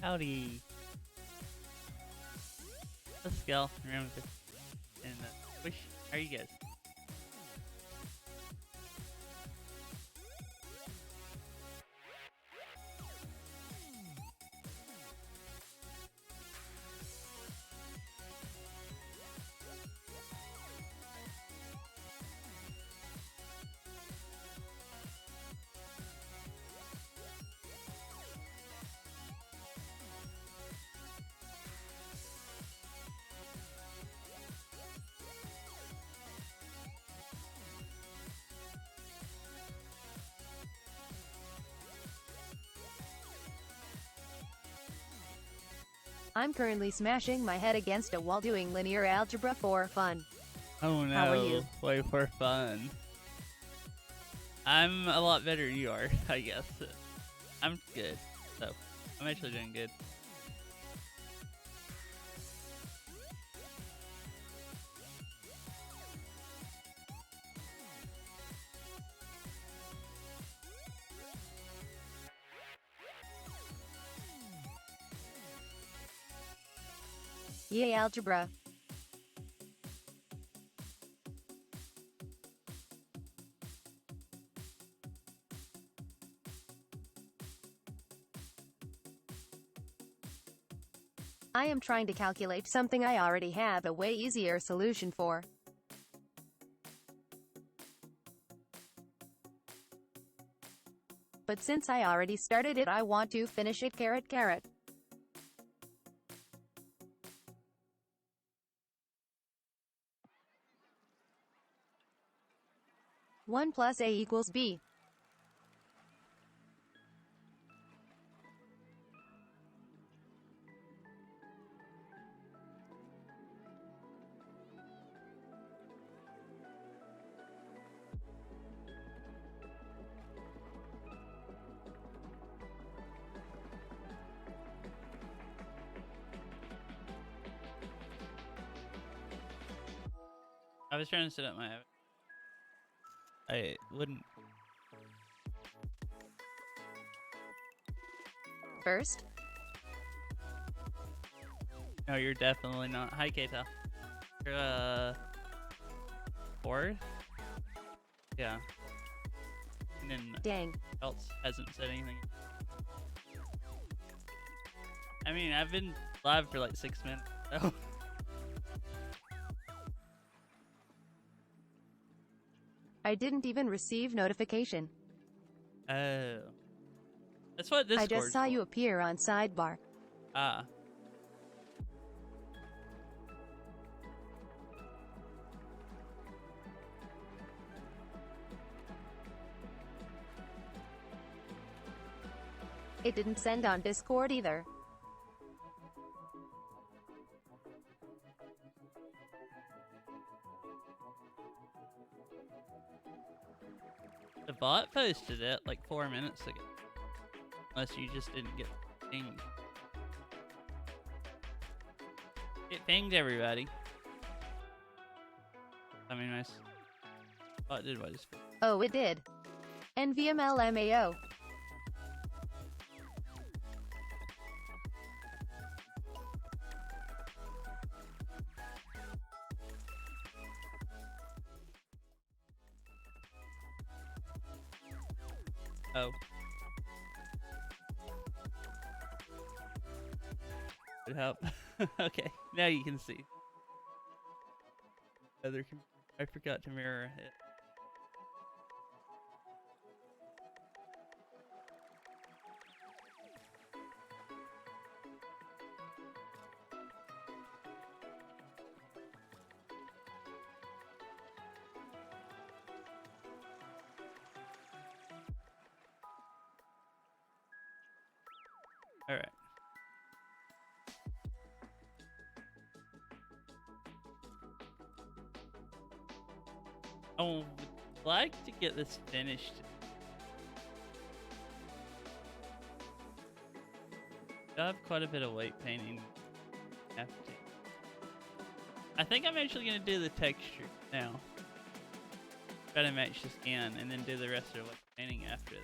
Howdy. Let's go around with this. And wish, how are you guys? I'm currently smashing my head against a wall doing linear algebra for fun. Oh no. How are you? Play for fun. I'm a lot better than you are, I guess. I'm good. So, I'm actually doing good. Yay algebra. I am trying to calculate something I already have a way easier solution for. But since I already started it, I want to finish it. Carrot carrot. One plus A equals B. I was trying to set up my... I wouldn't... First, No, you're definitely not. Hi, Keita. You're, fourth? Yeah. And then dang. else hasn't said anything. I mean, I've been live for like 6 minutes, so... I didn't even receive notification. Oh. That's what this I just saw you appear on sidebar. Ah. It didn't send on Discord either. The bot posted it like 4 minutes ago. Unless you just didn't get pinged. It pinged everybody. I mean, nice. Oh, it did what it's for. Oh, it did. NVMLMAO. Oh. Would help. Okay, now you can see. I forgot to mirror it. Alright. I would like to get this finished. I have quite a bit of weight painting. I think I'm actually going to do the texture now. Try to match the skin and then do the rest of the weight painting after that.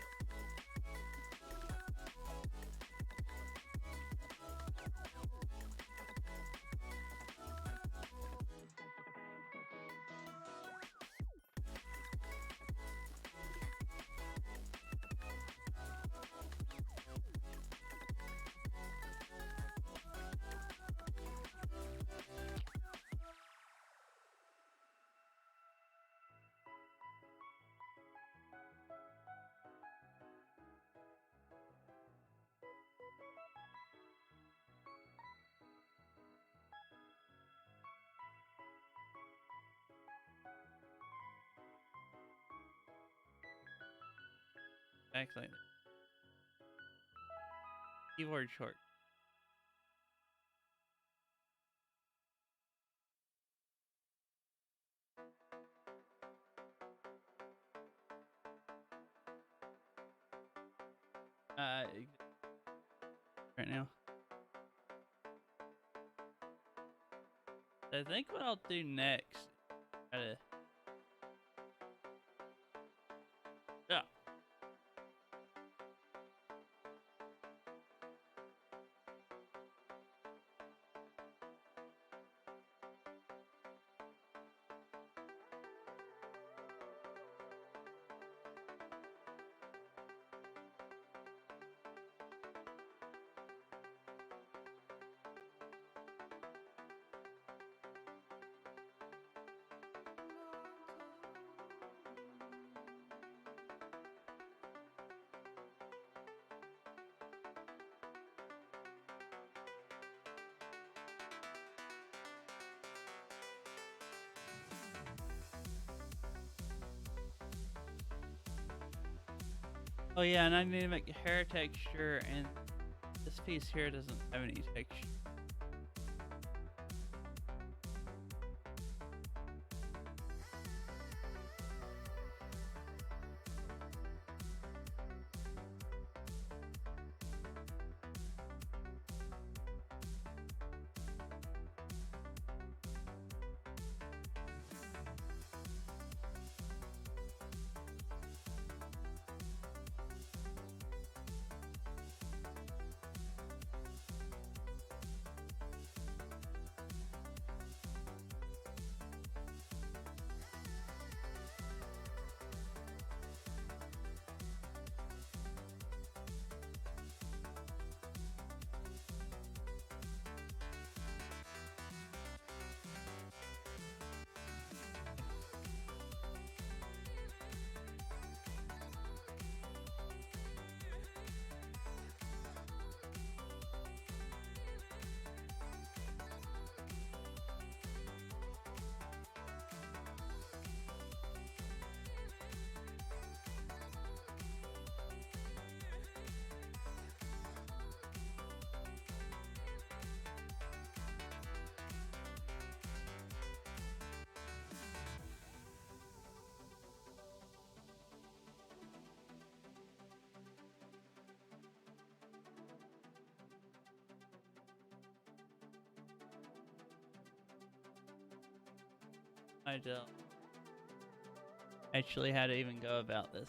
Exactly. Keyboard short. Uh, right now. I think what I'll do next. Try to. Yeah. Oh yeah, and I need to make a hair texture, and this piece here doesn't have any texture. I don't actually how to even go about this.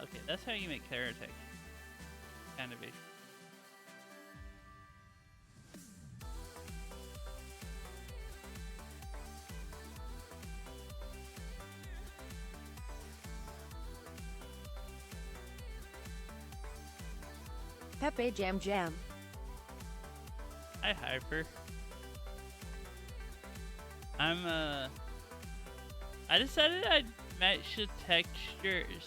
Okay, that's how you make hair texture. Kind of be. Pepe Jam Jam. Hi, Hyper. I decided I'd match the textures,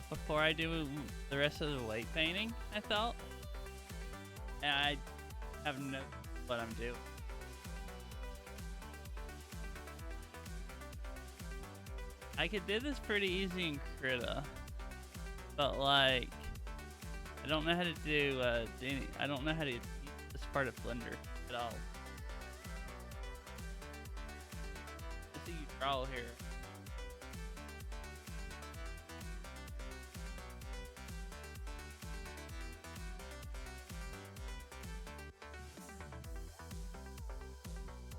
before I do the rest of the weight painting, I thought. And I have no what I'm doing. I could do this pretty easy in Krita, but like, I don't know how to do, I don't know how to use this part of Blender at all. Let's see you draw here.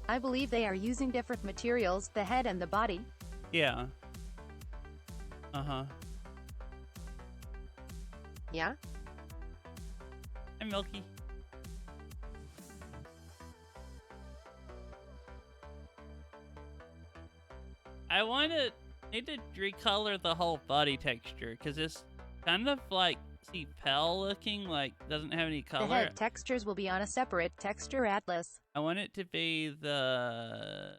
I believe they are using different materials, the head and the body. Yeah. Uh-huh. Yeah? Hey, Milky. I need to recolor the whole body texture because it's kind of like see pale looking, like doesn't have any The color. head textures will be on a separate texture atlas. I want it to be the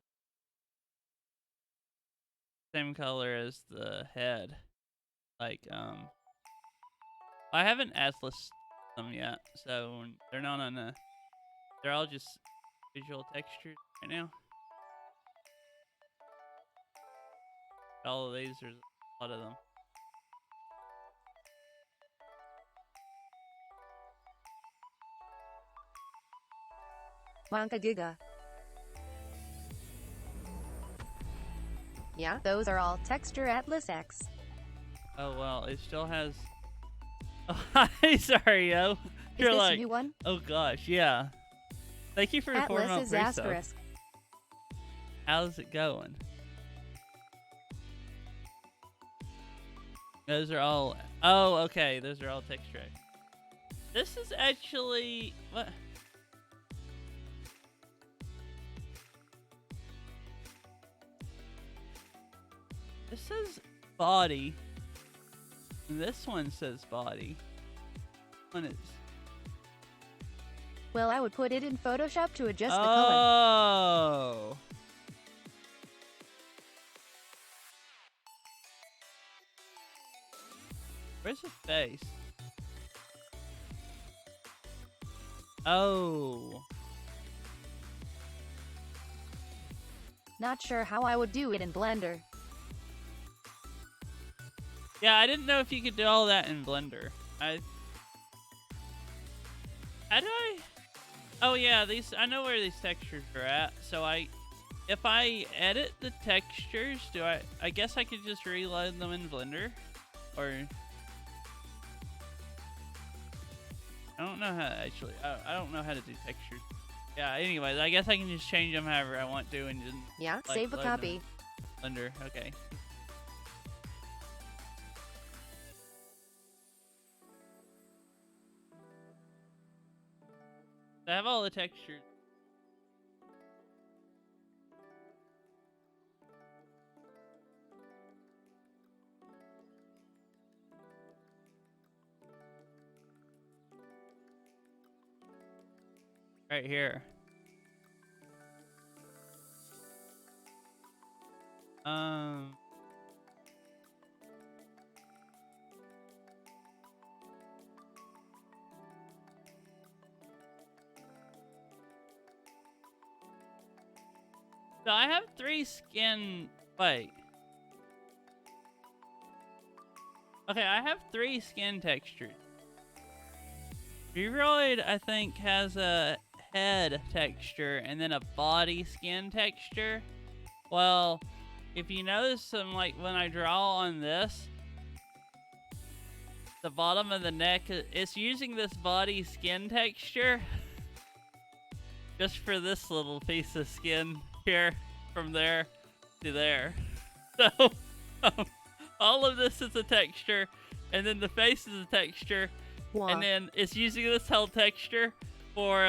same color as the head. Like I haven't atlas them yet, so they're not on a. They're all just visual textures right now. All of these, there's a lot of them. Wonka Giga. Yeah, those are all Texture Atlas X. Oh well, it still has. Oh, hi, sorry, yo. Is You're this like, a new one? oh gosh, yeah. Thank you for reporting Atlas on is pre-sub. asterisk. How's it going? Those are all. Oh, okay. Those are all texture. This is actually what? This says body. And this one says body. One is. Well, I would put it in Photoshop to adjust the color. Oh. Where's the face? Oh. Not sure how I would do it in Blender. Yeah, I didn't know if you could do all that in Blender. How do I? Oh yeah, these. I know where these textures are at. So if I edit the textures, I guess I could just reload them in Blender, or I don't know how actually. I don't know how to do textures. Yeah. Anyways, I guess I can just change them however I want to and just Yeah, like, save a load them copy. in Blender. Okay. I have all the textures. Right here. So I have 3 skin. Wait. Okay, I have 3 skin textures. Vroid, I think, has a head texture and then a body skin texture. Well, if you notice some, like when I draw on this, the bottom of the neck, it's using this body skin texture just for this little piece of skin here, from there to there. So all of this is a texture, and then the face is a texture, Wah. and then it's using this whole texture for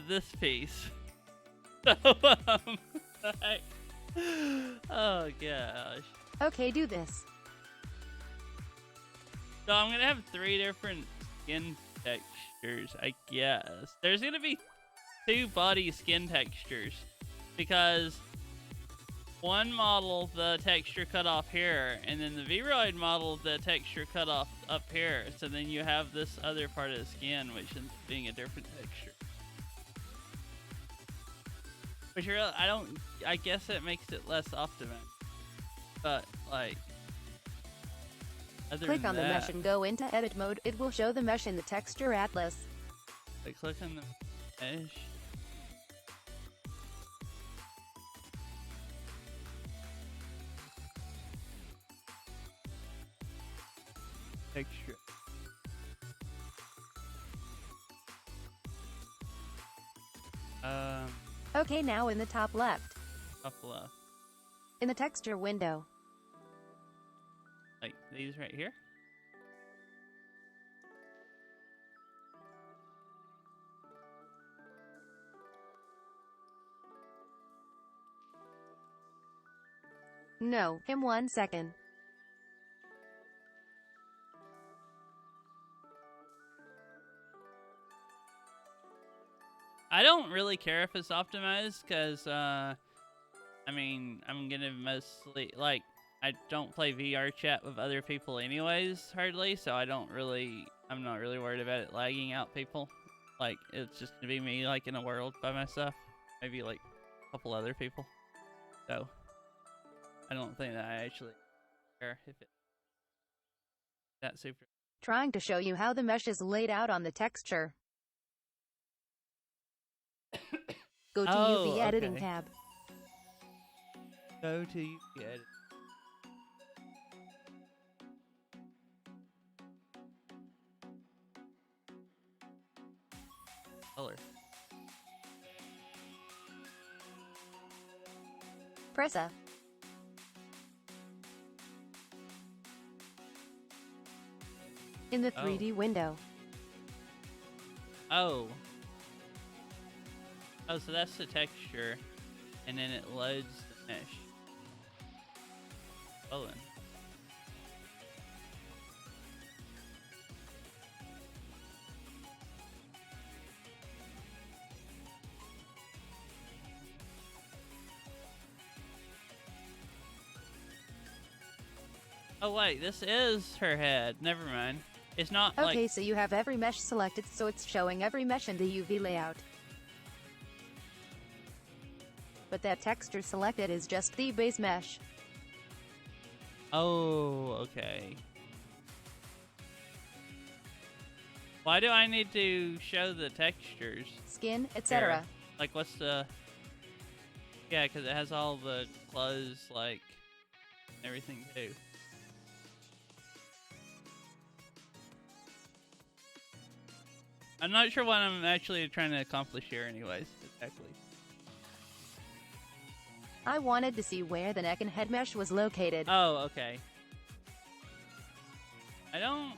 this piece. So oh gosh. Okay, do this. So I'm gonna have 3 different skin textures, I guess. There's gonna be 2 body skin textures because one model the texture cut off here, and then the Vroid model the texture cut off up here. So then you have this other part of the skin, which ends up being a different texture. Which really, I guess it makes it less optimal. But like, other Click than on the that, mesh and go into edit mode. It will show the mesh in the texture atlas. I click on the mesh. Texture. Okay, now in the top left. Up left. In the texture window. Like these right here. No, him 1 second. I don't really care if it's optimized, because, I mean, I'm gonna mostly, like, I don't play VR chat with other people anyways, hardly, so I'm not really worried about it lagging out people. Like, it's just gonna be me, like, in a world by myself. Maybe, like, a couple other people. So, I don't think that I actually care if it's that super. Trying to show you how the mesh is laid out on the texture. Go to UV editing tab. Go to UV edit. Color. Press F. In the 3D window. Oh, so that's the texture, and then it loads the mesh. Oh, then. Oh wait, this is her head. Never mind. It's not okay, so you have every mesh selected, so it's showing every mesh in the UV layout. But that texture selected is just the base mesh. Oh, okay. Why do I need to show the textures? Skin, etc. Like, what's the... Yeah, because it has all the clothes, like, everything too. I'm not sure what I'm actually trying to accomplish here anyways, exactly. I wanted to see where the neck and head mesh was located. Oh, okay. I don't...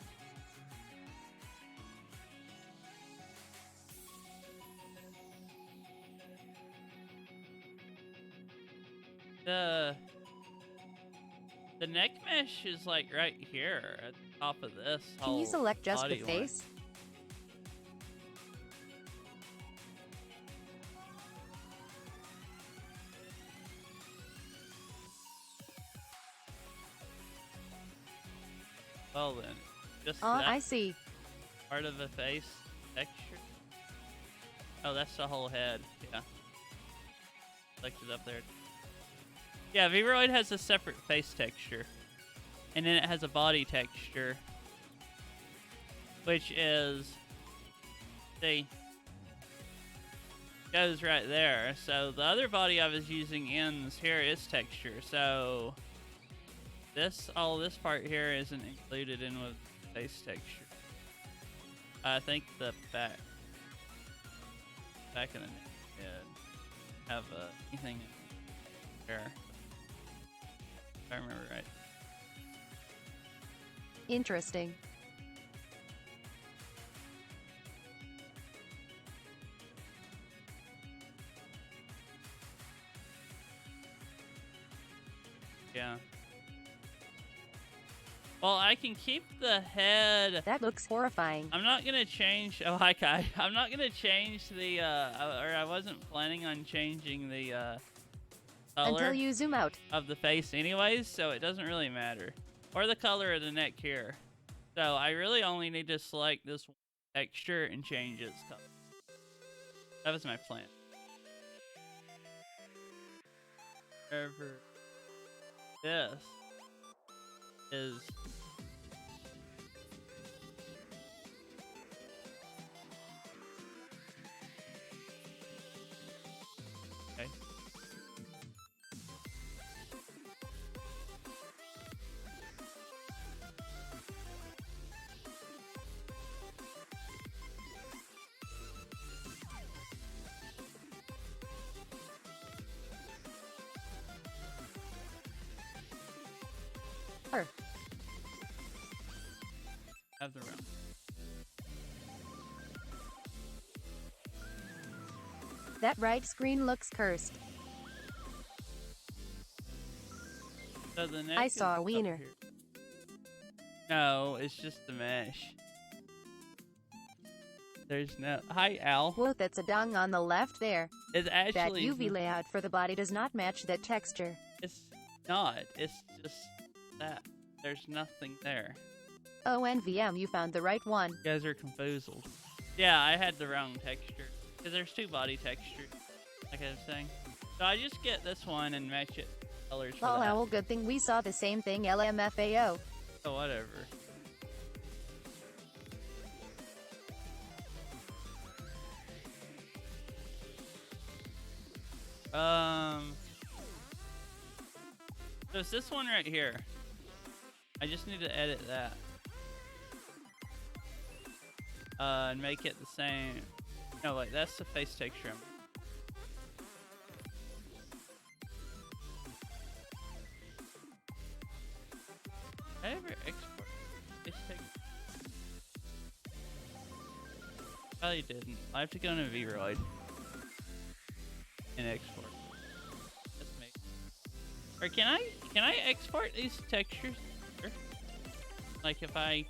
The neck mesh is like right here at the top of this. Can you select just the face? Well then, just that I see. Part of the face texture. Oh, that's the whole head. Yeah. Selected up there. Yeah, Vibroid has a separate face texture. And then it has a body texture. Which is... See? Goes right there. So the other body I was using ends here is texture. So... all this part here isn't included in with face texture. I think the back of the neck have anything there. If I remember right. Interesting. Yeah. Well, I can keep the head. That looks horrifying. I'm not gonna change. Oh, hi, Kai. I'm not gonna change the. Or I wasn't planning on changing the color until you zoom out of the face, anyways. So it doesn't really matter, or the color of the neck here. So I really only need to select this texture and change its color. That was my plan. However, this is. Okay. Have the round. That right screen looks cursed. So the neck I is saw a up wiener. here. No, it's just the mesh. There's no. Hi, Al. Whoa, that's a dong on the left there. It's That actually. UV layout for the body does not match that texture. It's not. It's just that. There's nothing there. Oh, NVM, you found the right one. You guys are confused. Yeah, I had the wrong texture. Because there's two body textures, like I was saying. So I just get this one and match it colors for Oh, that. well, good thing we saw the same thing, LMFAO. So whatever. So it's this one right here. I just need to edit that. And make it the same. No, like that's the face texture. Did I ever export face texture? Probably didn't. I have to go into VRoid and export. That's me. Or can I export these textures? Sure. Like if I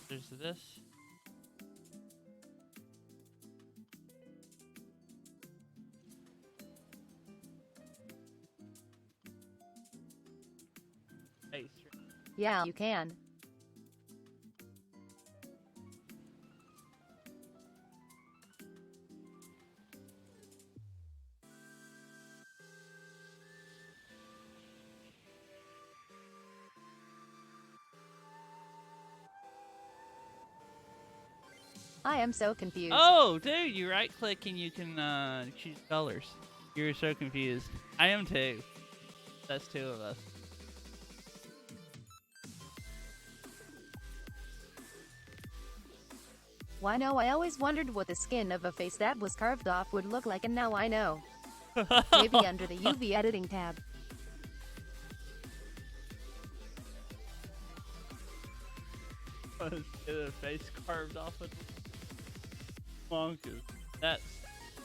there's this. Hey, Yeah, you can. I am so confused. oh, dude, you right click and you can choose colors. You're so confused. I am too. That's two of us. Why no, I always wondered what the skin of a face that was carved off would look like, and now I know. Maybe under the UV editing tab. Get a face carved off of bonkers. That's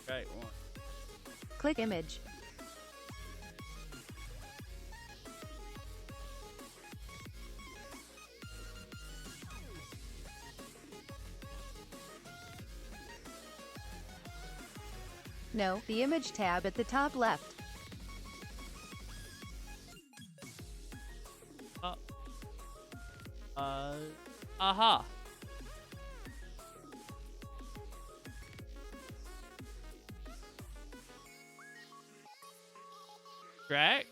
the right one. Click image. No, the image tab at the top left. Aha. Drag.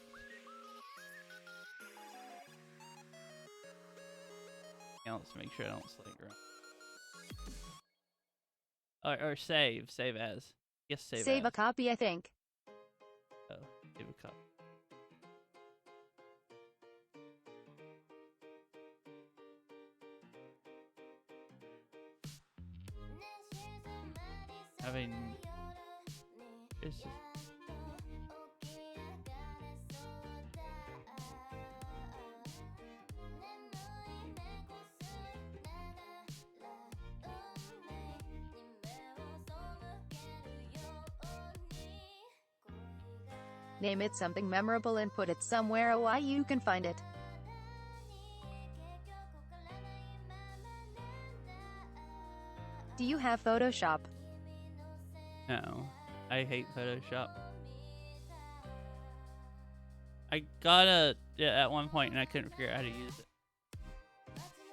Yeah, let's make sure I don't select wrong. Or save as. Yes, save Save as. a copy, I think. Oh, save a copy. Having it's just Name it something memorable and put it somewhere why you can find it. Do you have Photoshop? no. I hate Photoshop. I got it at one point and I couldn't figure out how to use it.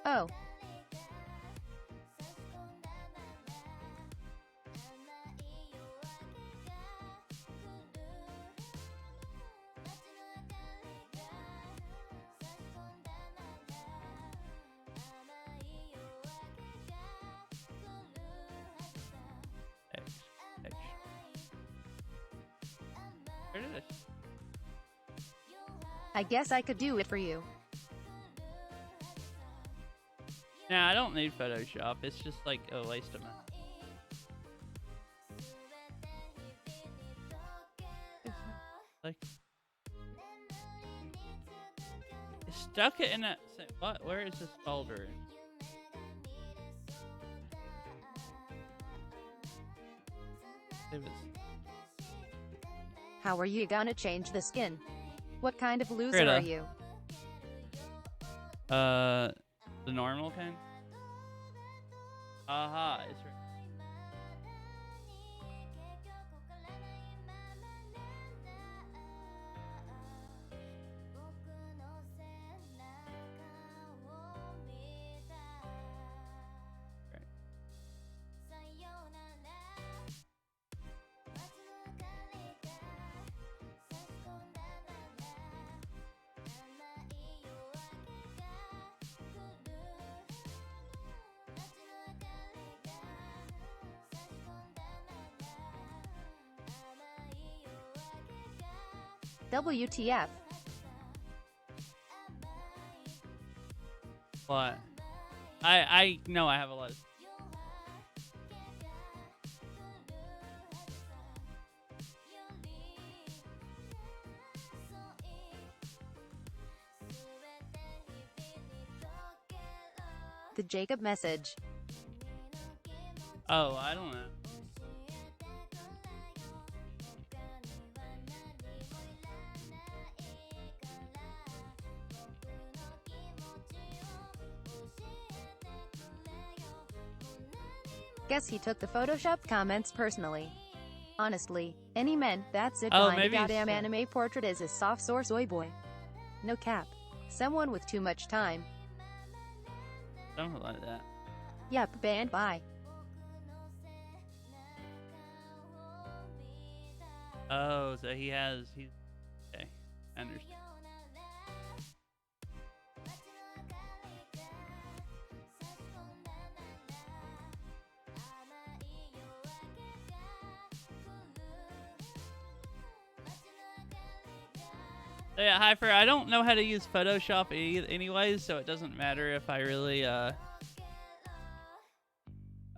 Oh. Where did it? I guess I could do it for you. Nah, I don't need Photoshop. It's just like a waste of money. Like, it stuck it in that. What? Where is this folder? Davis. How are you gonna change the skin? What kind of loser Greta. are you? The normal kind? Aha, it's right. WTF? What? I know I have a lot of. The Jacob message. Oh, I don't know. Guess he took the Photoshop comments personally. Honestly, any man that's it Oh, behind a maybe it's, goddamn anime portrait is a soft source soy boy. No cap. Someone with too much time. Something like that. Yep, banned by. Oh, so he's okay. I understand. So yeah, Hyper, I don't know how to use Photoshop anyways, so it doesn't matter if I really, I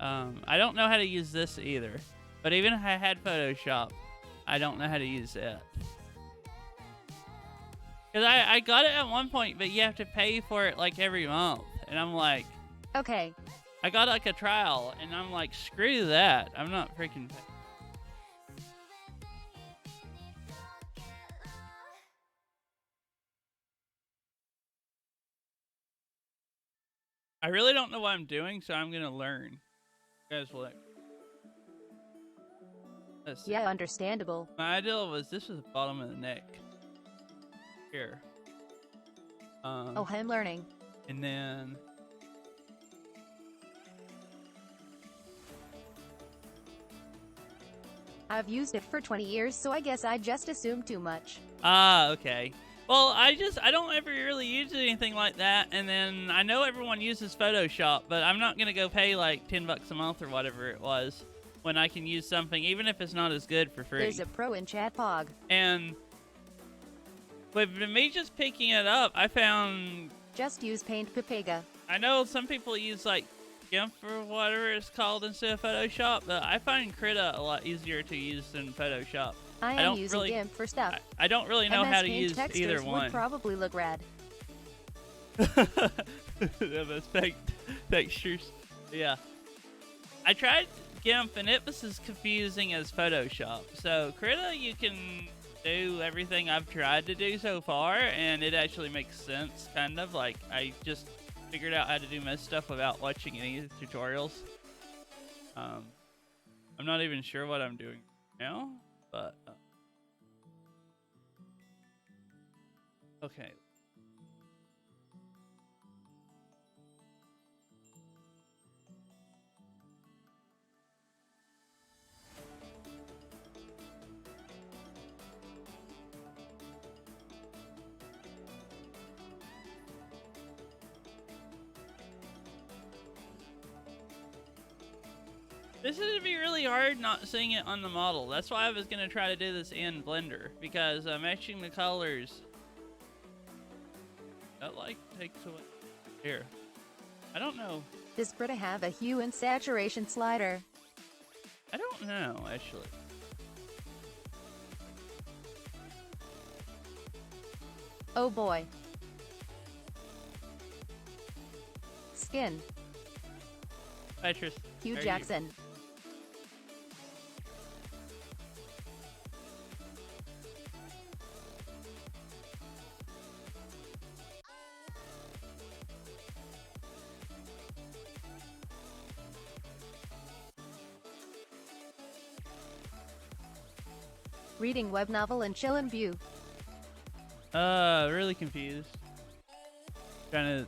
don't know how to use this either. But even if I had Photoshop, I don't know how to use it. Because I got it at one point, but you have to pay for it like every month. And I'm like, Okay. I got like a trial, and I'm like, screw that. I'm not freaking paying. I really don't know what I'm doing, so I'm gonna learn. You guys will. Let's see. Yeah, understandable. My ideal was this was the bottom of the neck. Here. Oh, I'm learning. And then I've used it for 20 years, so I guess I just assumed too much. okay. Well, I don't ever really use anything like that, and then I know everyone uses Photoshop, but I'm not gonna go pay like $10 a month or whatever it was when I can use something, even if it's not as good, for free. There's a pro in chat, Pog. And with me just picking it up, I found Just use Paint Pepega. I know some people use like GIMP or whatever it's called instead of Photoshop, but I find Krita a lot easier to use than Photoshop. I am don't using really- GIMP for stuff. I don't really know MS how to Paint use textures either would one. probably look rad. MS Paint textures. Yeah. I tried GIMP and it was as confusing as Photoshop. So Krita, you can do everything I've tried to do so far, and it actually makes sense, kind of. Like, I just figured out how to do most stuff without watching any of the tutorials. I'm not even sure what I'm doing now, but okay. This is going to be really hard not seeing it on the model. That's why I was going to try to do this in Blender, because matching the colors, that like takes away. Here. I don't know. Does Brita have a hue and saturation slider? I don't know, actually. Oh boy. Skin. Petrus. Hugh are you- Jackson. Reading web novel and chillin' view. Really confused. Trying to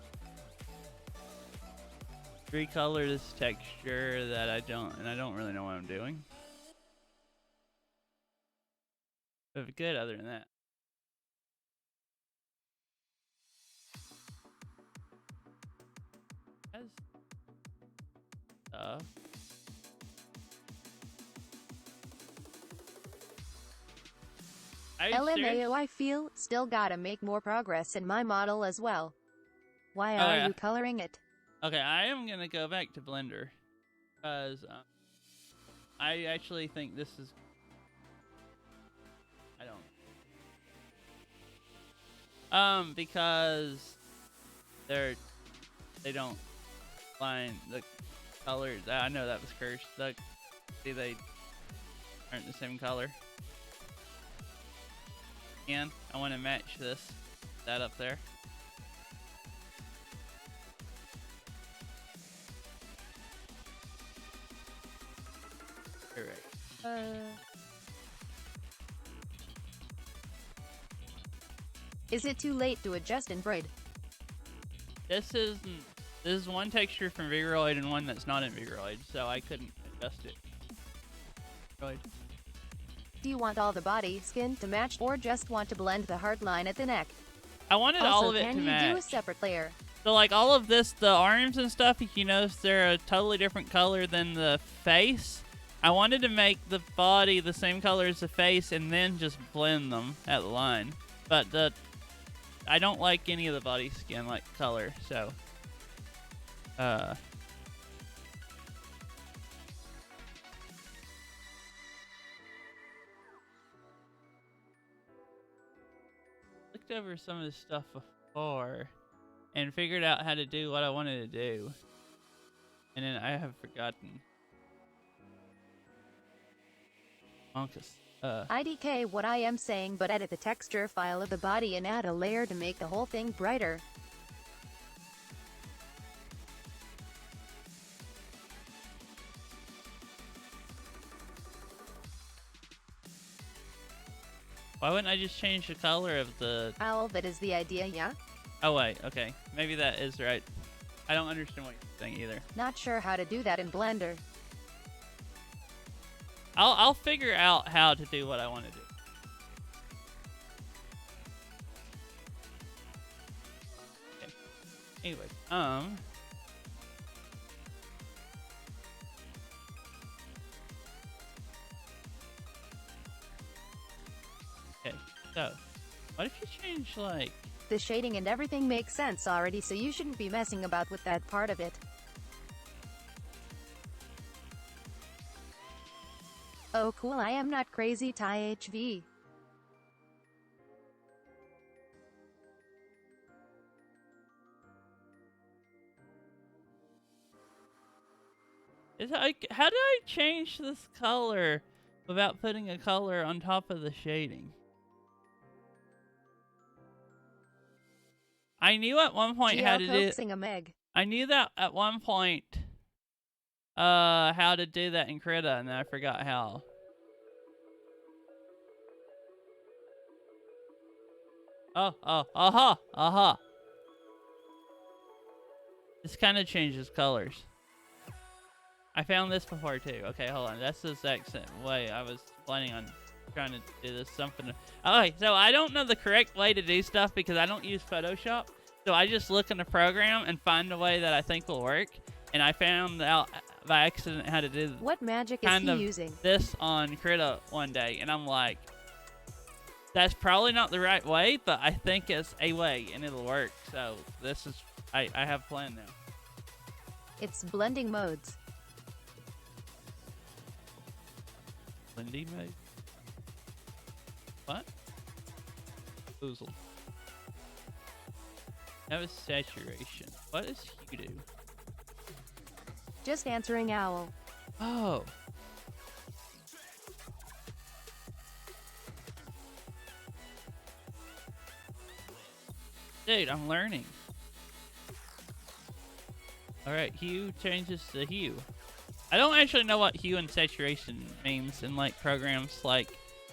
recolor this texture that I don't really know what I'm doing. But good other than that. Has stuff. LMAO, I feel still gotta make more progress in my model as well. Why are you coloring it? Okay, I am gonna go back to Blender because I actually think this is. I don't. Because they don't line the colors. I know that was cursed. See, they aren't the same color. And I want to match that up there. Correct. Is it too late to adjust in Braid? This is one texture from Vigoroid and one that's not in Vigoroid, so I couldn't adjust it. Right. Do you want all the body skin to match, or just want to blend the hard line at the neck? I wanted also, all of it to match. can you do a separate layer? So like all of this, the arms and stuff, if you notice, they're a totally different color than the face. I wanted to make the body the same color as the face and then just blend them at the line. But I don't like any of the body skin like color, so looked over some of this stuff before and figured out how to do what I wanted to do. And then I have forgotten. Monkus. IDK what I am saying, but edit the texture file of the body and add a layer to make the whole thing brighter. Why wouldn't I just change the color of the... Owl, that is the idea, yeah? Oh wait, okay. Maybe that is right. I don't understand what you're saying either. Not sure how to do that in Blender. I'll figure out how to do what I want to do. Okay. Anyway, okay, so what if you change like... The shading and everything makes sense already, so you shouldn't be messing about with that part of it. Oh cool, I am not crazy, Ty HV. How do I change this color without putting a color on top of the shading? I knew at one point how to do. I knew that at one point. How to do that in Krita, and then I forgot how. Aha. This kind of changes colors. I found this before too. Okay, hold on. That's the exact same way I was planning on trying to do this something. Okay, so I don't know the correct way to do stuff because I don't use Photoshop. So I just look in the program and find a way that I think will work. And I found out by accident how to do what magic is he using? This on Krita one day, and I'm like, that's probably not the right way, but I think it's a way and it'll work. So this is I have a plan now. It's blending modes. Blending mode? What? Boozled. That was saturation. What does hue do? Just answering Owl. Oh. Dude, I'm learning. Alright, hue changes to hue. I don't actually know what hue and saturation means in like programs like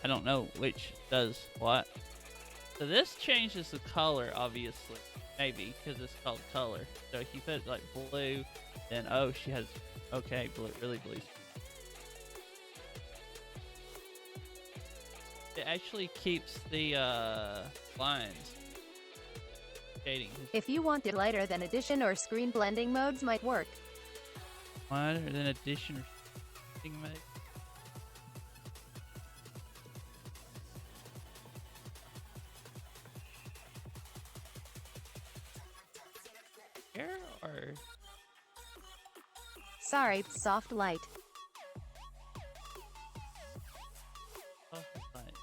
I don't know which does what. So this changes the color, obviously. Maybe, because it's called color. So if you put like blue, then oh, she has, okay, blue, really blue. It actually keeps the lines shading. If you want it lighter, then addition or screen blending modes might work. Lighter than addition or shading mode. Here or Sorry, soft light. soft light?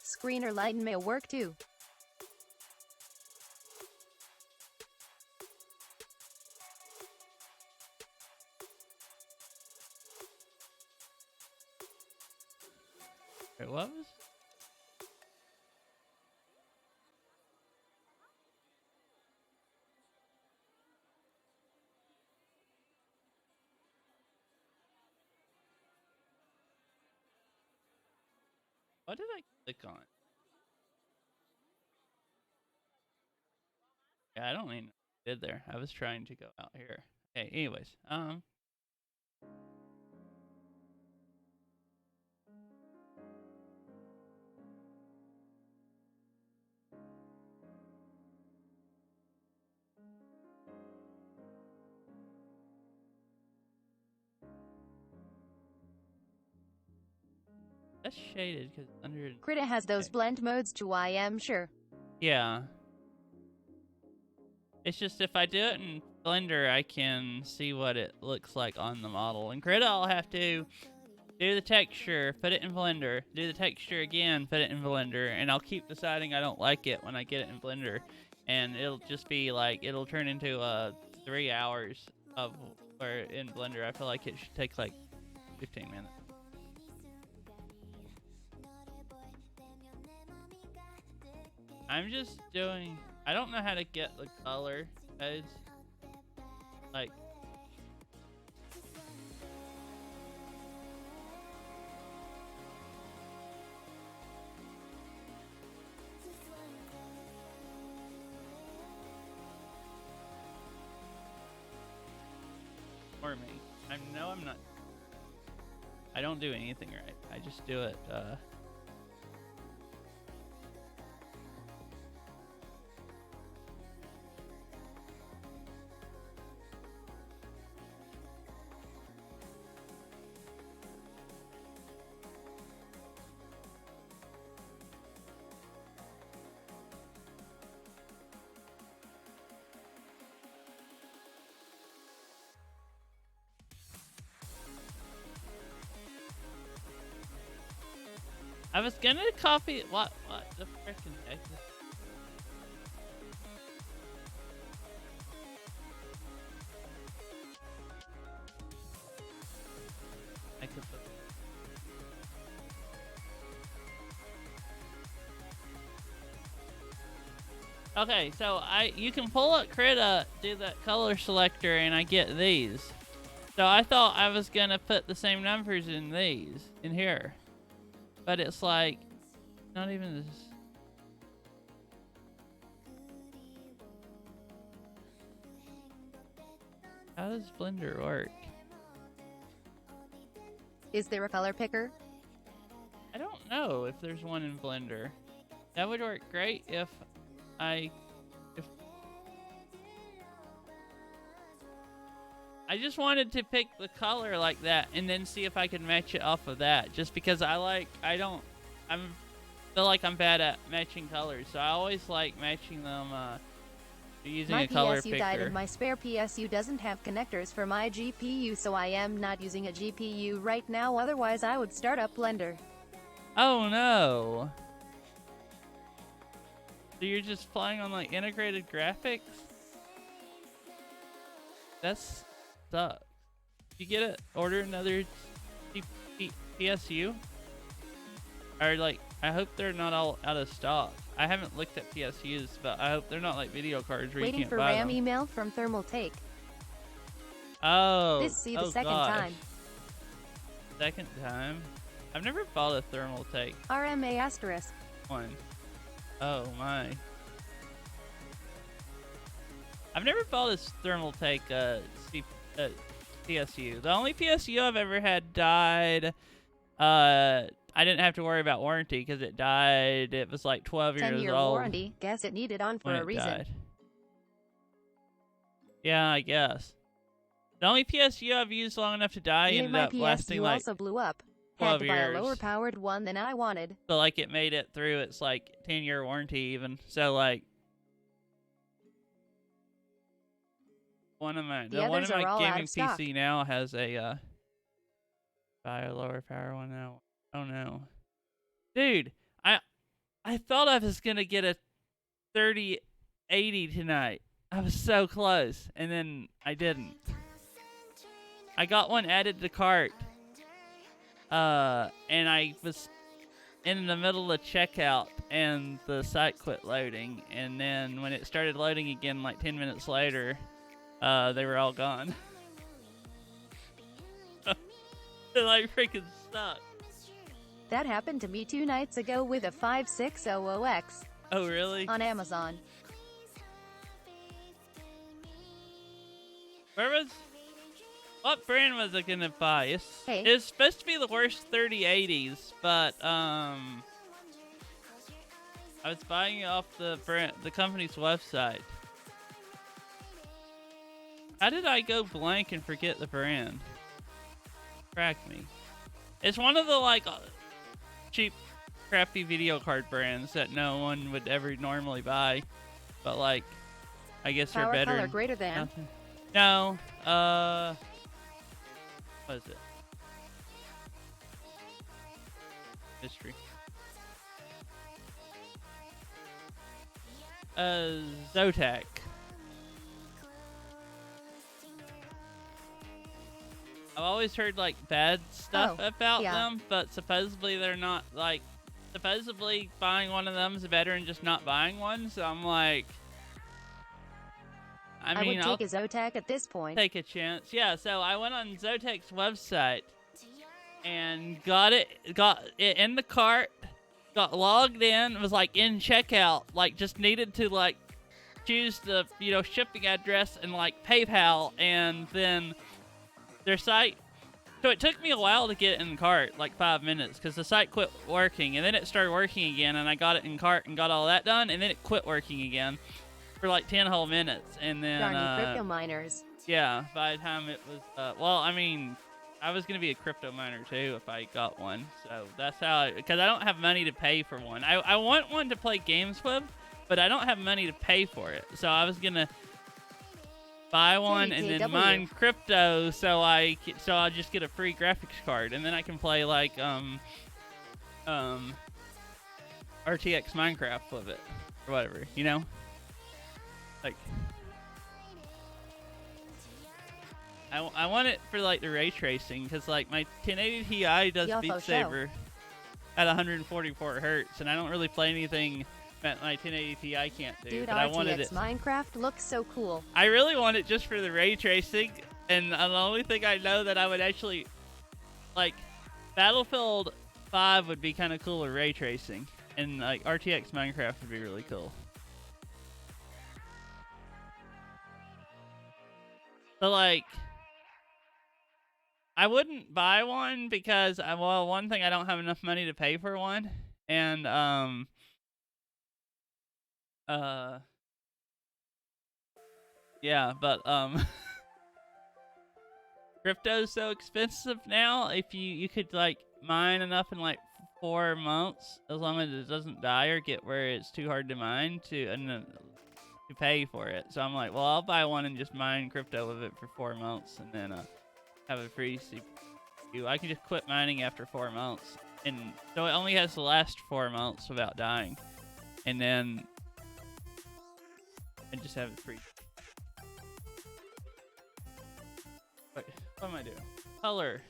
Screen or lighten may work too. Wait, what was? What did I click on? Yeah, I don't even know what I did there. I was trying to go out here. Okay, anyways, that's shaded because under. Krita has those Okay. blend modes too, I am sure. Yeah. It's just if I do it in Blender, I can see what it looks like on the model. In Krita, I'll have to do the texture, put it in Blender, do the texture again, put it in Blender, and I'll keep deciding I don't like it when I get it in Blender. And it'll just be like, it'll turn into 3 hours of, or in Blender, I feel like it should take like 15 minutes. I'm just doing, I don't know how to get the color codes. Like, for me. I know I'm not, I don't do anything right. I just do it, I was gonna copy, what the frickin' heck? I could put. Okay, so you can pull up Krita, do that color selector, and I get these. So I thought I was gonna put the same numbers in these, in here. But it's like, not even this. How does Blender work? Is there a color picker? I don't know if there's one in Blender. That would work great if I just wanted to pick the color like that and then see if I could match it off of that. Just because I feel like I'm bad at matching colors, so I always like matching them using My a color PSU picker. died and my spare PSU doesn't have connectors for my GPU, so I am not using a GPU right now, otherwise I would start up Blender. Oh no! So you're just playing on like integrated graphics? That's sucks. You get it? Order another PSU? Or like, I hope they're not all out of stock. I haven't looked at PSUs, but I hope they're not like video cards where you Waiting can't for buy RAM them. email from Thermal Take. Oh. This see the Oh second gosh. time. Second time. I've never bought a thermal take RMA asterisk. one. Oh my. I've never bought a thermal take PSU. The only PSU I've ever had died. I didn't have to worry about warranty because it died. It was like 12 years 10-year old warranty. Guess it needed on for when a it reason. died. Yeah, I guess. The only PSU I've used long enough to die Yeah, ended my up lasting PSU like also blew up. 12 Had to buy a years. lower powered one than I wanted. So like it made it through its like 10-year warranty even. So like one of my The others are all out gaming of stock. PC now has a buy a lower power one now. Oh no. Dude, I thought I was gonna get a 3080 tonight. I was so close, and then I didn't. I got one added to the cart, and I was in the middle of checkout, and the site quit loading, and then when it started loading again, like 10 minutes later, they were all gone. It like freaking stuck. That happened to me 2 nights ago with a 5600X Oh really? on Amazon. What brand was I gonna buy? Hey. It's supposed to be the worst 3080s, but I was buying it off the company's website. How did I go blank and forget the brand? Crack me. It's one of the like cheap, crappy video card brands that no one would ever normally buy, but like I guess they're Power better. color greater than. Nothing. No. What is it? Mystery. Zotac. I've always heard like bad stuff about them, but supposedly they're not like. Supposedly buying one of them is better than just not buying one. So I'm like, I mean, would take a Zotac at this point. Take a chance. Yeah. So I went on Zotac's website and got it in the cart. Got logged in. Was like in checkout. Like just needed to like choose the shipping address and like PayPal, and then their site. So it took me a while to get it in the cart, like 5 minutes, because the site quit working, and then it started working again, and I got it in cart and got all that done, and then it quit working again for like 10 whole minutes, and then Darn crypto miners. Yeah, by the time it was well, I mean, I was gonna be a crypto miner too if I got one, so that's how. Because I don't have money to pay for one. I want one to play games with, but I don't have money to pay for it, so I was gonna buy one and then mine crypto, so I'll just get a free graphics card, and then I can play like RTX Minecraft with it or whatever, like I want it for like the ray tracing, because like my 1080 Ti does Beat Saber at 144 hertz, and I don't really play anything that my 1080 Ti can't do. Dude, but I wanted it. Minecraft looks so cool. I really want it just for the ray tracing, and the only thing I know that I would actually like, Battlefield 5 would be kind of cool with ray tracing, and like RTX Minecraft would be really cool. So like, I wouldn't buy one because well, one thing, I don't have enough money to pay for one, and yeah, but crypto's so expensive now. If you could like mine enough in like 4 months, as long as it doesn't die or get where it's too hard to mine to pay for it. So I'm like, well, I'll buy one and just mine crypto with it for 4 months, and then have a free CPU. I can just quit mining after 4 months, and so it only has to last 4 months without dying, and then and just have it free. Wait, what am I doing? Color.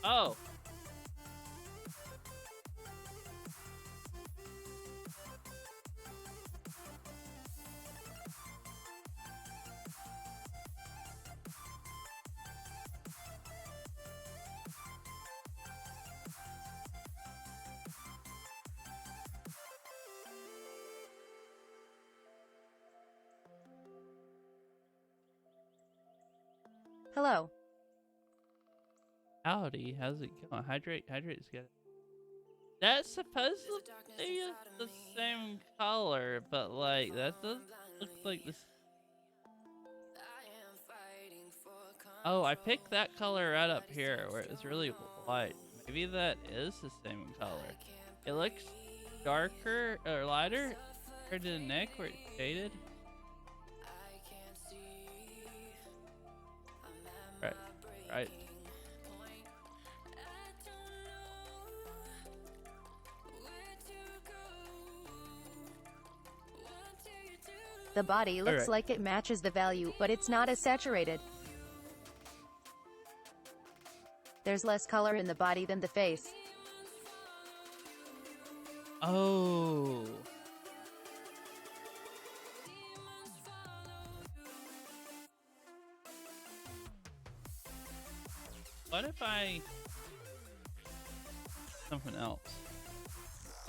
Oh. Hello. Howdy, how's it going? Hydrate's good. That's supposedly is the same color, but like that doesn't look like this. Oh, I picked that color right up here where it was really light. Maybe that is the same color. It looks darker or lighter compared to the neck where it's shaded. Right, right. The body looks Alright. like it matches the value, but it's not as saturated. There's less color in the body than the face. Oh. What if I... something else?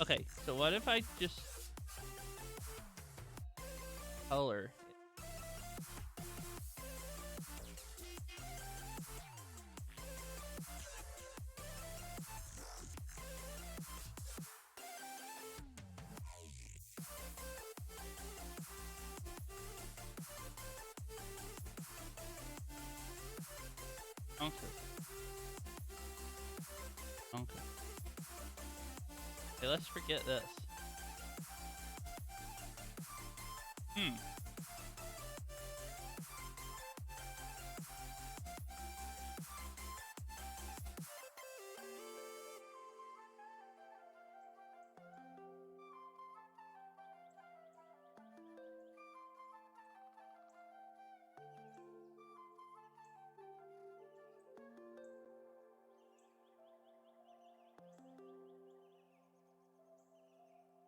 Okay, so what if I just... color? Okay. Okay. Okay, let's forget this.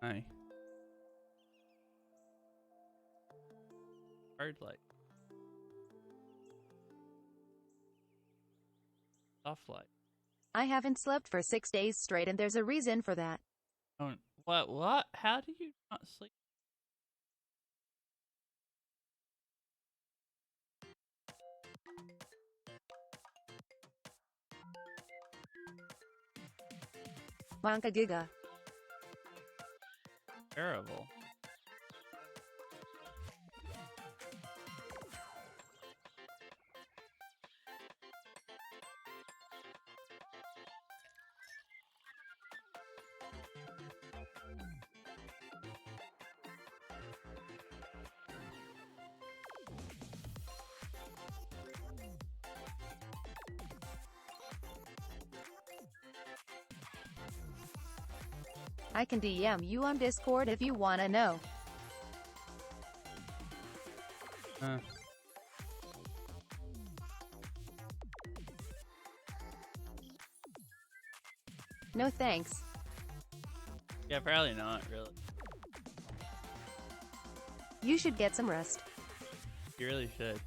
Hi. Hard light. Soft light. I haven't slept for 6 days straight and there's a reason for that. Oh, what? How do you not sleep? Wonka Giga. Terrible. I can DM you on Discord if you wanna know. No thanks. Yeah, probably not, really. You should get some rest. You really should.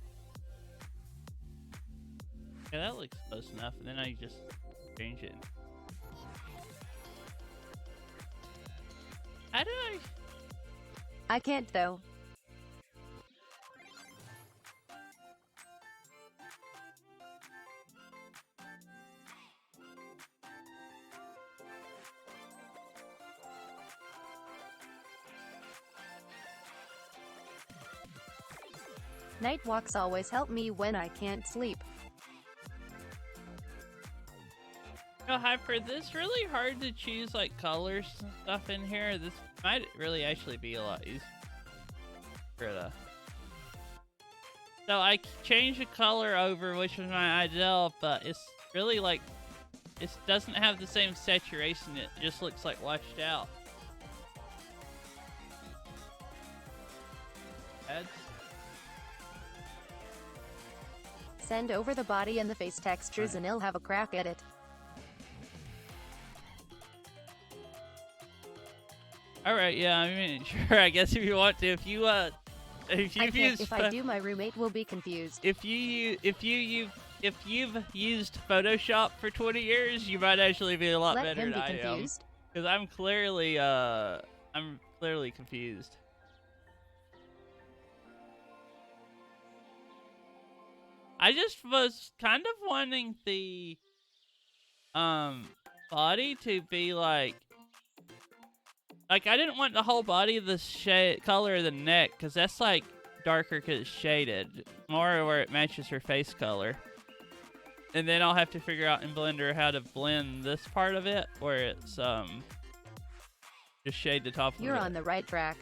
Yeah, that looks close enough, and then I just change it. How do I... I can't though. Night walks always help me when I can't sleep. No, Hyper, this really hard to choose, like, colors and stuff in here. This might really actually be a lot easier. So I changed the color over, which was my ideal, but it's really, like, it doesn't have the same saturation. It just looks, like, washed out. That's... Send over the body and the face textures and I'll have a crack at it. All right, yeah, I mean, sure. I guess if you want to, if I you've can't. used, If I do, my roommate will be confused. if you've used Photoshop for 20 years, you might actually be a lot Let better him than be I am. confused. Because I'm clearly confused. I just was kind of wanting the body to be like I didn't want the whole body the shade color of the neck, because that's like darker because it's shaded, more where it matches her face color. And then I'll have to figure out in Blender how to blend this part of it where it's just shade the top You're of it. on the right track.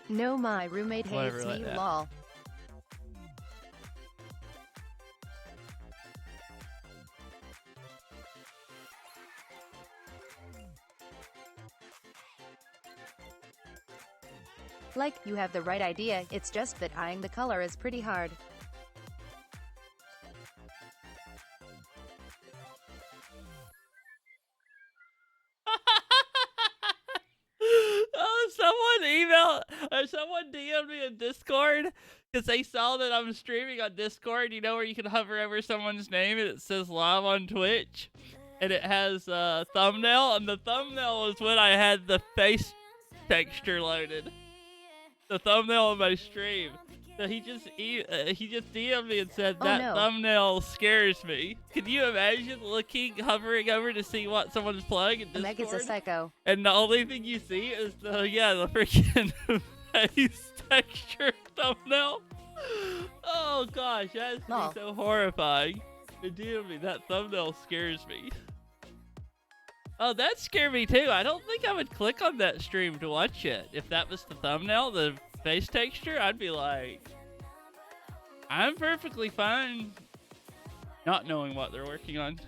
No, my roommate Whatever, hates like me, that. lol. Like, you have the right idea, it's just that eyeing the color is pretty hard. Oh, someone DM'd me in Discord because they saw that I'm streaming on Discord. You know where you can hover over someone's name and it says live on Twitch, and it has a thumbnail, and the thumbnail was when I had the face texture loaded. The thumbnail of my stream. So he just DM'd me and said Oh, that no. thumbnail scares me. Can you imagine hovering over to see what someone's playing in Meg is a Discord? psycho. And the only thing you see is the freaking face texture thumbnail. Oh gosh, that's Lol. so horrifying. Dear me, that thumbnail scares me. Oh, that scared me too. I don't think I would click on that stream to watch it. If that was the thumbnail, the face texture, I'd be like, I'm perfectly fine not knowing what they're working on.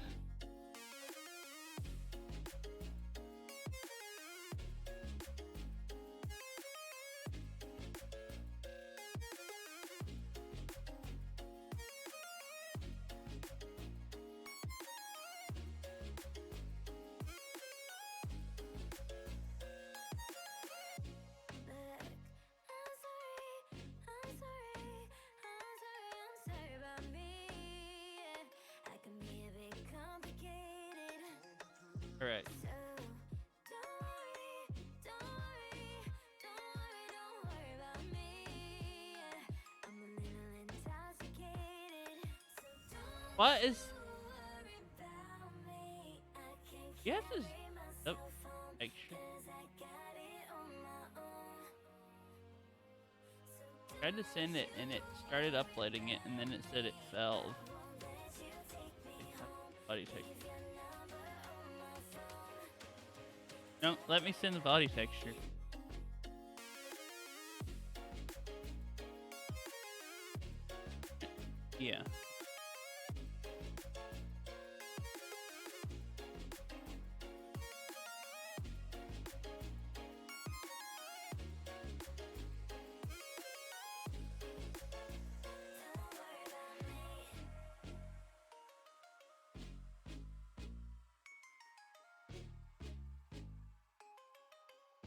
All right. What is? You have to. Oh, extra. Tried to send it and it started uploading it, and then it said it failed. Body texture. No, let me send the body texture. Yeah.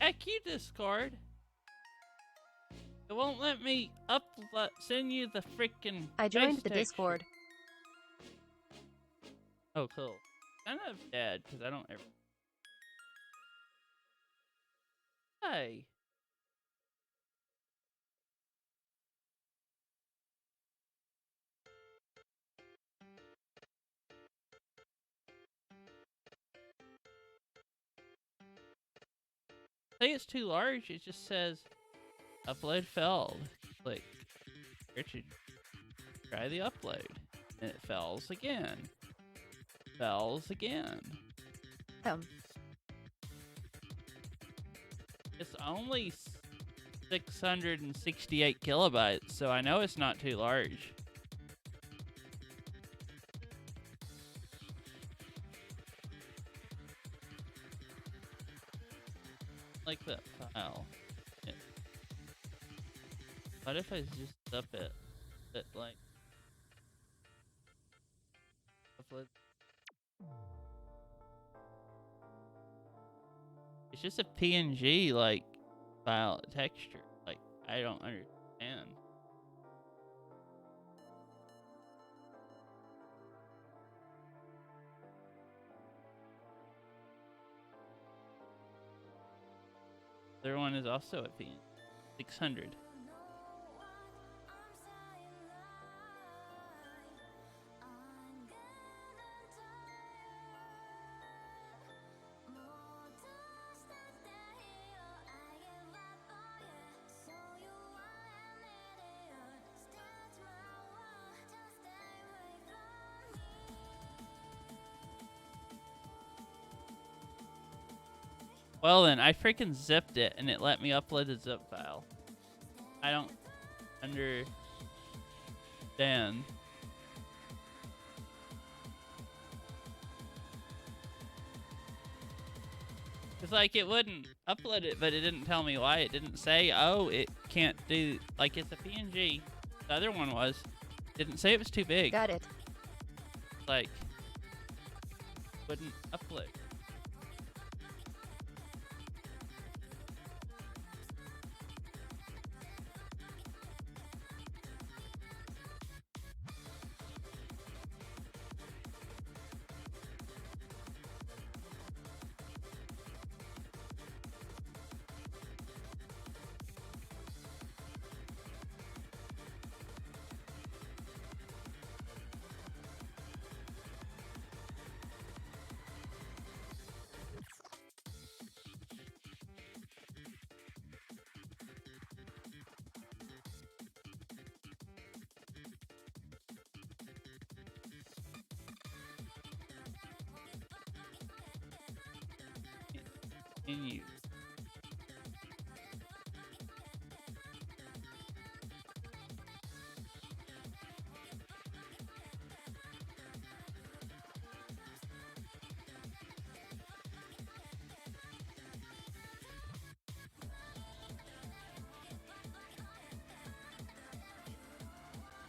Heck you, Discord. It won't let me send you the freaking. I joined face the texture. Discord. Oh, cool. Kind of bad because I don't ever. Hey. Say it's too large. It just says upload failed. Click here to try the upload, and it fails again. Fails again. It's only 668 kilobytes, so I know it's not too large. Like that file. Yeah. What if I just up it? That like upload. It's just a PNG, like file texture. Like, I don't understand. The other one is also at PNG 600. Well then, I freaking zipped it and it let me upload a zip file. I don't understand. It's like it wouldn't upload it, but it didn't tell me why. It didn't say, oh, it can't do, like it's a PNG. The other one was. Didn't say it was too big. Got it. Like, wouldn't upload. Continue.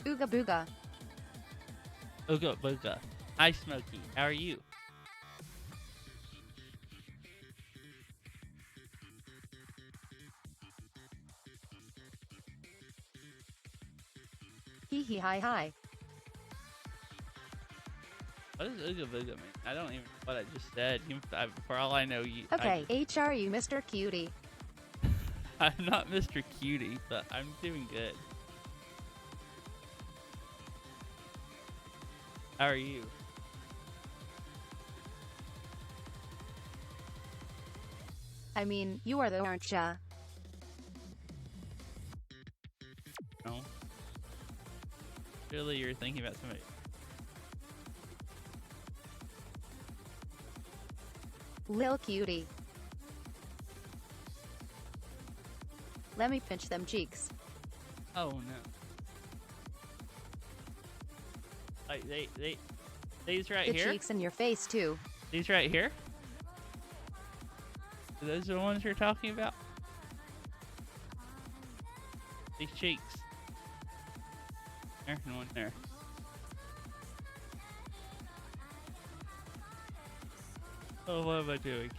Ooga booga. Ooga booga. Hi, Smokey. How are you? Hee hee hi hi. What does Ooga booga mean? I don't even know what I just said. For all I know, Okay, HRU Mr. Cutie. I'm not Mr. Cutie, but I'm doing good. How are you? I mean, you are the aren't ya? No. Surely you're thinking about somebody. Lil Cutie. Let me pinch them cheeks. Oh no. Like these right The here? cheeks in your face too. These right here? Are those the ones you're talking about? These cheeks. There and one there. Oh, what am I doing?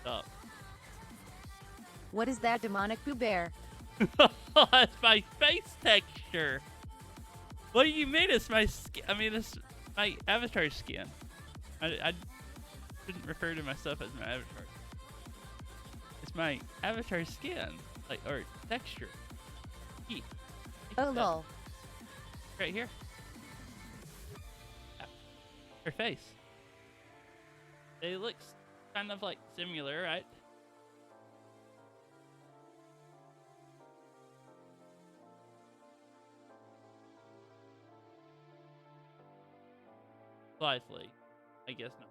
Stop. What is that demonic poo bear? That's my face texture. What do you mean it's my skin? I mean, it's my avatar skin. I shouldn't refer to myself as my avatar. It's my avatar skin, like, or texture. Eek. Oh lol. Right here. Her face. They look kind of like similar, right? Slightly. I guess not.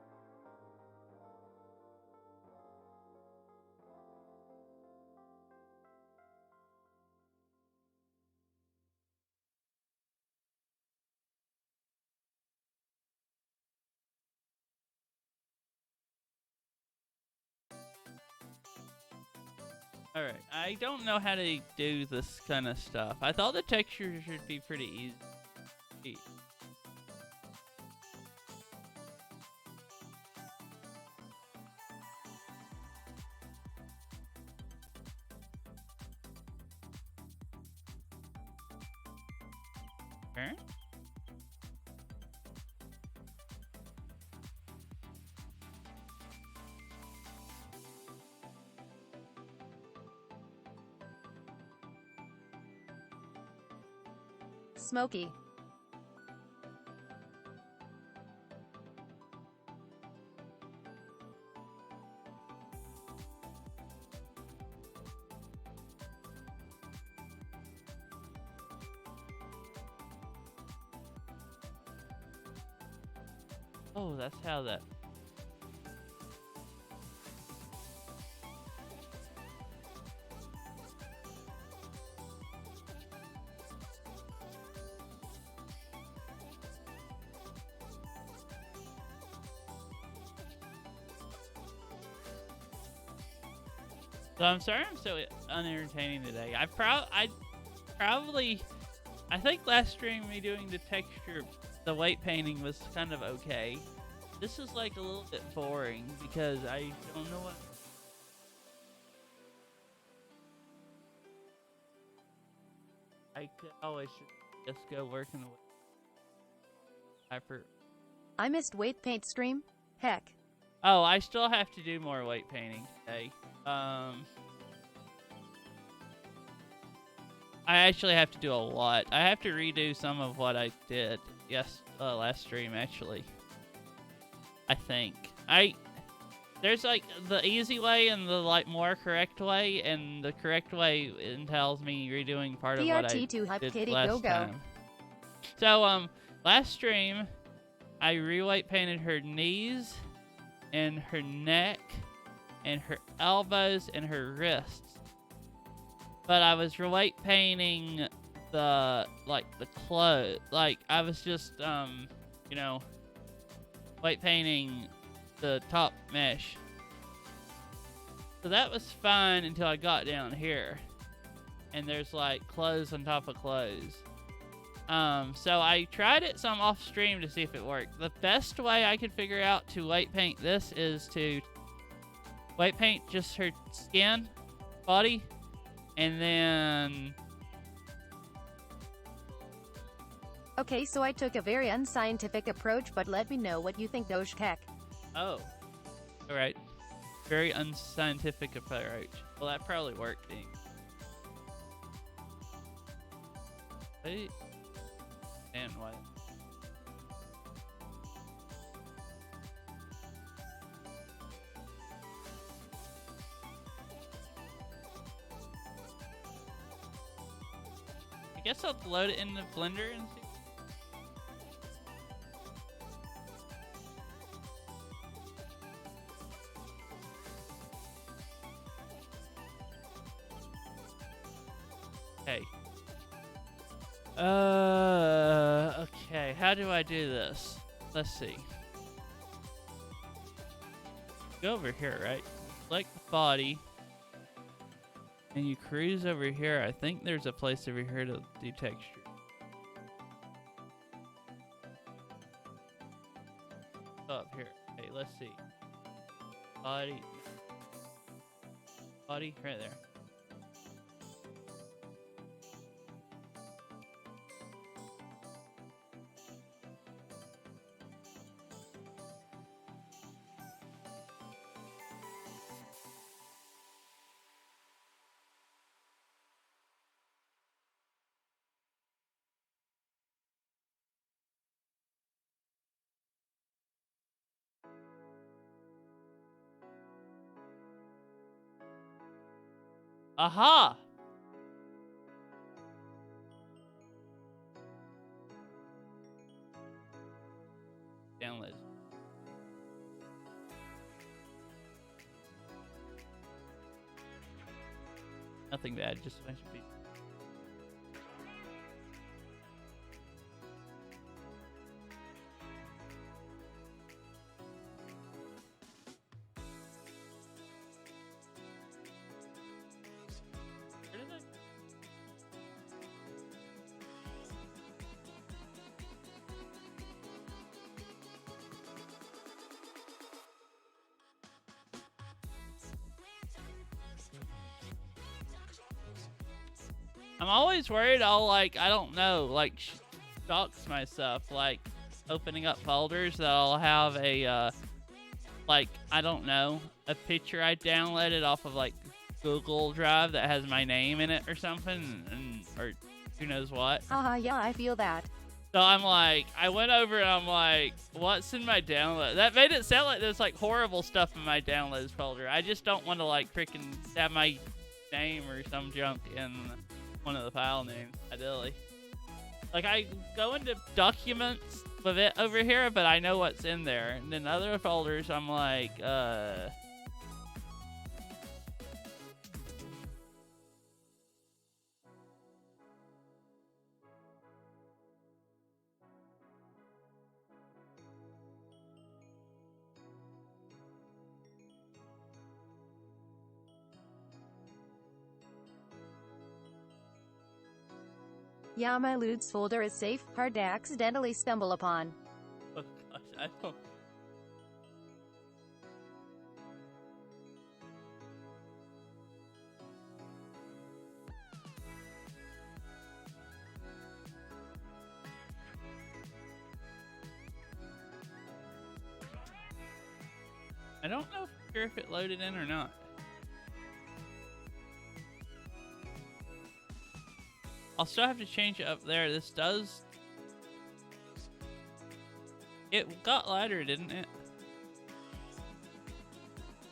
Alright, I don't know how to do this kind of stuff. I thought the texture should be pretty easy. Turn? Smoky. Oh, that's how that. So I'm sorry I'm so unentertaining today. I probably, I think last stream me doing the texture, the white painting was kind of okay. This is like a little bit boring because I don't know what. I could always just go work in the hyper. I missed weight paint stream. Heck. Oh, I still have to do more white painting today. I actually have to do a lot. I have to redo some of what I did last stream actually. I think there's like the easy way and the like more correct way, and the correct way entails me redoing part of what I did last time. So last stream I re-white painted her knees and her neck and her elbows and her wrists. But I was white painting the clothes. Like I was just you know, white painting the top mesh. So that was fine until I got down here. And there's like clothes on top of clothes. So I tried it some off stream to see if it worked. The best way I could figure out to white paint this is to white paint just her skin, body, and then... Okay, so I took a very unscientific approach, but let me know what you think, Dojkek. Oh. Alright. Very unscientific approach. Well, that probably worked, then. Wait. And what? I guess I'll load it in the Blender and see. Okay. Okay, how do I do this? Let's see. Go over here, right? Select the body. And you cruise over here. I think there's a place over here to do texture. Go up here. Okay, let's see. Body. Body, right there. Aha! Download. Nothing bad, just a bunch of people. Where did I... I'm always worried I'll I don't know, dox myself, like opening up folders that'll have a like, I don't know, a picture I downloaded off of like Google Drive that has my name in it or something, or who knows what. Haha, yeah, I feel that. So I'm like, I went over and I'm like, what's in my download? That made it sound like there's like horrible stuff in my downloads folder. I just don't want to like freaking have my name or some junk in one of the file names, ideally. Like, I go into documents with it over here, but I know what's in there. And then other folders, I'm like, Yeah, my lewds folder is safe, hard to accidentally stumble upon. oh gosh, I don't. I don't know for sure if it loaded in or not. I'll still have to change it up there. This does... It got lighter, didn't it?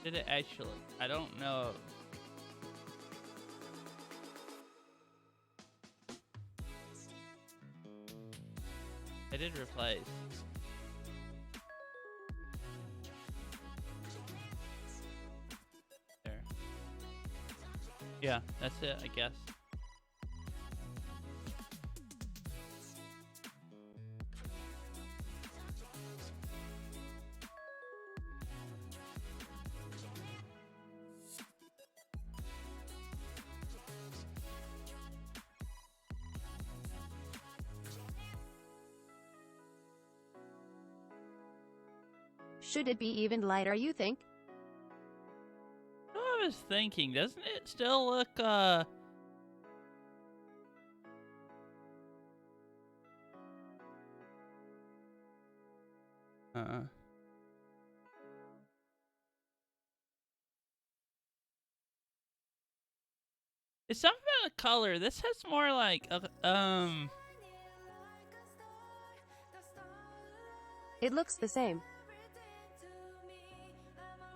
Did it actually? I don't know. I did replace. There. Yeah, that's it, I guess. Should it be even lighter, you think? I was thinking, doesn't it still look, It's something about the color. This has more like, It looks the same.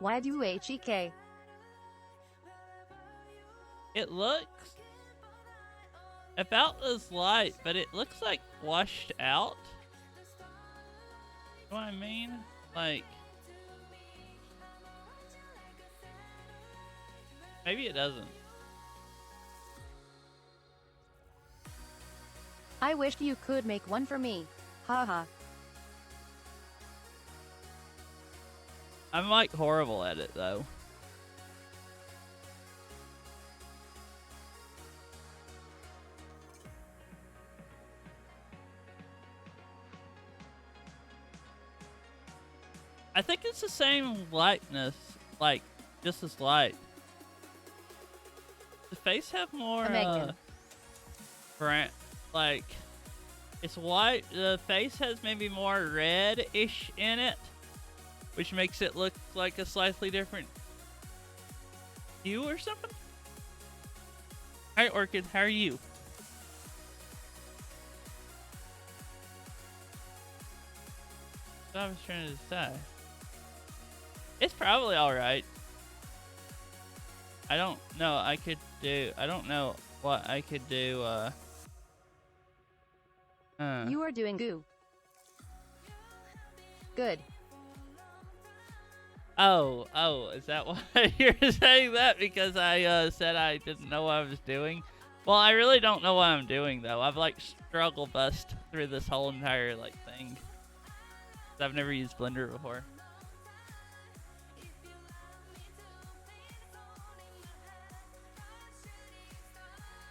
YDUHEK. It looks about as light, but it looks like washed out. You know what I mean? Like, maybe it doesn't. I wished you could make one for me. Haha. I'm like horrible at it though. I think it's the same lightness, like just as light. Does the face have more brand, like it's white. The face has maybe more red-ish in it, which makes it look like a slightly different hue or something. Hi, Orchid. How are you? That's what I was trying to decide. It's probably alright. I don't know. I don't know what I could do, You are doing goo. Good. Oh, is that why you're saying that? Because I said I didn't know what I was doing? Well, I really don't know what I'm doing, though. I've, like, struggle bust through this whole entire, like, thing. I've never used Blender before.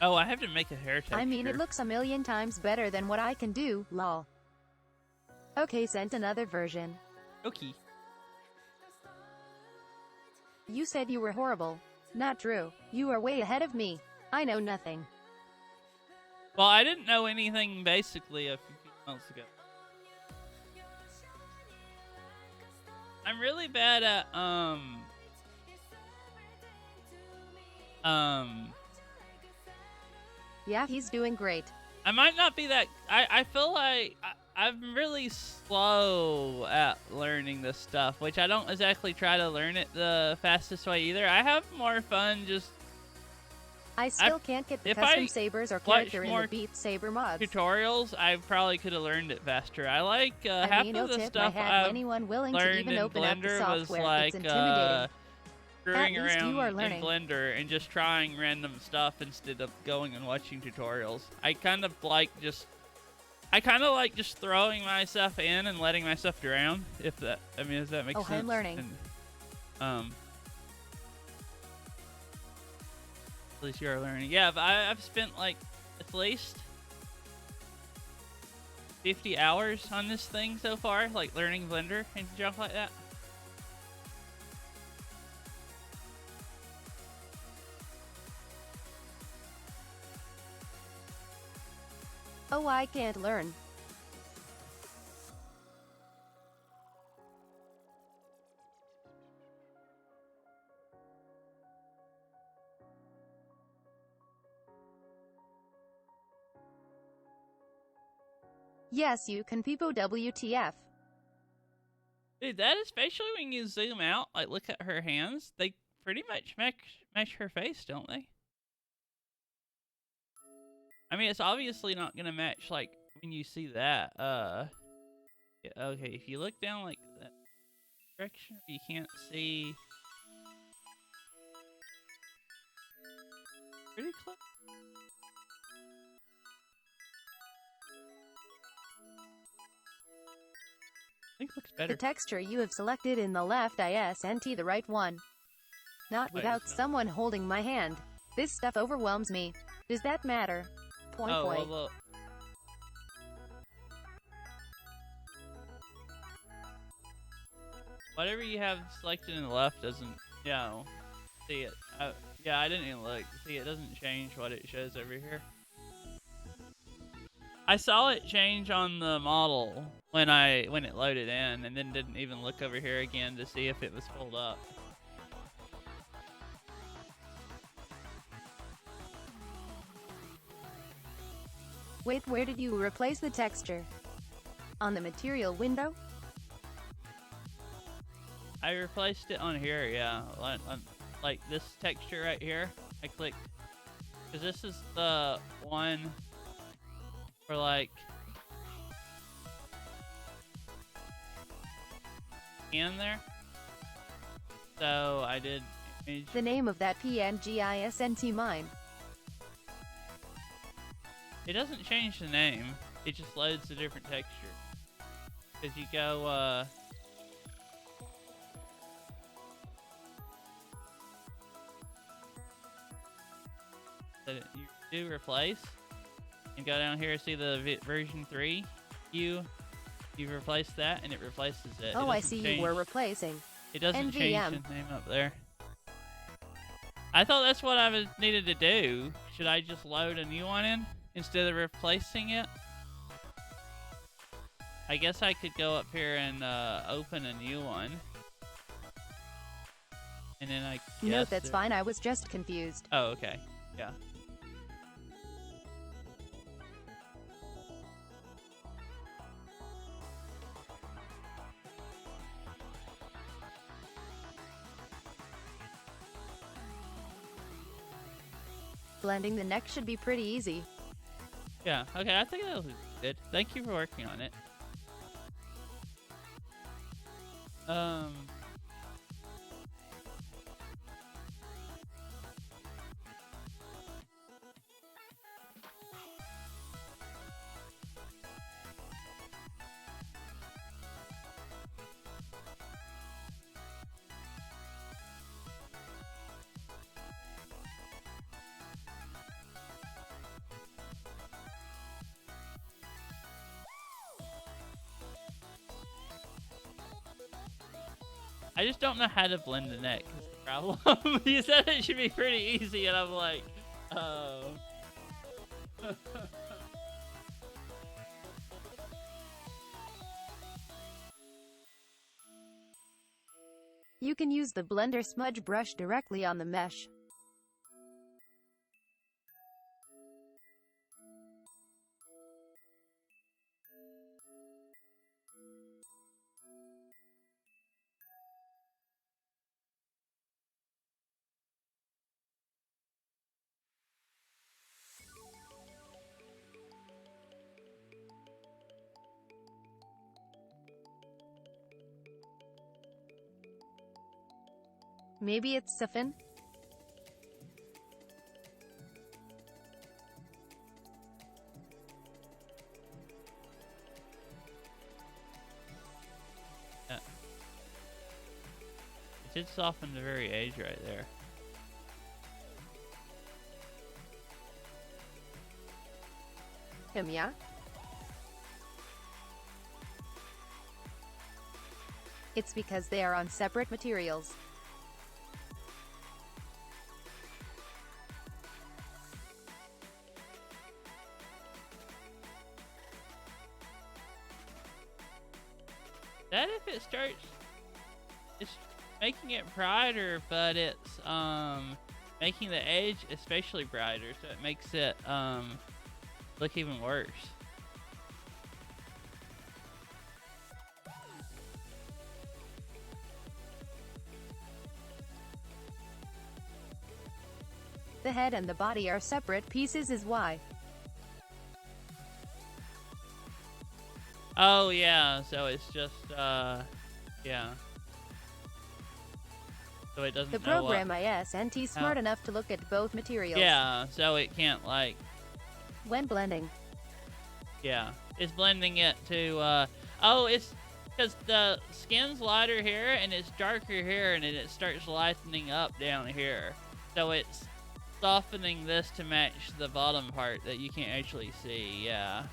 Oh, I have to make a hair texture. I mean, it looks a million times better than what I can do, lol. Okay, sent another version. Okay. You said you were horrible. Not true. You are way ahead of me. I know nothing. Well, I didn't know anything basically a few months ago. I'm really bad at Yeah, he's doing great. I might not be that. I feel like I'm really slow at learning this stuff, which I don't exactly try to learn it the fastest way either. I have more fun just I still can't get the if custom I sabers or watched character in more the Beat Saber mods. tutorials. I probably could have learned it faster. I like I half mean, of the tip stuff I had I've anyone willing to learned even in open up the Blender was software. like It's intimidating. screwing At least you are around in learning. Blender and just trying random stuff instead of going and watching tutorials. I kind of like just throwing myself in and letting myself drown. If that makes sense. I'm learning. And, at least you're learning. Yeah, but I've spent like at least 50 hours on this thing so far, like learning Blender and junk like that. Oh, I can't learn. Yes, you can people WTF. Dude, that especially when you zoom out, like look at her hands, they pretty much match her face, don't they? I mean, it's obviously not gonna match like when you see that. Yeah, okay, if you look down like that direction, you can't see. Pretty close. I think it looks better. The texture you have selected in the left isn't the right one. Not without someone holding my hand. This stuff overwhelms me. Does that matter? Point. Well, whatever you have selected in the left doesn't, see it. Yeah, I didn't even look. See, it doesn't change what it shows over here. I saw it change on the model when it loaded in, and then didn't even look over here again to see if it was pulled up. Wait, where did you replace the texture? On the material window? I replaced it on here, yeah. Like this texture right here. I clicked, because this is the one for like in there. So I did image. The name of that PNG isn't mine. It doesn't change the name. It just loads a different texture. Because you go, you do replace, and go down here, see the version 3. You've replaced that, and it replaces it. Oh, I see you were replacing. It doesn't NVM. change the name up there. I thought that's what I needed to do. Should I just load a new one in instead of replacing it? I guess I could go up here and open a new one. And then I guess No, that's fine. I was just confused. Oh, okay. Yeah. Blending the neck should be pretty easy. Yeah, okay, I think that was good. Thank you for working on it. I just don't know how to blend the neck is the problem. You said it should be pretty easy, and I'm like, oh. You can use the blender smudge brush directly on the mesh. Maybe it's siphon? Yeah. It did soften the very edge right there. Yeah? It's because they are on separate materials. That if it starts, it's making it brighter, but it's making the edge especially brighter, so it makes it look even worse. The head and the body are separate pieces is why. Oh yeah, so it's just yeah. So it doesn't The know what. program isn't smart enough to look at both materials. Yeah, so it can't like. When blending. Yeah, it's blending it to. Oh, it's because the skin's lighter here and it's darker here, and then it starts lightening up down here. So it's softening this to match the bottom part that you can't actually see. Yeah.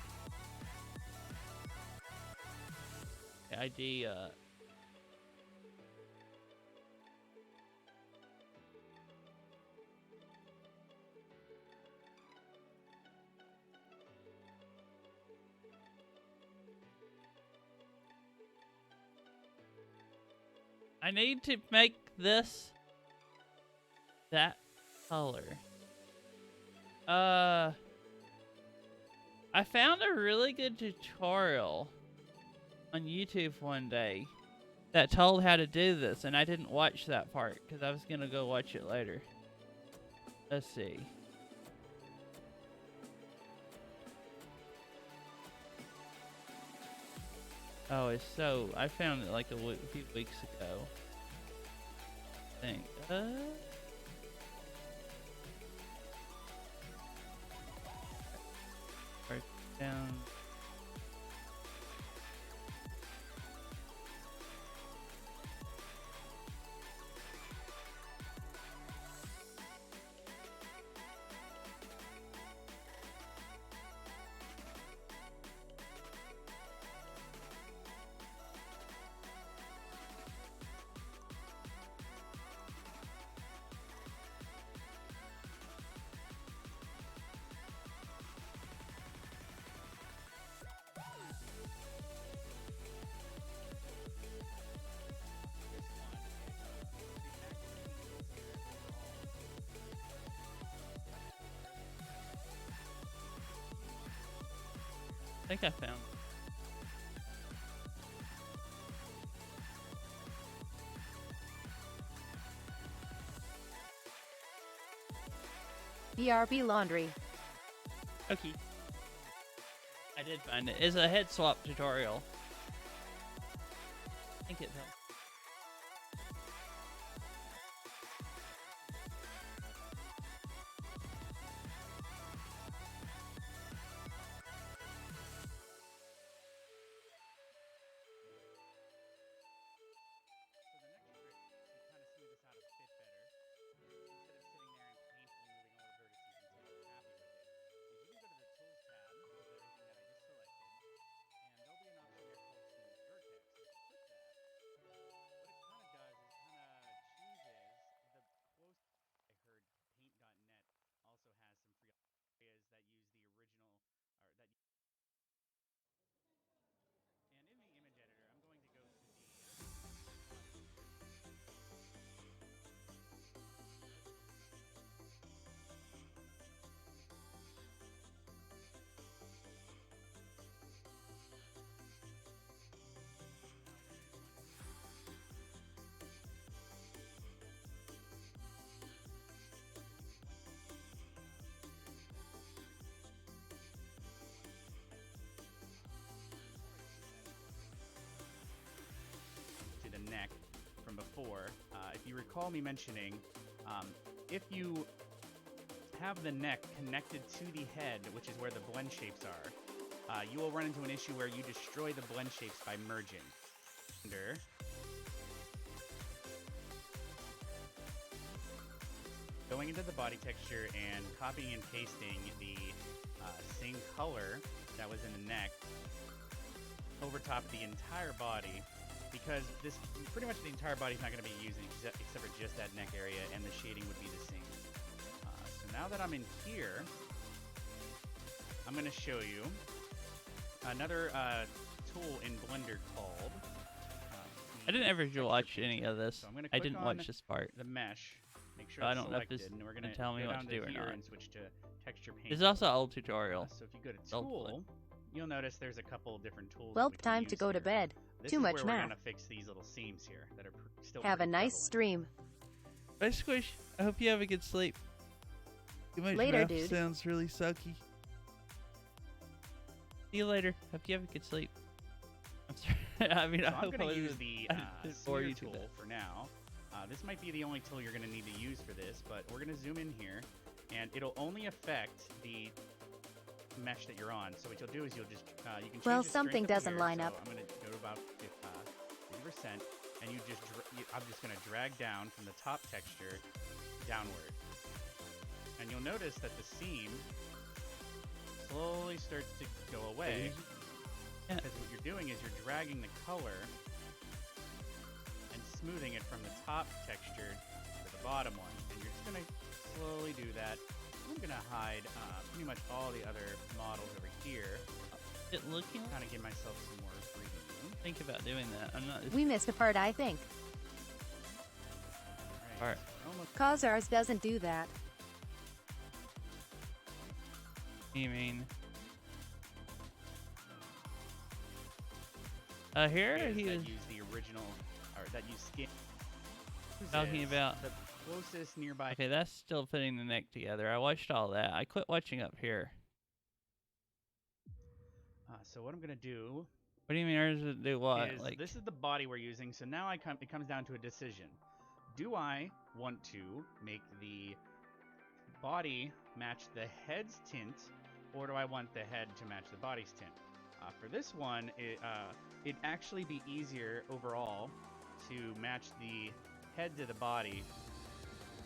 The idea. I need to make this that color. I found a really good tutorial on YouTube one day that told how to do this, and I didn't watch that part because I was gonna go watch it later. Let's see. Oh, it's so... I found it like a few weeks ago. I think. Right down. I think I found it. BRB Laundry. Okay. I did find it. It's a head swap tutorial. I think it helped. before, if you recall me mentioning, if you have the neck connected to the head, which is where the blend shapes are, you will run into an issue where you destroy the blend shapes by merging. Going into the body texture and copying and pasting the same color that was in the neck over top of the entire body, because this pretty much the entire body is not going to be using except for just that neck area, and the shading would be the same. So now that I'm in here, I'm going to show you another tool in Blender called. I didn't ever watch any of this. So I'm gonna I click didn't on watch this part. the mesh. Make sure So I it's don't know if selected, this and we're can gonna tell me go what down to do or here not. and switch to texture paint. This is also an old tutorial. So if you go to Hopefully. tool, you'll notice there's a couple of different tools. that we Welp, can time to use go to here. bed. This Too is much where math. We're gonna fix these little seams here that are still Have a pretty nice prevalent. stream. Bye, Squish. I hope you have a good sleep. Too much Later, math dude. sounds really sucky. See you later. Hope you have a good sleep. I'm sorry. I mean, So I I'm hope going I to use didn't- the I didn't bore smear you too tool bad. for now. This might be the only tool you're going to need to use for this, but we're going to zoom in here, and it'll only affect the mesh that you're on. So what you'll do is you'll just you can change Well, the strength something up doesn't here. line So up. I'm going to go to about 50%, and you just I'm just going to drag down from the top texture downward, and you'll notice that the seam slowly starts to go away. Yeah. Because what you're doing is you're dragging the color and smoothing it from the top texture to the bottom one. And you're just going to slowly do that. I'm going to hide pretty much all the other models over here. It looking. Kind of give myself some more breathing room. Think about doing that. I'm not. We missed a part, I think. All right. Alright. Almost. Cause ours doesn't do that. You mean? Here Is he that was use the original, or that use skin. talking Is about. the closest nearby. Okay, that's still putting the neck together. I watched all that. I quit watching up here. So what I'm going to do What do you mean ours would do what? is Like, this is the body we're using, so now it comes down to a decision. Do I want to make the body match the head's tint, or do I want the head to match the body's tint? For this one, it'd actually be easier overall to match the head to the body,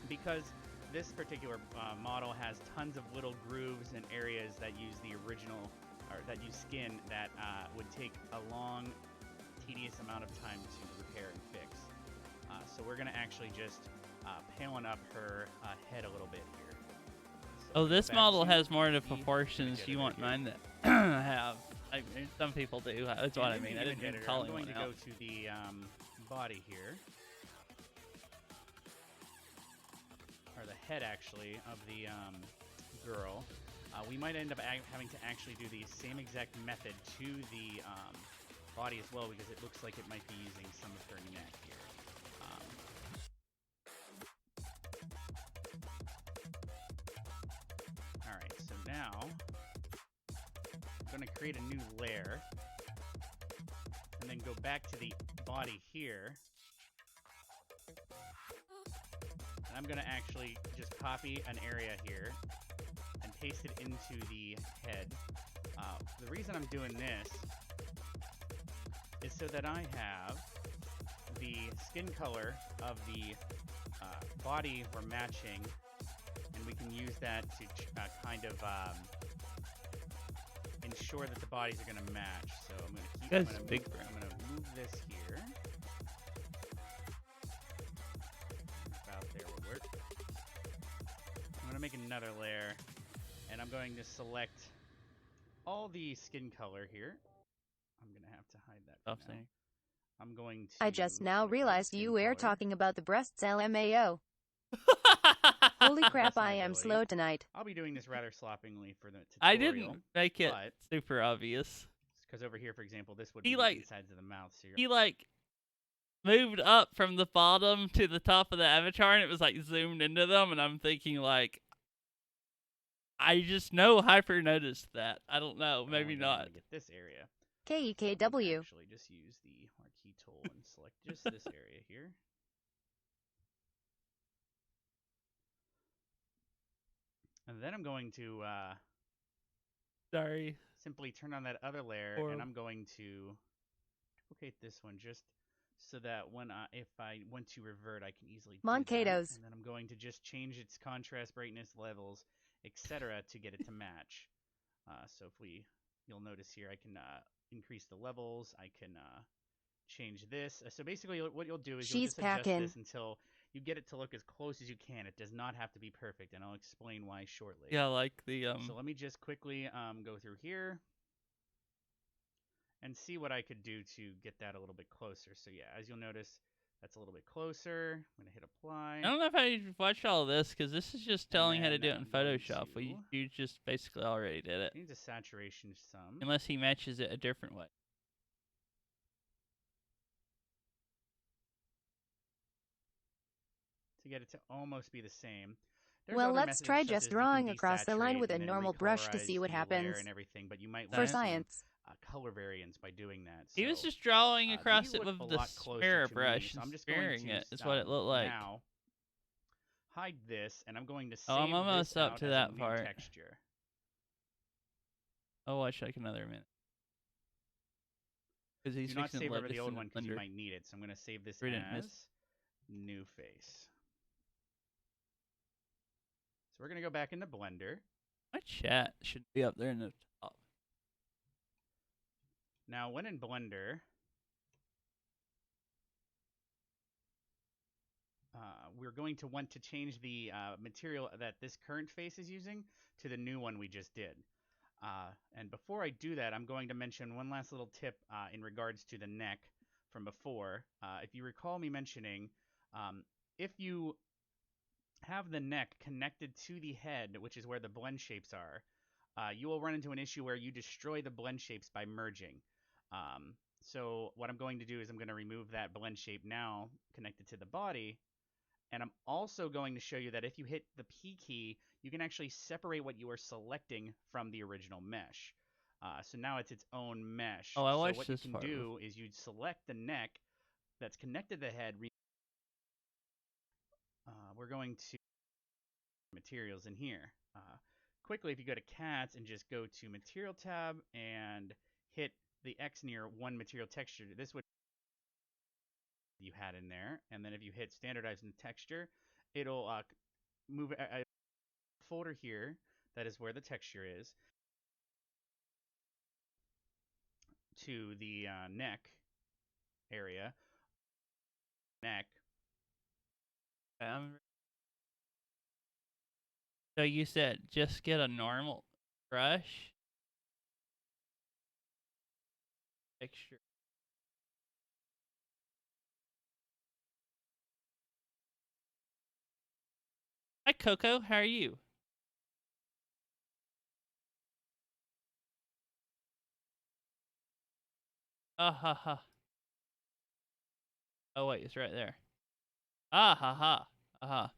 because this particular model has tons of little grooves and areas that use the original, or that use skin that would take a long, tedious amount of time to repair and fix. So we're going to actually just palette up her head a little bit here. So oh, this back model to has more of the the proportions image you editor want here. mine to have. Some people do. That's what I in the mean. I image didn't mean editor, calling I'm going one to out. go to the body here, or the head actually of the girl. We might end up having to actually do the same exact method to the body as well, because it looks like it might be using some of her neck here. Alright, so now I'm going to create a new layer, and then go back to the body here. And I'm going to actually just copy an area here and paste it into the head. The reason I'm doing this is so that I have the skin color of the body we're matching, and we can use that to kind of ensure that the bodies are going to match. So I'm going to keep. That's big brain. I'm going to move this here. About there will work. I'm going to make another layer, and I'm going to select all the skin color here. I'm going to have to hide that. Stop for now. saying. I'm going to. I just now select the realized skin you were color. talking about the breasts LMAO. Holy crap, That's my I am ability. slow tonight. I'll be doing this rather sloppily for the tutorial. I didn't make it but- super obvious. Because over here, for example, this would He, be like- the insides of the mouth. So you're He like moved up from the bottom to the top of the avatar, and it was like zoomed into them. And I'm thinking like, I just know Hyper noticed that. I don't know, maybe only gonna not. Get this area. KEKW. Actually, just use the marquee tool and select just this area here. And then I'm going to Sorry. simply turn on that other layer, Or and I'm going to duplicate this one just so that when if I want to revert, I can easily do that. Moncatoes. And then I'm going to just change its contrast, brightness, levels, etc. to get it to match. So if you'll notice here, I can increase the levels. I can change this. So basically, what you'll do is you'll She's just adjust packing. this until you get it to look as close as you can. It does not have to be perfect, and I'll explain why shortly. yeah, like the So let me just quickly go through here and see what I could do to get that a little bit closer. So yeah, as you'll notice, that's a little bit closer. I'm gonna hit apply. I don't know if I watched all this because this is just telling how to do it in I'm going Photoshop. Well, to you just basically already did it, change the saturation some. unless he matches it a different way. To get it to almost be the same. There's Well, other let's methods, try such just as you can drawing across the line desaturate with a and then normal brush to recolorize see what the layer happens. and everything, but you might For lose some science. color variance by doing that. He was So, just drawing these across it look with a the lot closer smear to me, brush so and I'm just going smearing to it. Is what it looked like. now hide this, and I'm going to save Oh, I'm almost this up out to as that a new part. texture. I'll watch like another minute. Because he's Do not fixing to save let over this the old in one because you Blender. might need it. So I'm going to save this We didn't as miss. new face. So we're going to go back into Blender. My chat should be up there in the top. Now, when in Blender, we're going to want to change the material that this current face is using to the new one we just did. And before I do that, I'm going to mention one last little tip in regards to the neck from before. If you recall me mentioning, if you have the neck connected to the head, which is where the blend shapes are, you will run into an issue where you destroy the blend shapes by merging. So what I'm going to do is I'm going to remove that blend shape now connected to the body. And I'm also going to show you that if you hit the P key, you can actually separate what you are selecting from the original mesh. So now it's its own mesh. Oh, I so watched what you this can part do is you'd select the neck that's connected to the head. We're going to materials in here. Quickly, if you go to cats and just go to material tab and hit the X near one material texture, this would you had in there, and then if you hit standardize in texture, it'll move a folder here that is where the texture is to the neck area. Neck. So you said just get a normal brush texture. Hi Coco, how are you? Ah ha ha. Oh wait, it's right there. Ah ha ha. Aha.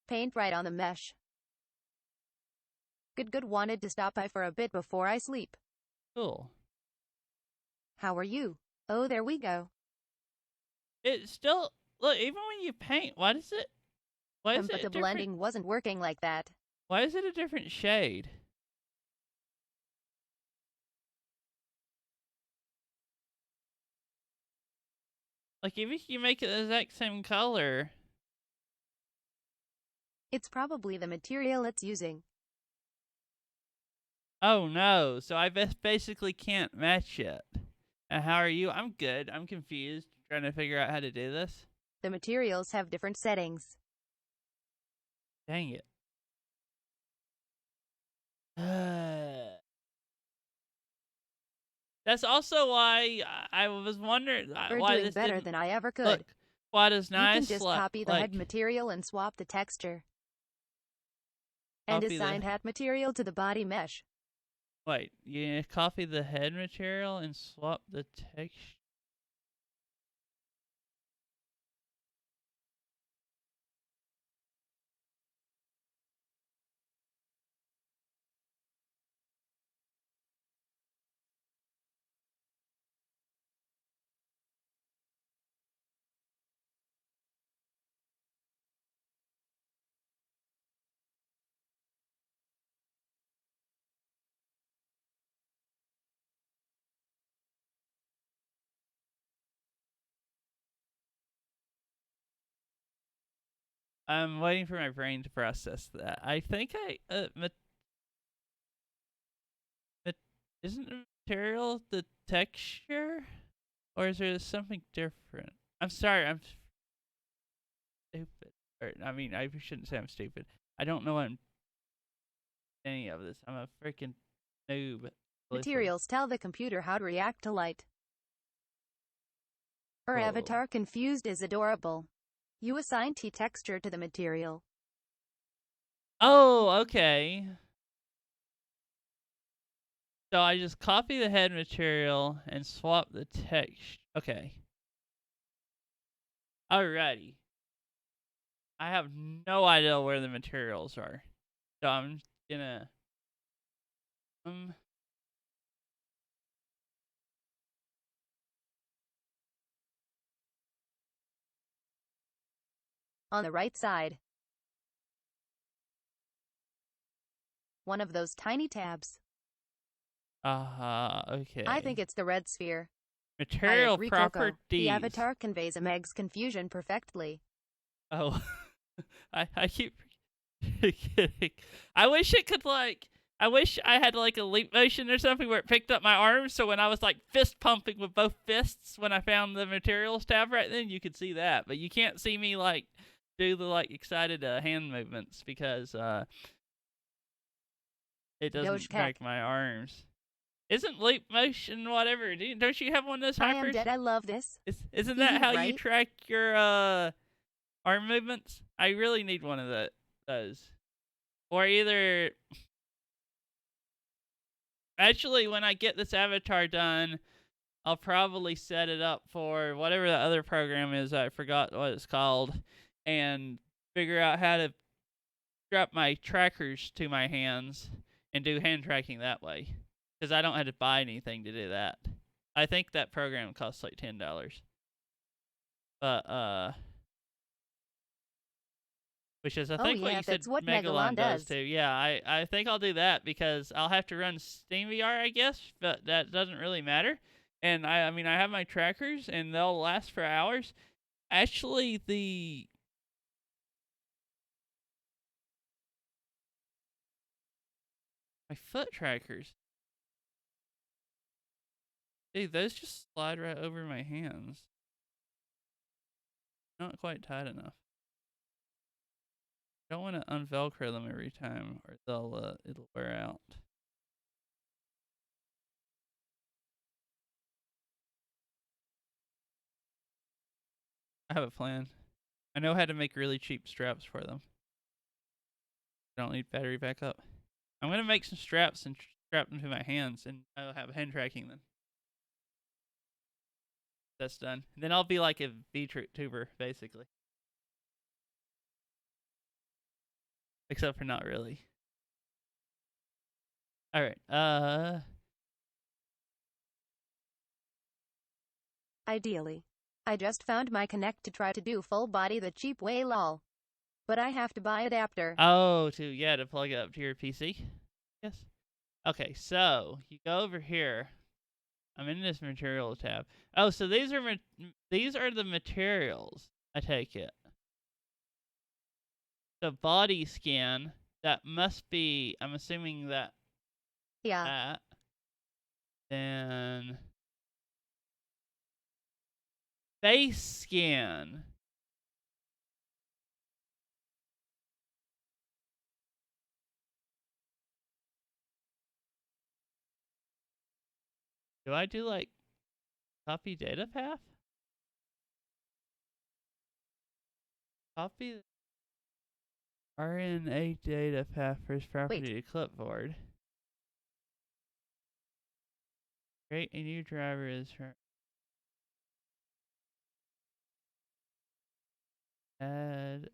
Paint right on the mesh. Good wanted to stop by for a bit before I sleep. Cool. How are you? Oh, there we go. It still look even when you paint. Why is it But the different? blending wasn't working like that. Why is it a different shade? Like even if you make it the exact same color. It's probably the material it's using. Oh no, so I basically can't match it. How are you? I'm good. I'm confused, trying to figure out how to do this. The materials have different settings. Dang it. That's also why I was wondering We're why doing this better didn't than I ever could. look. Why does You can nice just copy the head material and swap the texture. And Copy assign hat material to the body mesh. Wait, you copy the head material and swap the texture? I'm waiting for my brain to process that. I think isn't the material the texture, or is there something different? I'm sorry, I'm stupid. Or, I mean, I shouldn't say I'm stupid. I don't know any of this. I'm a freaking noob. Materials tell the computer how to react to light. Her Oh. avatar confused is adorable. You assign T texture to the material. Oh, okay. So I just copy the head material and swap the text. Okay. Alrighty. I have no idea where the materials are. So I'm gonna On the right side. One of those tiny tabs. okay. I think it's the red sphere. Material I agree, Coco. properties. The avatar conveys a Meg's confusion perfectly. Oh. I keep kidding. I wish it could I wish I had like a leap motion or something where it picked up my arms, so when I was like fist pumping with both fists when I found the materials tab right then, you could see that. But you can't see me like do the like excited hand movements because it doesn't track my arms. Isn't leap motion whatever? Don't you have one of those hypers? I am dead. I love this. Isn't that how right? you track your arm movements? I really need one of those. Or either... Actually, when I get this avatar done, I'll probably set it up for whatever the other program is. I forgot what it's called. And figure out how to strap my trackers to my hands and do hand tracking that way. Because I don't have to buy anything to do that. I think that program costs like $10. But, which is, I think, what you said that's what Megalon does too. Yeah, I think I'll do that because I'll have to run SteamVR, I guess, but that doesn't really matter. And I mean, I have my trackers, and they'll last for hours. Actually, my foot trackers, dude, those just slide right over my hands. Not quite tight enough. Don't want to unvelcro them every time, or it'll wear out. I have a plan. I know how to make really cheap straps for them. I don't need battery backup. I'm gonna make some straps and strap them to my hands, and I'll have hand tracking then. That's done. And then I'll be like a VTuber, basically. Except for not really. Alright, Ideally. I just found my Connect to try to do full body the cheap way lol. But I have to buy adapter. Oh, to plug it up to your PC? Yes. Okay, so you go over here. I'm in this material tab. Oh, so these are the materials, I take it. The body scan, that must be, I'm assuming that. Yeah. That. Then face scan. Do I do like copy data path? Copy RNA data path first property to clipboard. Create a new driver is for add.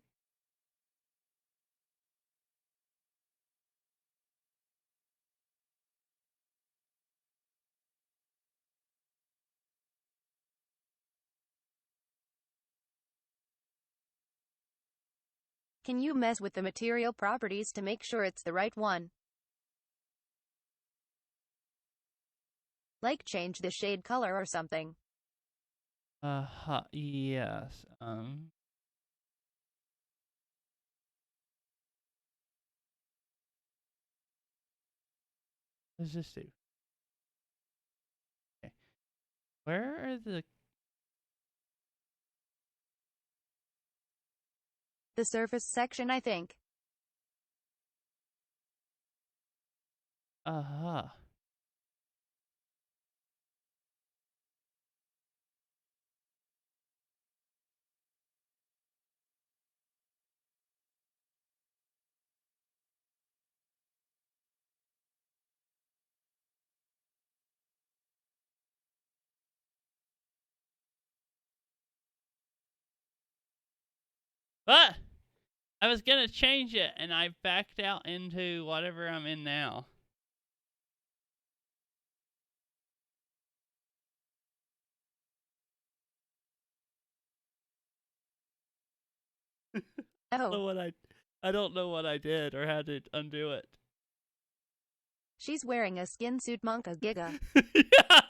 Can you mess with the material properties to make sure it's the right one? Like change the shade color or something. Yes. Let's just do. Okay. Where are the? The surface section, I think. Uh-huh. But I was gonna change it, and I backed out into whatever I'm in now. Oh, I don't know what I did or how to undo it. she's wearing a skin suit, Monka Giga. Yeah.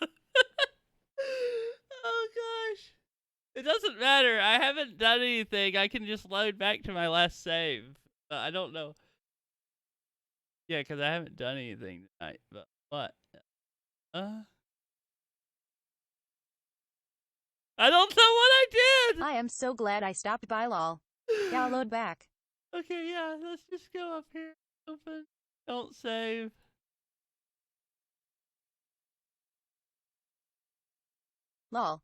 Oh gosh. It doesn't matter. I haven't done anything. I can just load back to my last save. I don't know. Yeah, because I haven't done anything tonight. But what? Uh, I don't know what I did. I am so glad I stopped by, lol. Download back. Okay, yeah. Let's just go up here. Open. Don't save. Lol.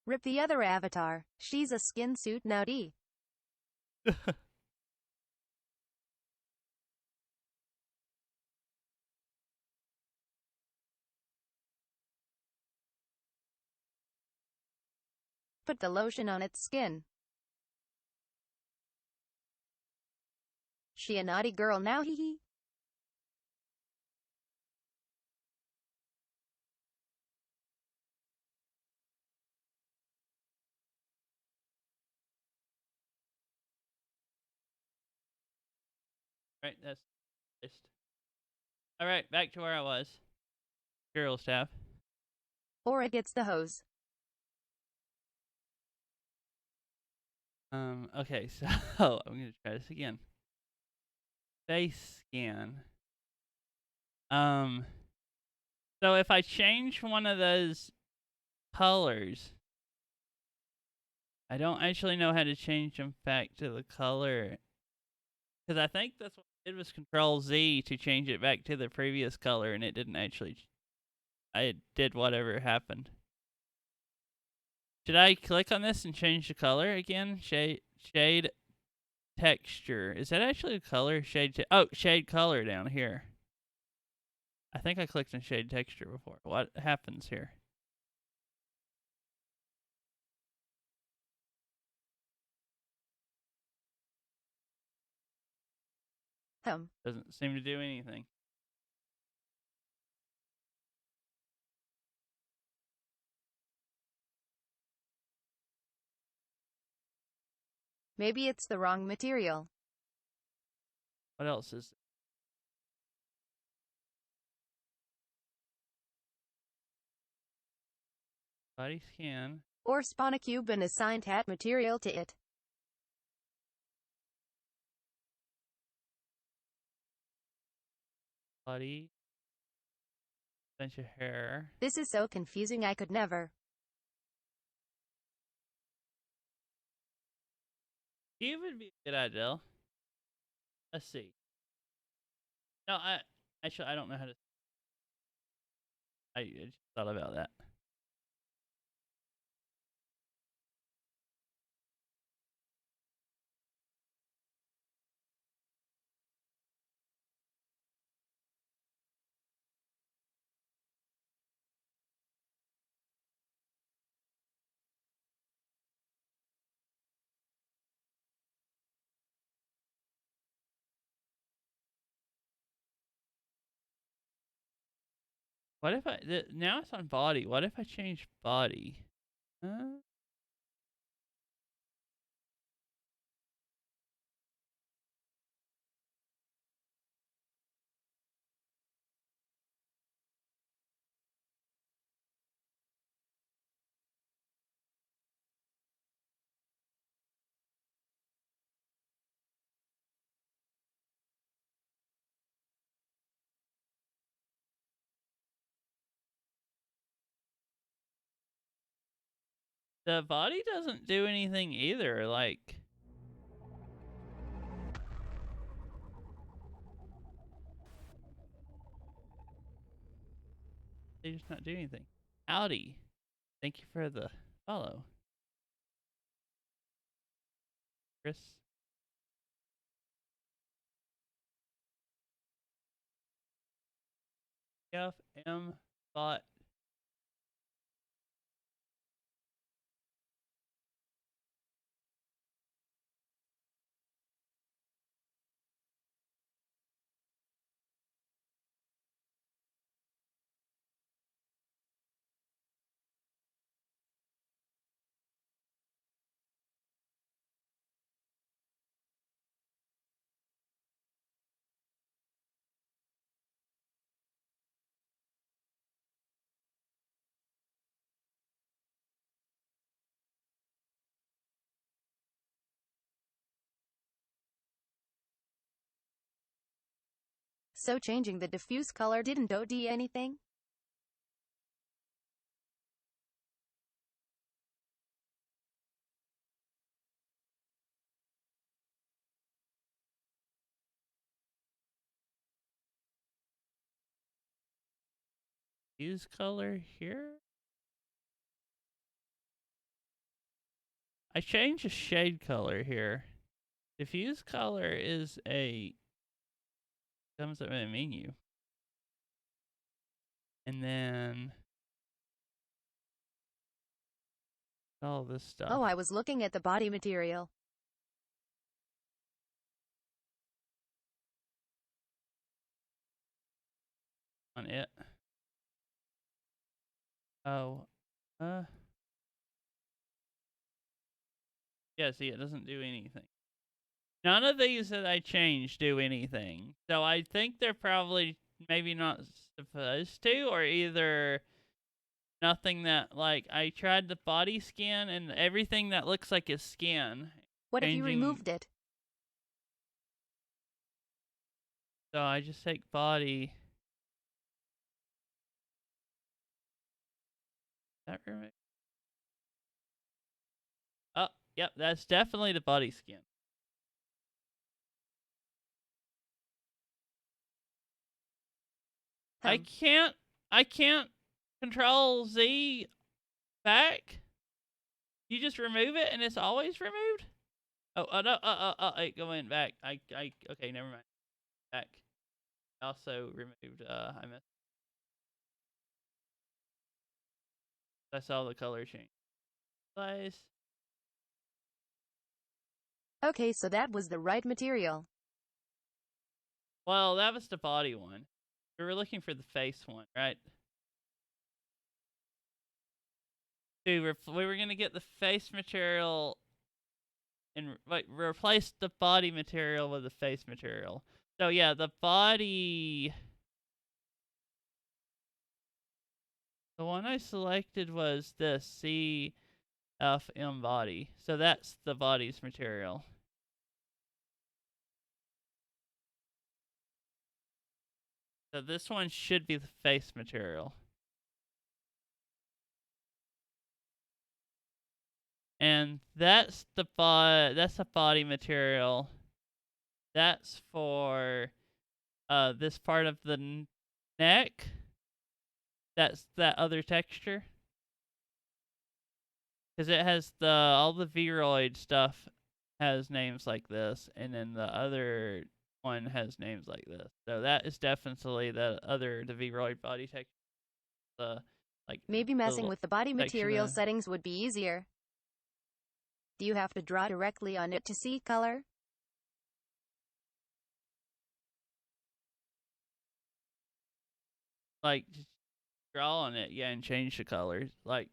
Rip the other avatar. She's a skin suit now D. Put the lotion on its skin. She a naughty girl now, hee hee. Right, that's list. All right, back to where I was. Hero staff. Or it gets the hose. Okay, so I'm gonna try this again. Face scan. So if I change one of those colors, I don't actually know how to change them back to the color. Because I think that's what I did was Control Z to change it back to the previous color, and it didn't actually. I did whatever happened. Should I click on this and change the color again? Shade texture. Is that actually a color? Shade color down here. I think I clicked on shade texture before. What happens here? Doesn't seem to do anything. Maybe it's the wrong material. What else is it? Body scan. Or spawn a cube and assign hat material to it. Body. Bunch of hair. This is so confusing, I could never. Cube would be a good idea. Let's see. No, I don't know how to. I just thought about that. What if now it's on body? What if I change body? Huh? The body doesn't do anything either, like... They just not do anything. Howdy. Thank you for the follow. Chris. FM bot. So changing the diffuse color didn't do anything? Use color here. I changed the shade color here. Diffuse color is comes up in a menu. And then all this stuff. Oh, I was looking at the body material. On it. Oh. Yeah, see, it doesn't do anything. None of these that I changed do anything. So I think they're probably maybe not supposed to, or either nothing that, like, I tried the body scan and everything that looks like a scan. What if you removed it? So I just take body. That remove? Oh, yep, that's definitely the body scan. I can't control Z back. You just remove it and it's always removed? Oh, no, go in, back. Okay, never mind. Back. Also removed, I missed. I saw the color change. Place. Okay, so that was the right material. Well, that was the body one. We were looking for the face one, right? We were gonna get the face material and replace the body material with the face material. So yeah, the body. The one I selected was the CFM body. So that's the body's material. So this one should be the face material. And that's the body material. That's for this part of the neck. That's that other texture. Because it has all the Vroid stuff has names like this, and then the other one has names like this. So that is definitely the Vroid body texture. Maybe messing with the body material settings would be easier. Do you have to draw directly on it to see color? Like, just draw on it, yeah, and change the colors. Like,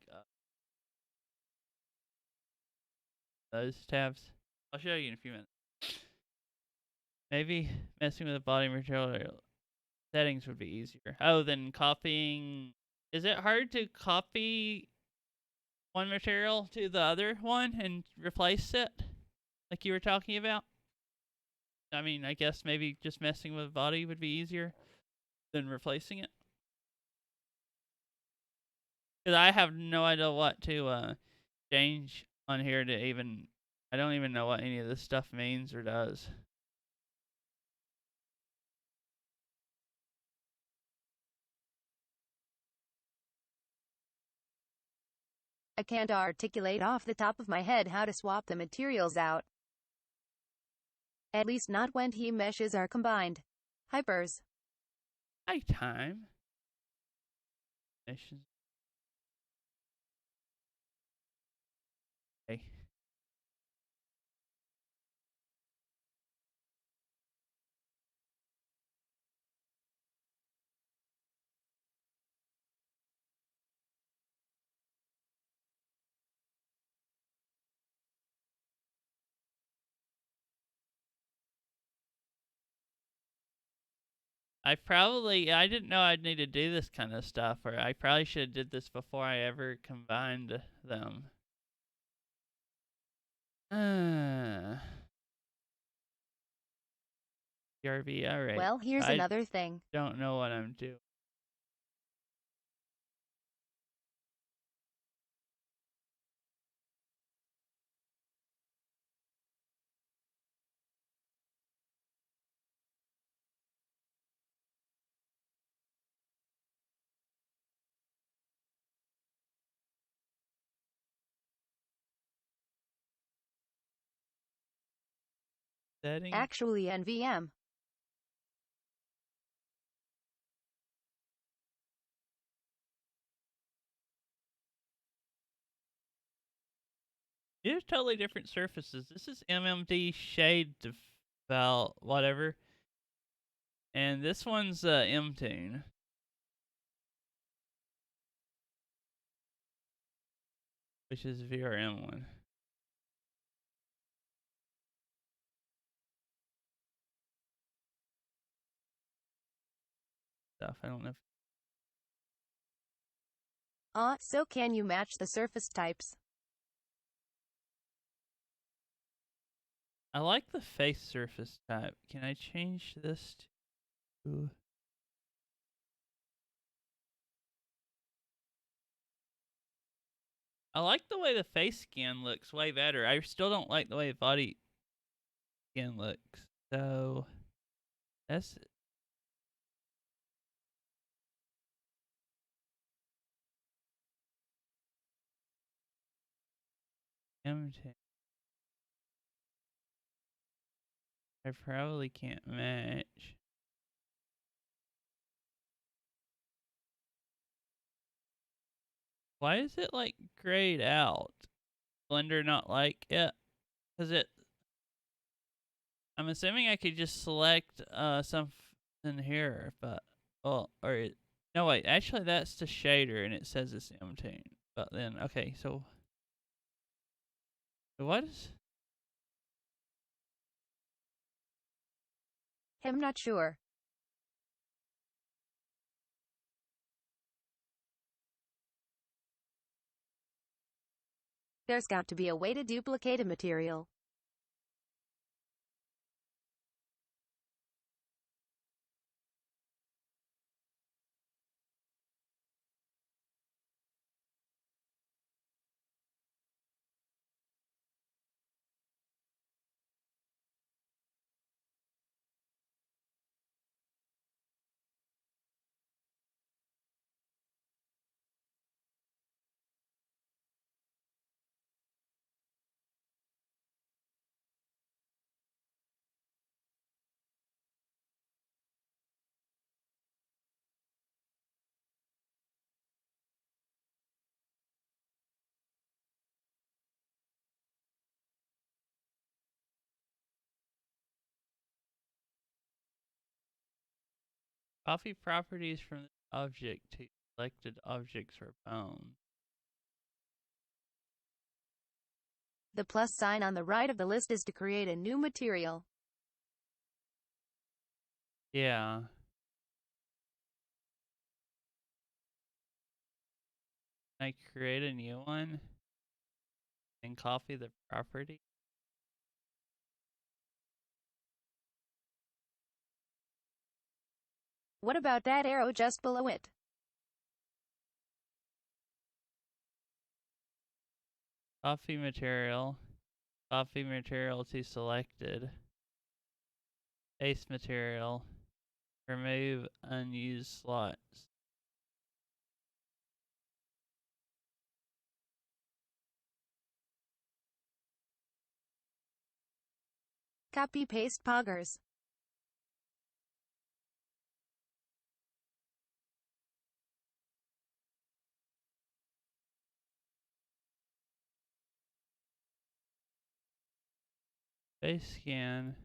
those tabs. I'll show you in a few minutes. Maybe messing with the body material settings would be easier. Oh, then copying. Is it hard to copy one material to the other one and replace it? Like you were talking about? I mean, I guess maybe just messing with the body would be easier than replacing it. Because I have no idea what to change on here to even. I don't even know what any of this stuff means or does. I can't articulate off the top of my head how to swap the materials out. At least not when T meshes are combined. Hypers. Nighttime. Missions. Okay. I didn't know I'd need to do this kind of stuff, or I probably should have did this before I ever combined them. PRV, alright. Well, here's another thing. Don't know what I'm doing. Setting. Actually, NVM. These are totally different surfaces. This is MMD shade devel whatever. And this one's Mtune. Which is VRM one. Stuff. I don't know if So can you match the surface types? I like the face surface type. Can I change this to... I like the way the face skin looks way better. I still don't like the way the body skin looks. So that's empty. I probably can't match. Why is it like grayed out? Blender not like it? Cause I'm assuming I could just select something here, but no wait, actually that's the shader and it says it's Mtune. But then okay, so what is? I'm not sure. There's got to be a way to duplicate a material. Copy properties from the object to selected objects or bound. The plus sign on the right of the list is to create a new material. Yeah. I create a new one and copy the property. What about that arrow just below it? Coffee material. Coffee material to selected. Base material. Remove unused slots. Copy paste poggers. Base scan.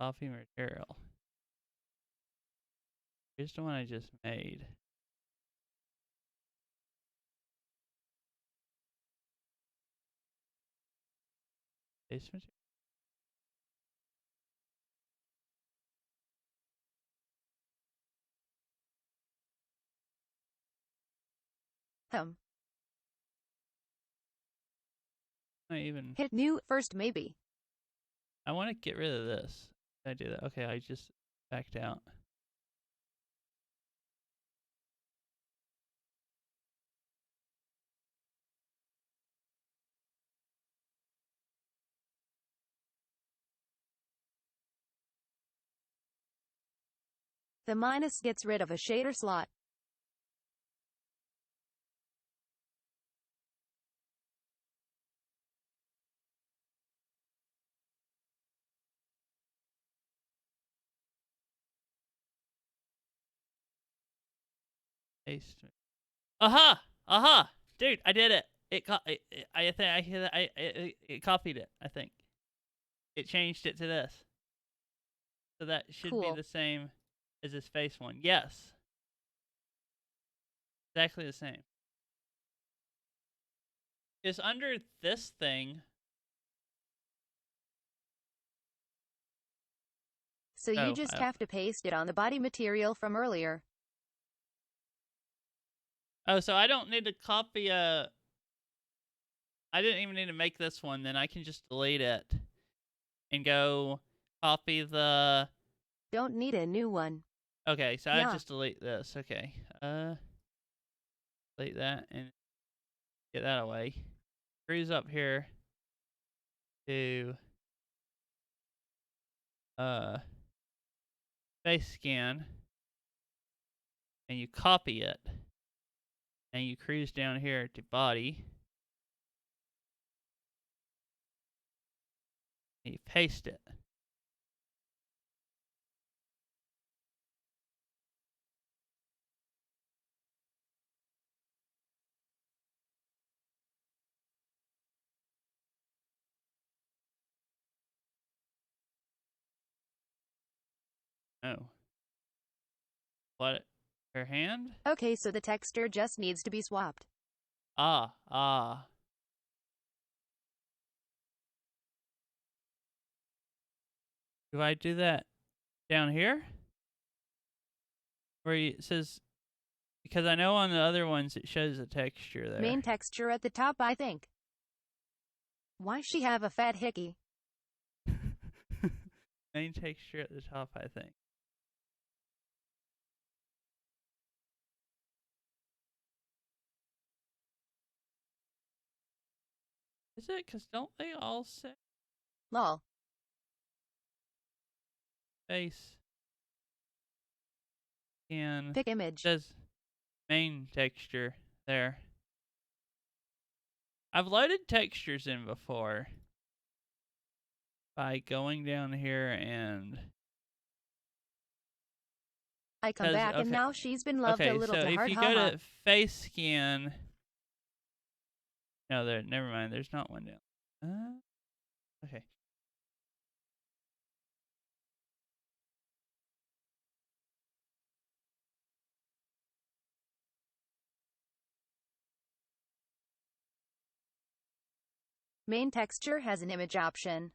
Coffee material. Here's the one I just made. Base material. Not even. Hit new first maybe. I want to get rid of this. Did I do that? Okay, I just backed out. The minus gets rid of a shader slot. Paste. Aha! Aha! Dude, I did it. I think it copied it. I think it changed it to this. So that should be Cool. the same as this face one. Yes. Exactly the same. It's under this thing. So you just have to paste it on the body material from earlier. Oh, so I don't need to copy I didn't even need to make this one. Then I can just delete it and go copy the. Don't need a new one. Okay, so Yeah. I just delete this. Okay, delete that and get that away. Screws up here to face scan, and you copy it, and you cruise down here to body, and you paste it. Oh. What? Her hand? Okay, so the texture just needs to be swapped. Ah. Do I do that down here? Where it says, because I know on the other ones it shows the texture there. Main texture at the top, I think. Why she have a fat hickey? Main texture at the top, I think. Is it? Because don't they all say Lol. face scan? Pick image. Says main texture there. I've loaded textures in before by going down here and I come back and now she's been loved a little so to if heart. you go to face scan, no, there. Never mind. There's not one down. Okay. Main texture has an image option.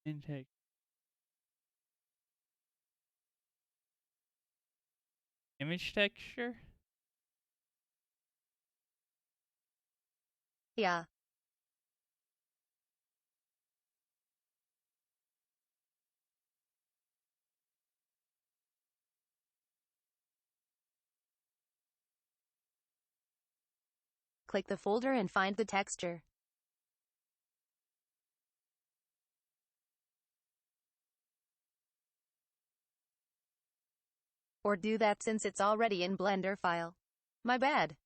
Intake. Image texture? Yeah. right-click the folder and find the texture. Or do that since it's already in Blender file. My bad.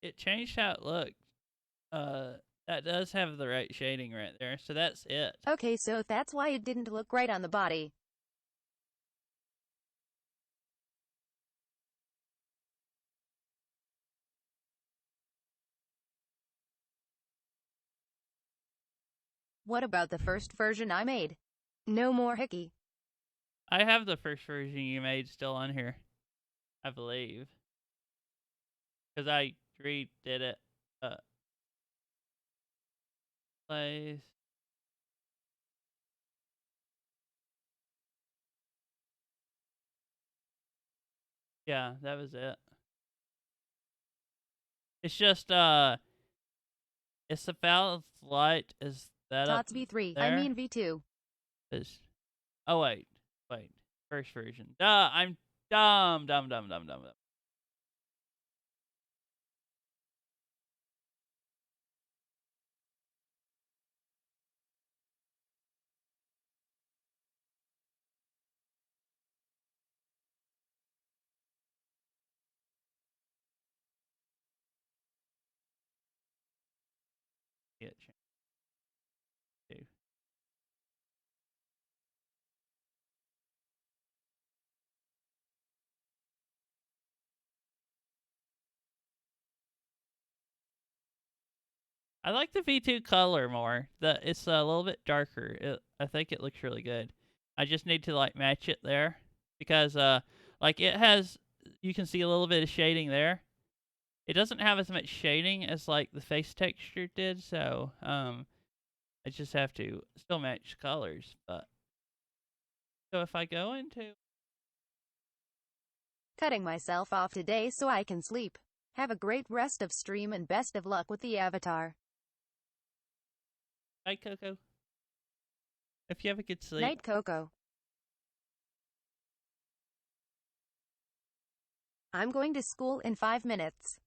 It changed how it looked. That does have the right shading right there, so that's it. Okay, so that's why it didn't look right on the body. What about the first version I made? No more hickey. I have the first version you made still on here, I believe. Because I redid it. Place. Yeah, that was it. It's just, it's about as light as that up Tots V3, there. I mean V2. Oh, wait. First version. Duh, I'm dumb. Yeah, too. I like the V2 color more. It's a little bit darker. I think it looks really good. I just need to like match it there because like it has, you can see a little bit of shading there. It doesn't have as much shading as like the face texture did, so I just have to still match colors. But so if I go into, Cutting myself off today so I can sleep. Have a great rest of stream and best of luck with the avatar. hi Coco, if you have a good sleep. Night, Coco. I'm going to school in 5 minutes.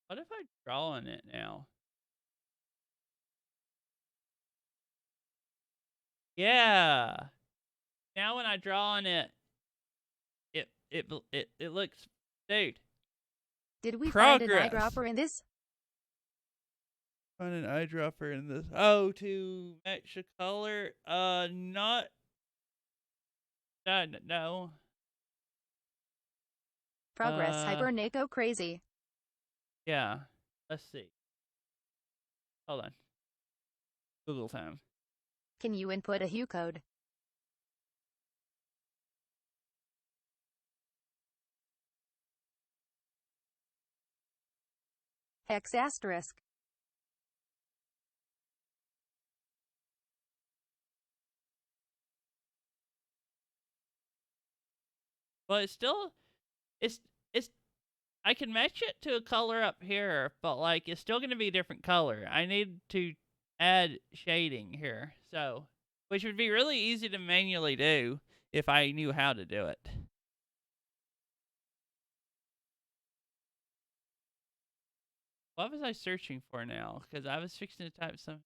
What if I draw on it now? Yeah. Now when I draw on it, it looks, dude. Did we Progress. find an eyedropper in this? Find an eyedropper in this. Oh, to match the color. Not. No. Progress, Hibernako crazy. Yeah. Let's see. Hold on. Google time. Can you input a hue code? Hex asterisk. But it's still, it's. I can match it to a color up here, but like it's still gonna be a different color. I need to add shading here, so which would be really easy to manually do if I knew how to do it. What was I searching for now? Because I was fixing to type some.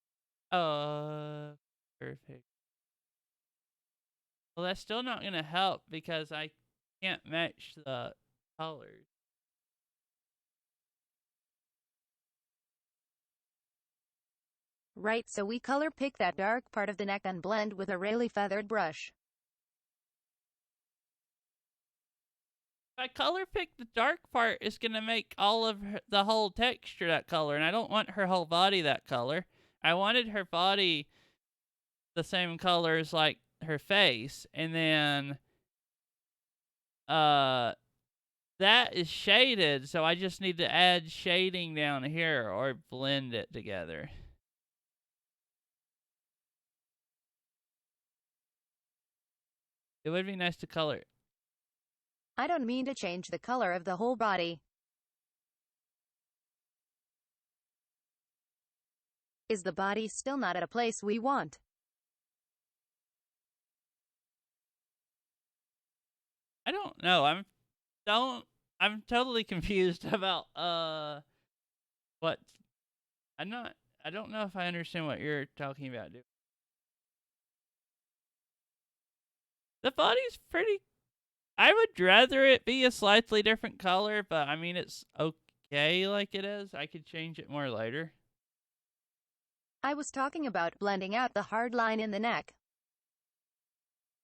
Perfect. Well, that's still not gonna help because I can't match the colors. Right, so we color pick that dark part of the neck and blend with a really feathered brush. If I color pick the dark part, it's gonna make all of the whole texture that color, and I don't want her whole body that color. I wanted her body the same color as like her face, and then that is shaded, so I just need to add shading down here or blend it together. It would be nice to color. I don't mean to change the color of the whole body. Is the body still not at a place we want? I don't know. I'm totally confused about what I don't know if I understand what you're talking about, dude. The body's pretty. I would rather it be a slightly different color, but I mean it's okay like it is. I could change it more later. I was talking about blending out the hard line in the neck.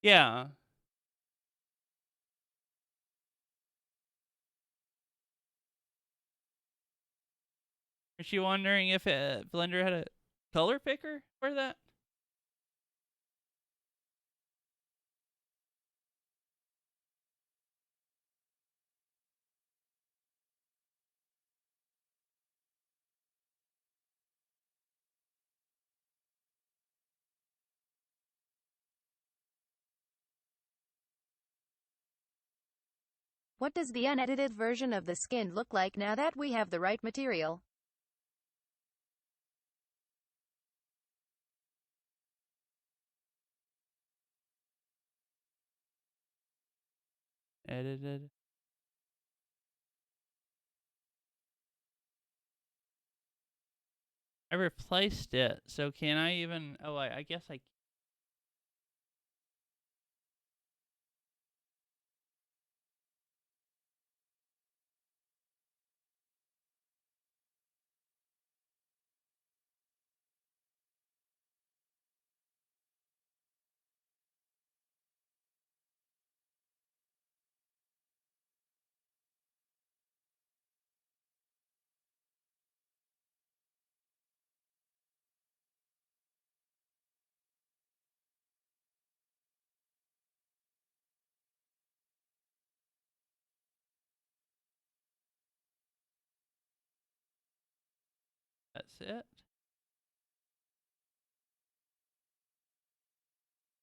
Yeah. Is she wondering if Blender had a color picker for that? What does the unedited version of the skin look like now that we have the right material? Edited. I replaced it, so can I even? Oh, I guess I. That's it.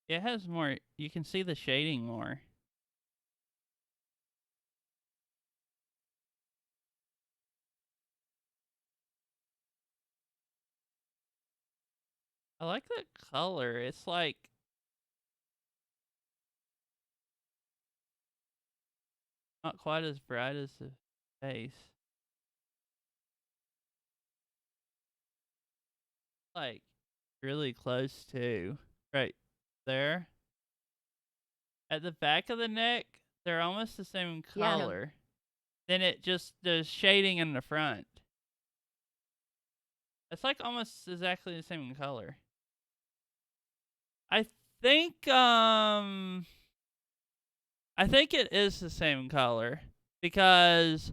It has more. You can see the shading more. I like that color. It's like not quite as bright as the face. Like really close to right there. At the back of the neck, they're almost the same Yeah. color. Then it just the shading in the front. It's like almost exactly the same color. I think I think it is the same color because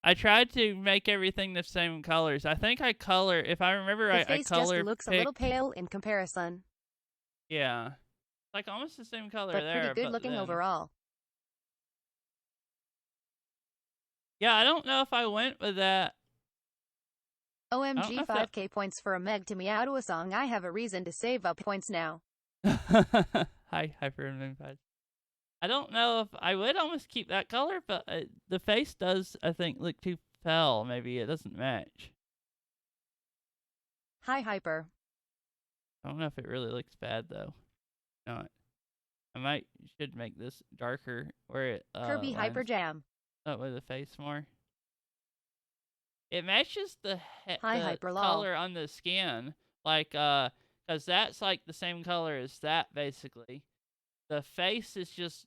I tried to make everything the same colors. I think I color, if I remember The right, I face color just looks a little pale in comparison, Yeah. Like almost the same color but there, pretty good but looking then overall. yeah, I don't know if I went with that. I don't know OMG if that 5k points for a Meg to meow to a song. I have a reason to save up points now. Hi, Hyper and Moonpies. I don't know if I would almost keep that color, but the face does, I think, look too pale. Maybe it doesn't match. Hi Hyper. I don't know if it really looks bad though. No, I should make this darker where it Kirby Hyper lines Jam. up with the face more. It matches the Hi the Hyper lol. color on the skin, like cause that's like the same color as that basically. The face is just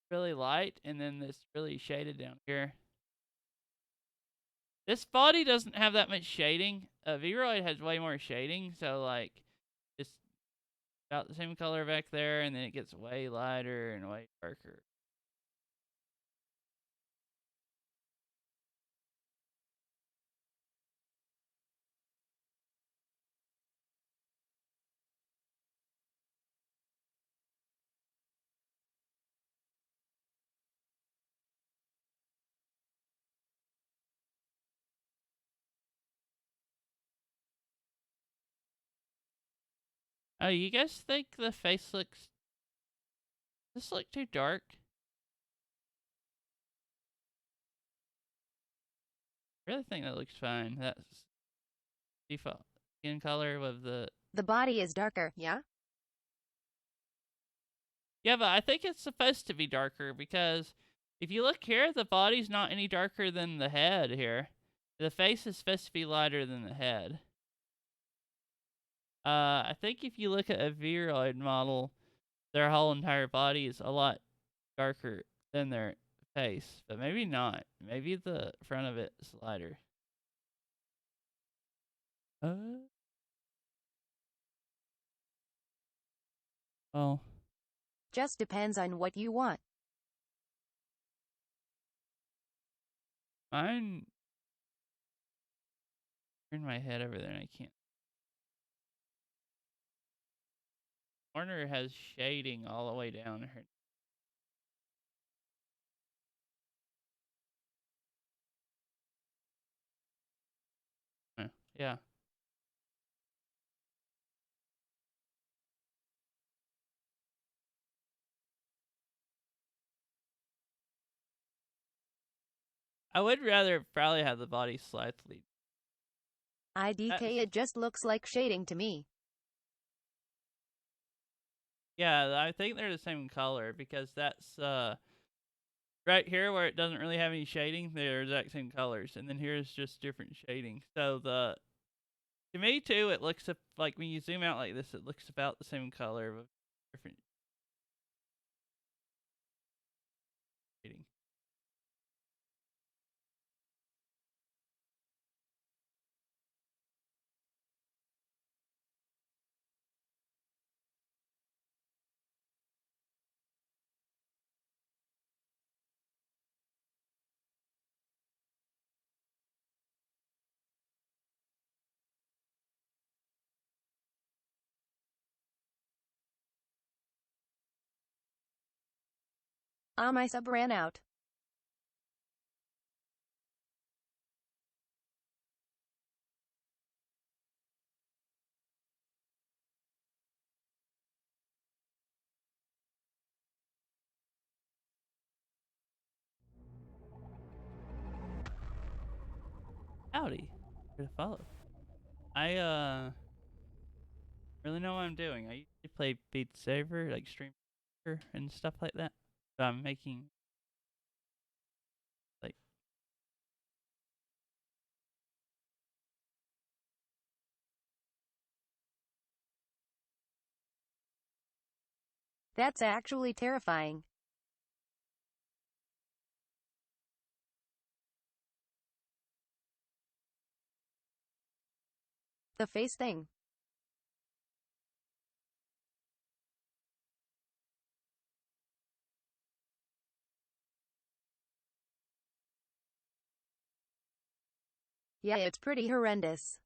really light, and then it's really shaded down here. This body doesn't have that much shading. Vroid has way more shading, so like it's about the same color back there, and then it gets way lighter and way darker. Oh, you guys think the face looks... Does this look too dark? I really think that looks fine. That's default skin color with the. The body is darker, yeah? Yeah, but I think it's supposed to be darker because if you look here, the body's not any darker than the head here. The face is supposed to be lighter than the head. I think if you look at a Viroid model, their whole entire body is a lot darker than their face, but maybe not. Maybe the front of it is lighter. Oh, Just depends on what you want. mine. Turn my head over there and I can't. Corner has shading all the way down her. Yeah. I would rather probably have the body slightly. IDK, it just looks like shading to me. Yeah, I think they're the same color because that's right here where it doesn't really have any shading, they're the exact same colors, and then here's just different shading. So to me too, it looks like when you zoom out like this, it looks about the same color with different shading. My sub ran out. Howdy, here to follow. I really know what I'm doing. I usually play Beat Saber, like Stream and stuff like that. But I'm making like That's actually terrifying. The face thing. Yeah, it's pretty horrendous.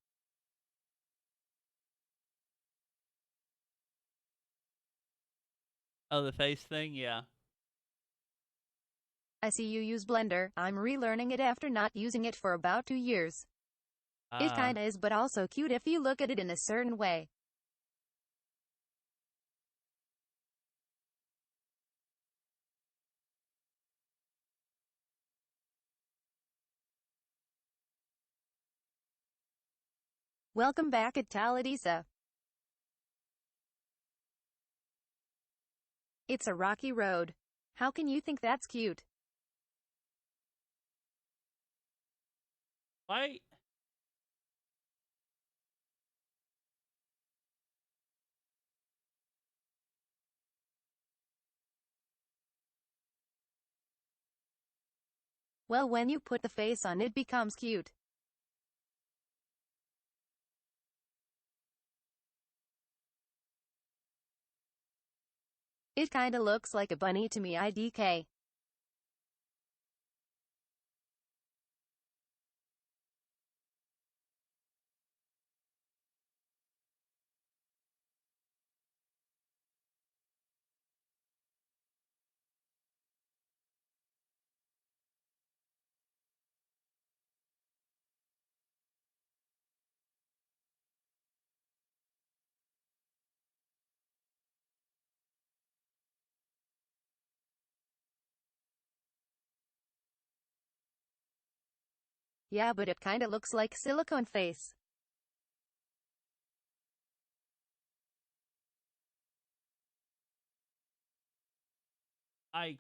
the face thing, yeah. I see you use Blender. I'm relearning it after not using it for about 2 years. It kinda is, but also cute if you look at it in a certain way. Welcome back at Taladisa. It's a rocky road. How can you think that's cute? Why? Well, when you put the face on, it becomes cute. It kinda looks like a bunny to me, IDK. Yeah, but it kinda looks like silicone face. I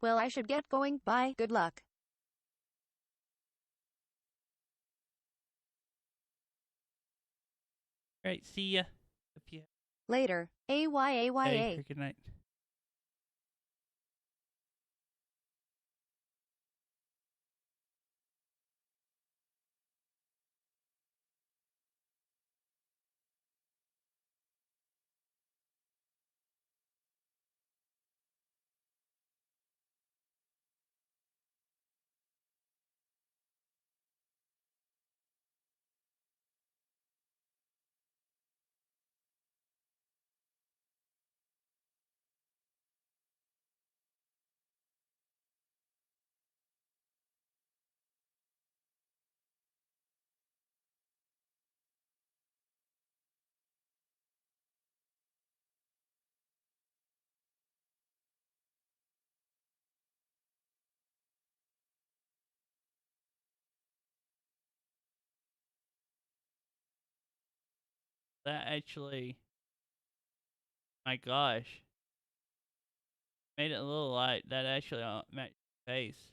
Well, I should get going. Bye. Good luck. Alright, see ya. If you Later. hey, AYAYA. or good night. That actually, my gosh, made it a little light. That actually matched your face.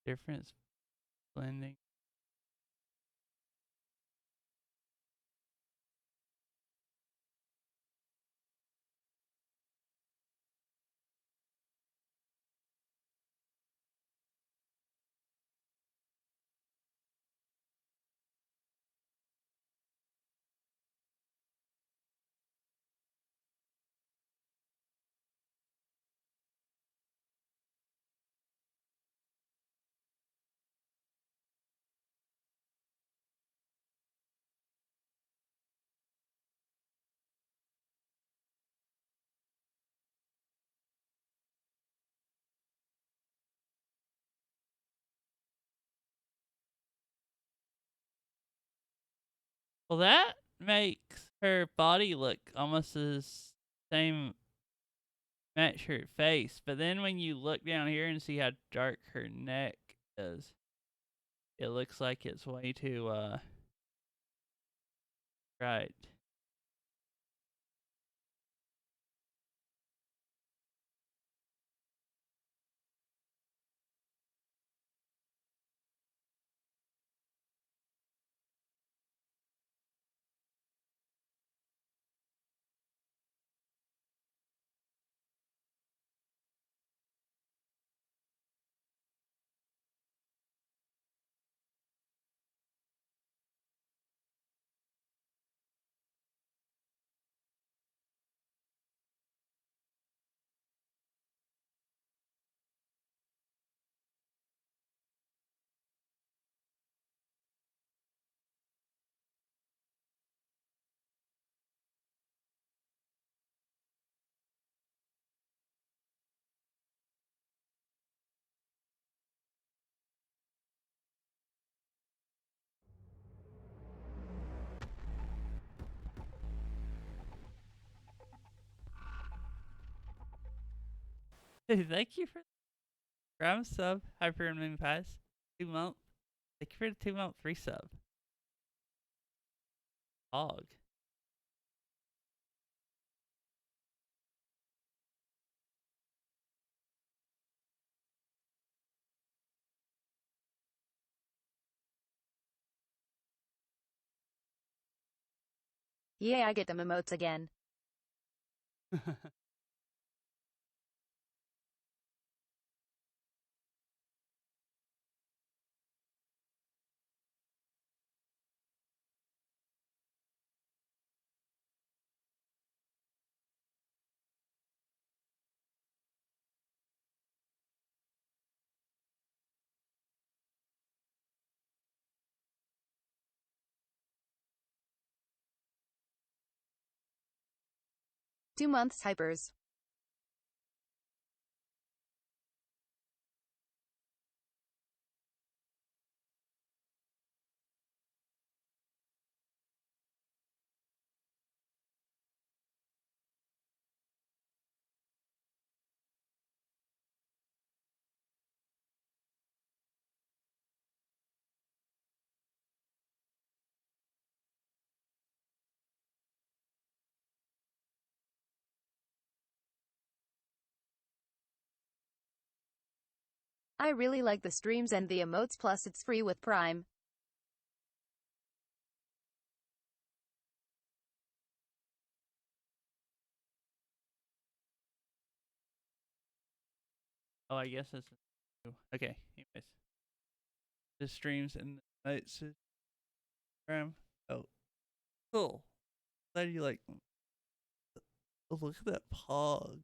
Difference blending. Well, that makes her body look almost as same match her face. But then when you look down here and see how dark her neck is, it looks like it's way too bright. Hey, thank you for Prime sub, Hyper and Moon Pass. 2 month. Thank you for the 2 month free sub. Hog. Yay, I get them emotes again. Two months hypers. I really like the streams and the emotes, plus it's free with Prime. Oh, I guess that's okay. Anyways, the streams and the nights. Oh, cool. Glad you like them. Oh, look at that pog.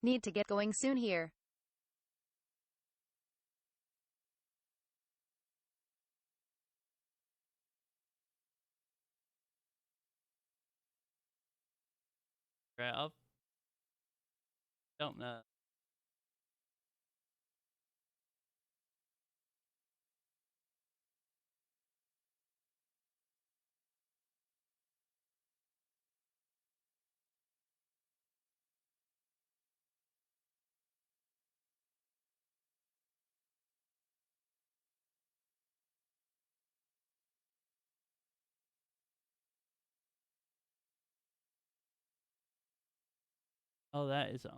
Need to get going soon here. Right, I don't know. Oh, that is a.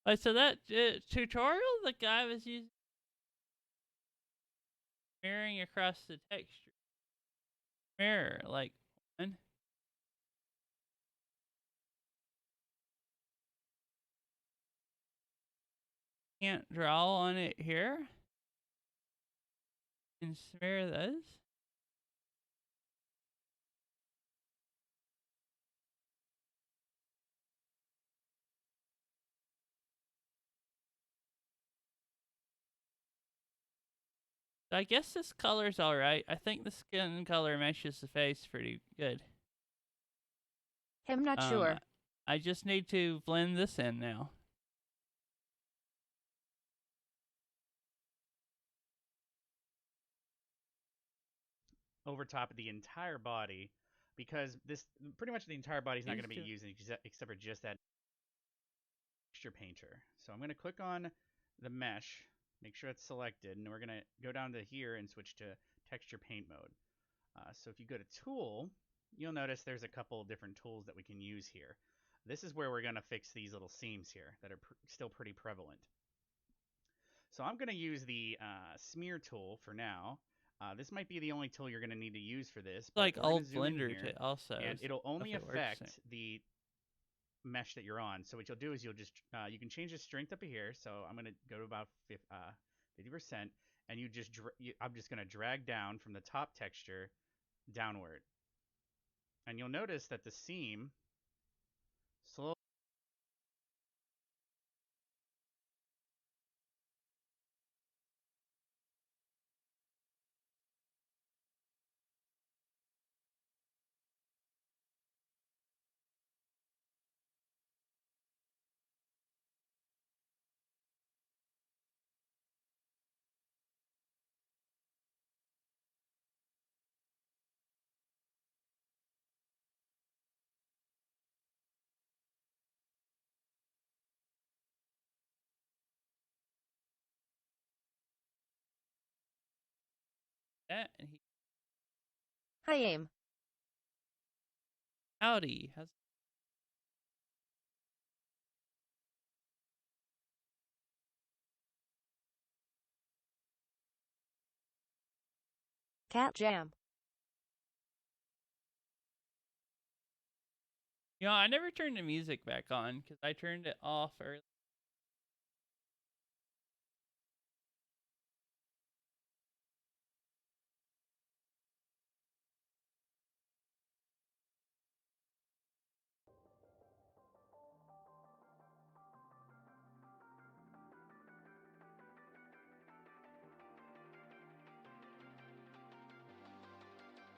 Wait, so that tutorial the guy was using mirroring across the texture mirror, like one can't draw on it here and smear those. I guess this color's alright. I think the skin color matches the face pretty good. I'm not sure. I just need to blend this in now. Over top of the entire body, because this pretty much the entire body is not going to be used except for just that texture painter. So I'm going to click on the mesh, make sure it's selected, and we're going to go down to here and switch to texture paint mode. So if you go to tool, you'll notice there's a couple different tools that we can use here. This is where we're going to fix these little seams here that are still pretty prevalent. So I'm going to use the smear tool for now. This might be the only tool you're going to need to use for this. Like old Blender also. And it'll only affect the mesh that you're on. So what you'll do is you'll just, you can change the strength up here. So I'm going to go to about 50%. And I'm just going to drag down from the top texture downward. And you'll notice that the seam slowly that and he Hi, Aim. howdy. How's Cat Jam. I never turned the music back on because I turned it off early.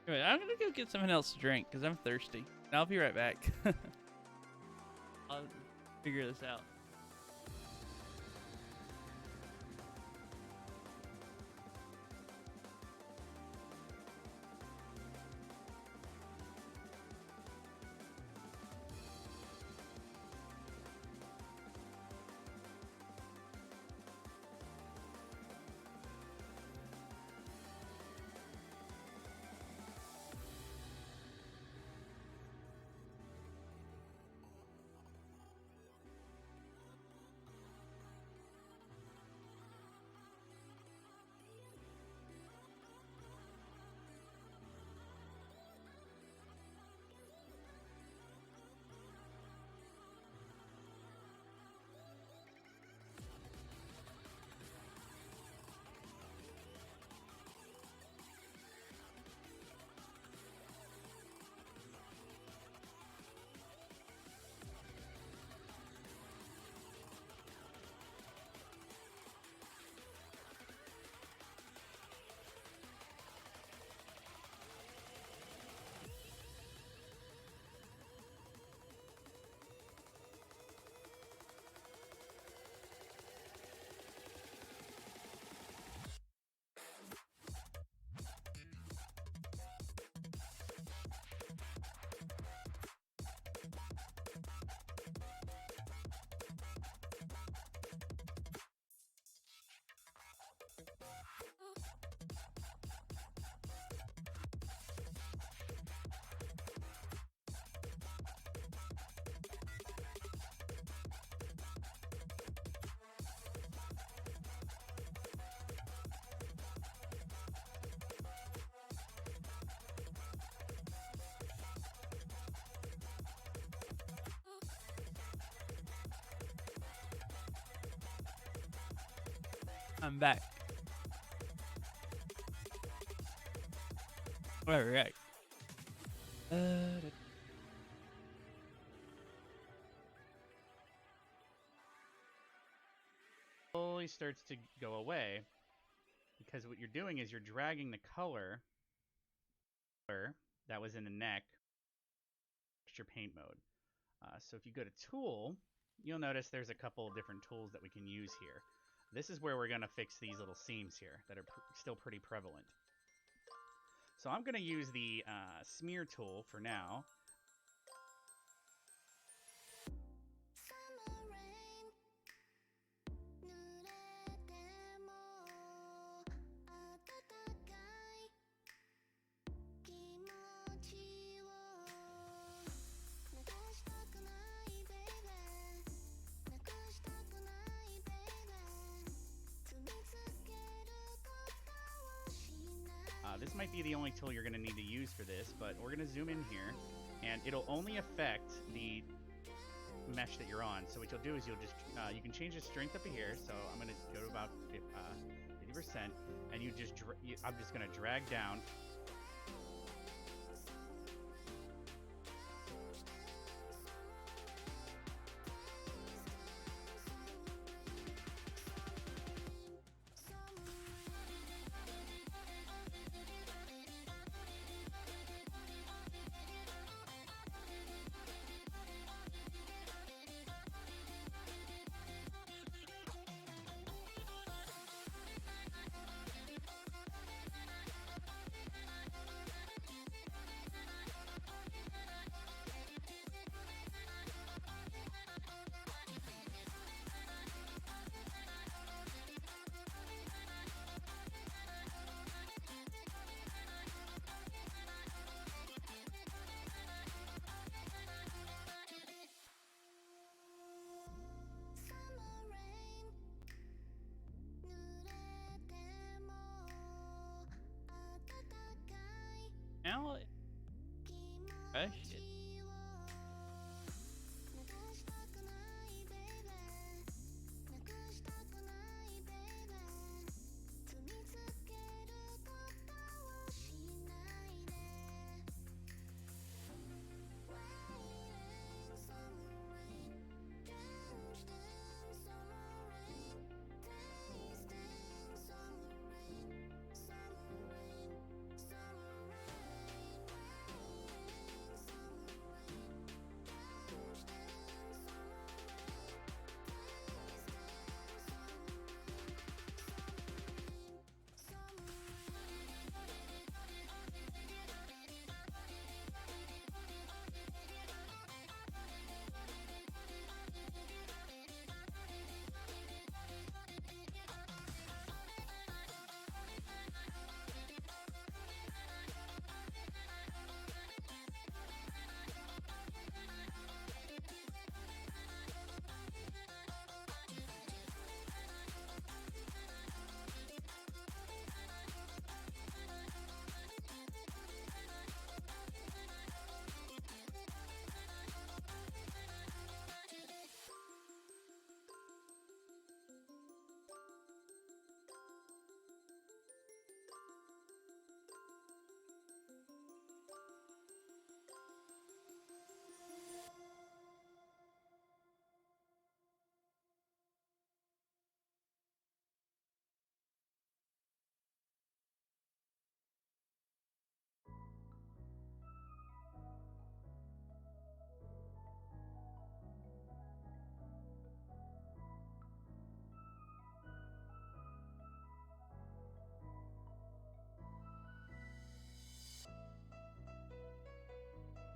Anyway, I'm gonna go get something else to drink because I'm thirsty. And I'll be right back. I'll figure this out. I'm back. All right. Slowly starts to go away because what you're doing is you're dragging the color that was in the neck texture paint mode. So if you go to tool, you'll notice there's a couple of different tools that we can use here. This is where we're going to fix these little seams here that are still pretty prevalent. So I'm going to use the smear tool for now. This might be the only tool you're going to need to use for this, but we're going to zoom in here, and it'll only affect the mesh that you're on. So what you'll do is you'll just, you can change the strength up here. So I'm going to go to about 50%, and you just, I'm just going to drag down. Now, shit.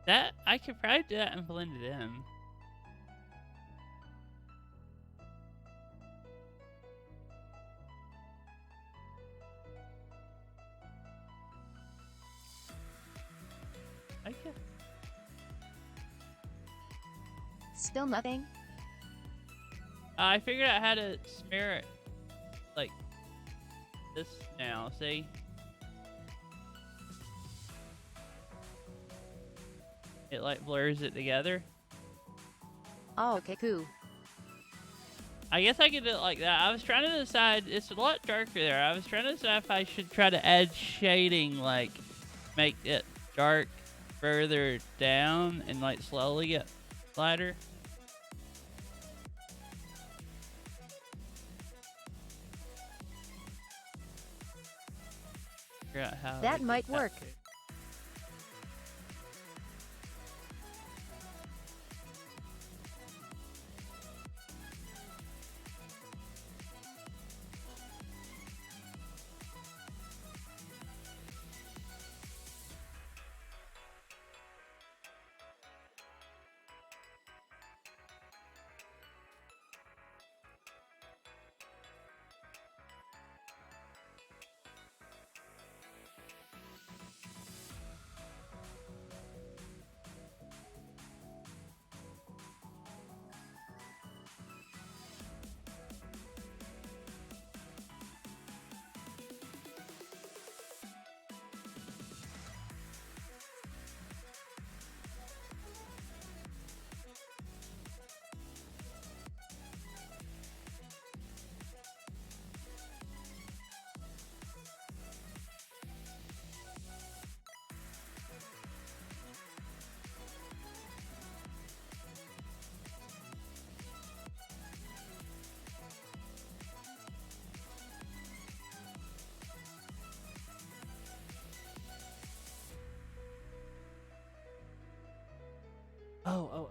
That I could probably do that and blend it in. I guess. Still nothing? I figured out how to smear it like this now, see? It like blurs it together. Oh, okay, cool. I guess I could do it like that. I was trying to decide, it's a lot darker there. I was trying to decide if I should try to add shading, like make it dark further down and like slowly get lighter. Figure out how That to might do work. too. Oh.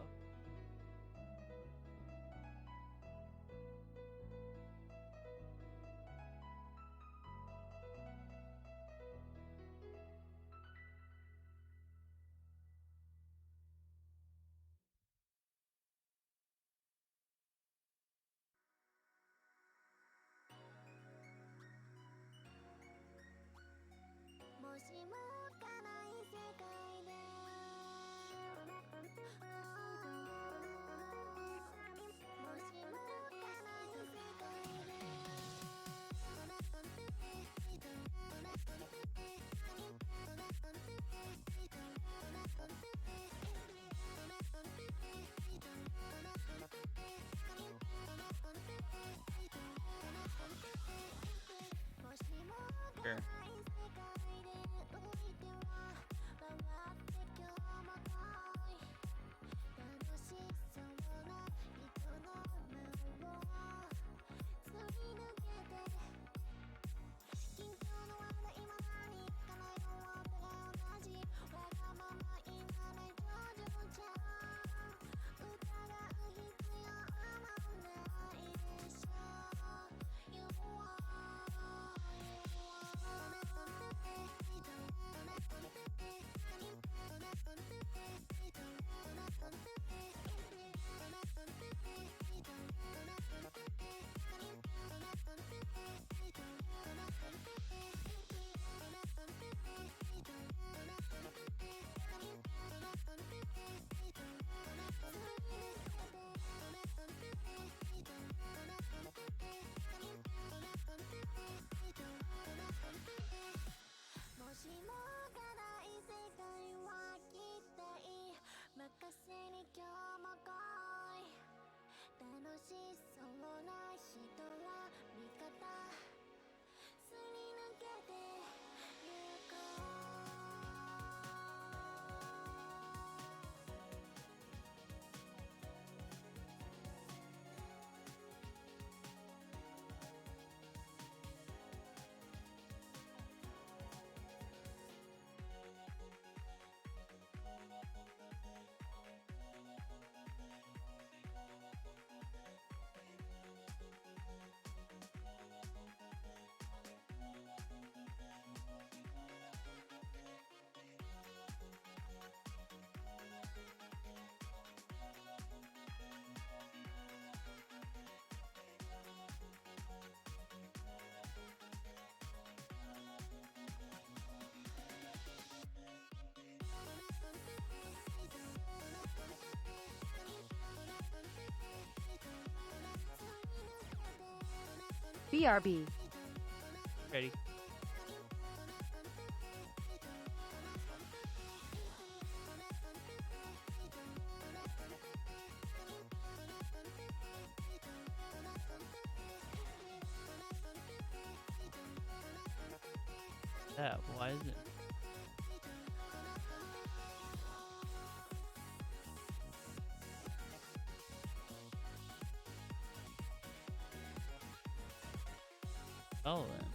Sure. BRB. Ready? That, why is it? Oh, then.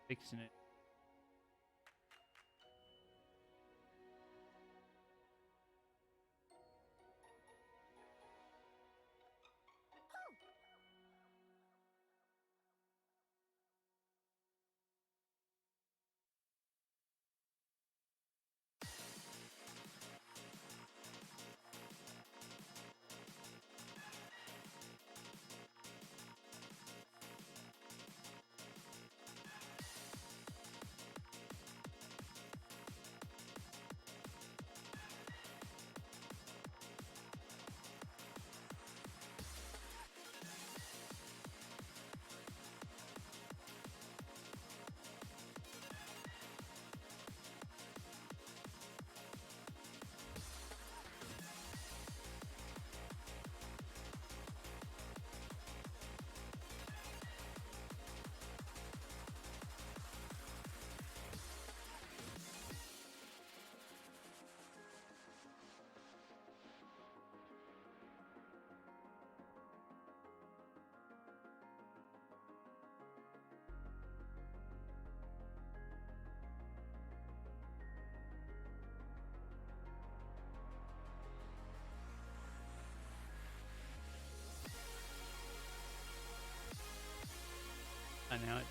Fixing it. I know it.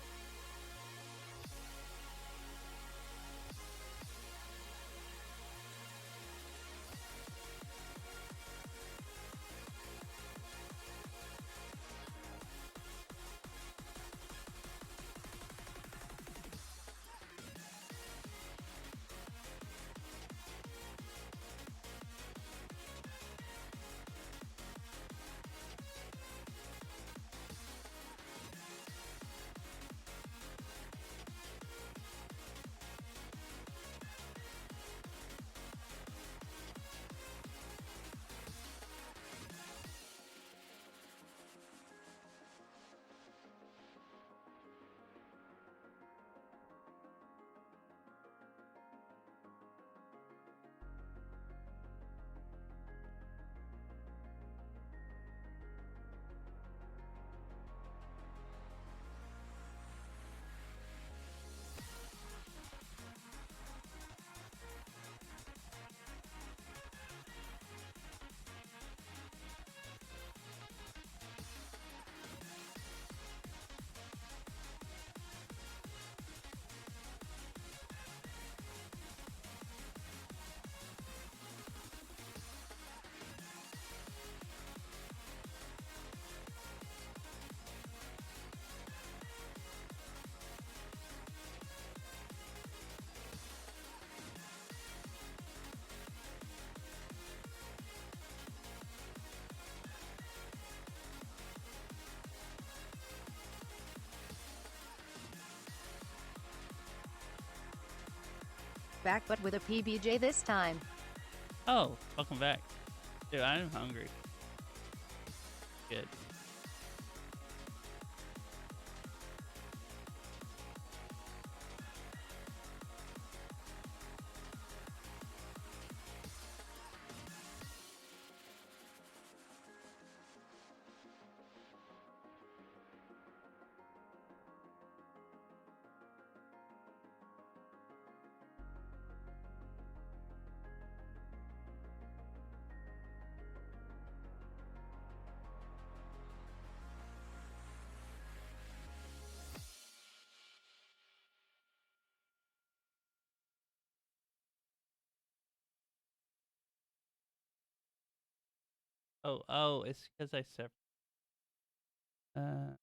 Back but with a PBJ this time. Oh, welcome back. Dude, I'm hungry. Good. Oh, it's because I separate. Uh,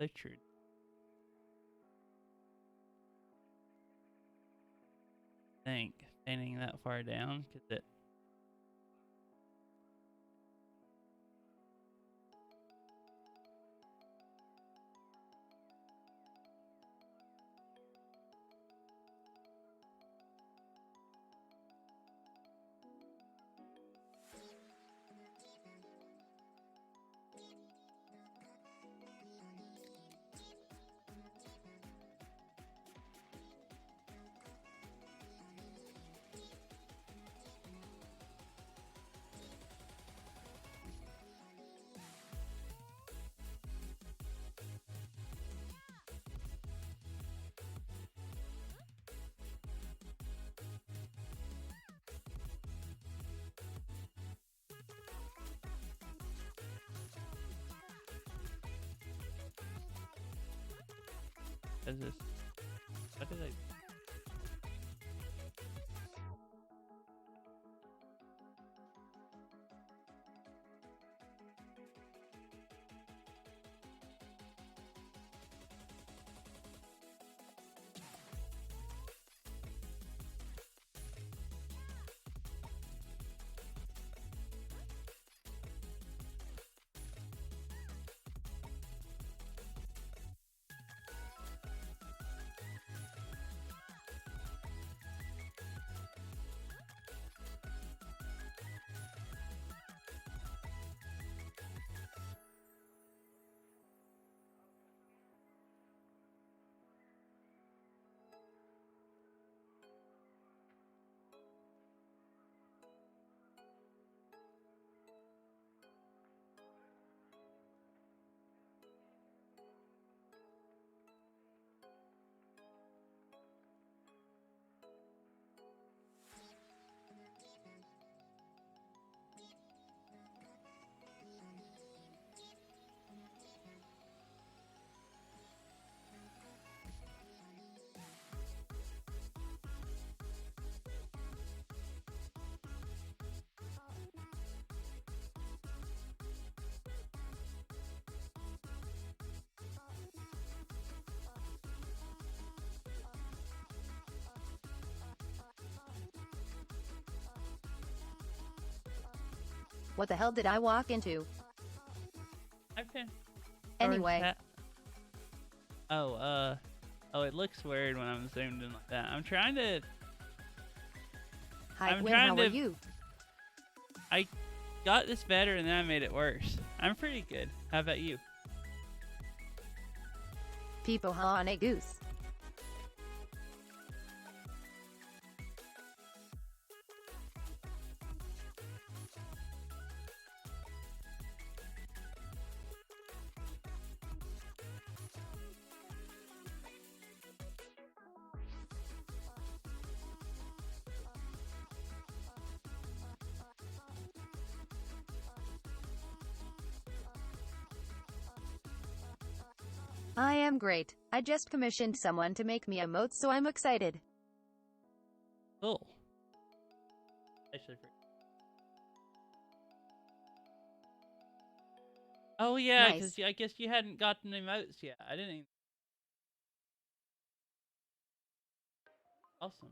Richard. Think painting that far down because it. Is this? What did I? What the hell did I walk into? I've been. Anyway. Oh, it looks weird when I'm zoomed in like that. I'm trying to. Hi, I'm Gwen, trying how to- are you? I got this better and then I made it worse. I'm pretty good. How about you? Peepo ha on a goose. I am great. I just commissioned someone to make me emotes, so I'm excited. Cool. Actually, oh yeah, Nice. because I guess you hadn't gotten emotes yet. I didn't even... Awesome.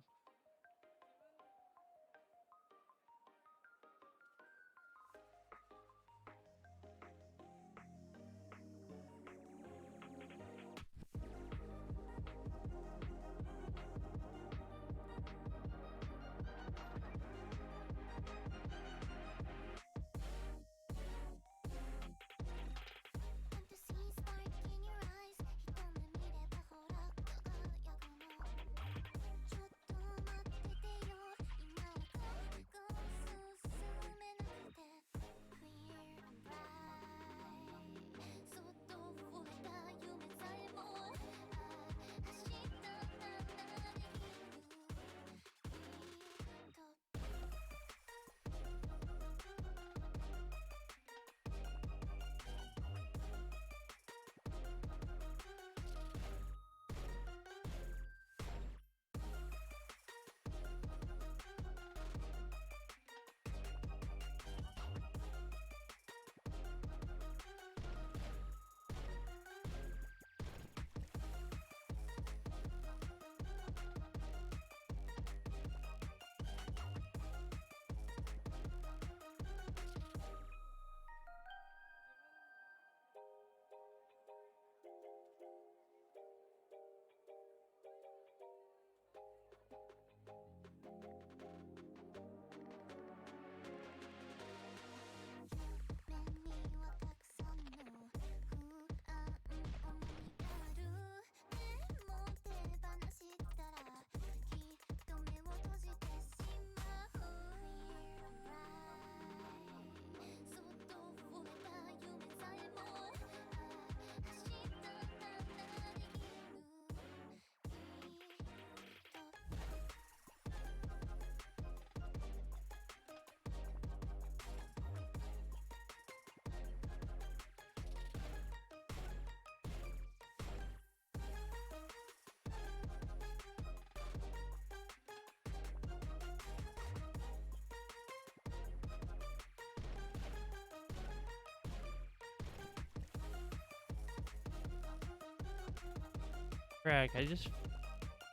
Crag, I just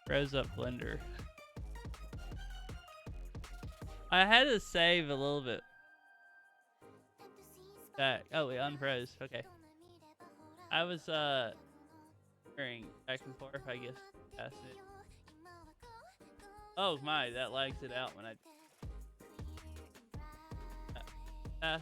froze up Blender. I had to save a little bit back. Oh, it unfroze. Okay. I was going back and forth, I guess. Past it. Oh my, that lags it out when I pass.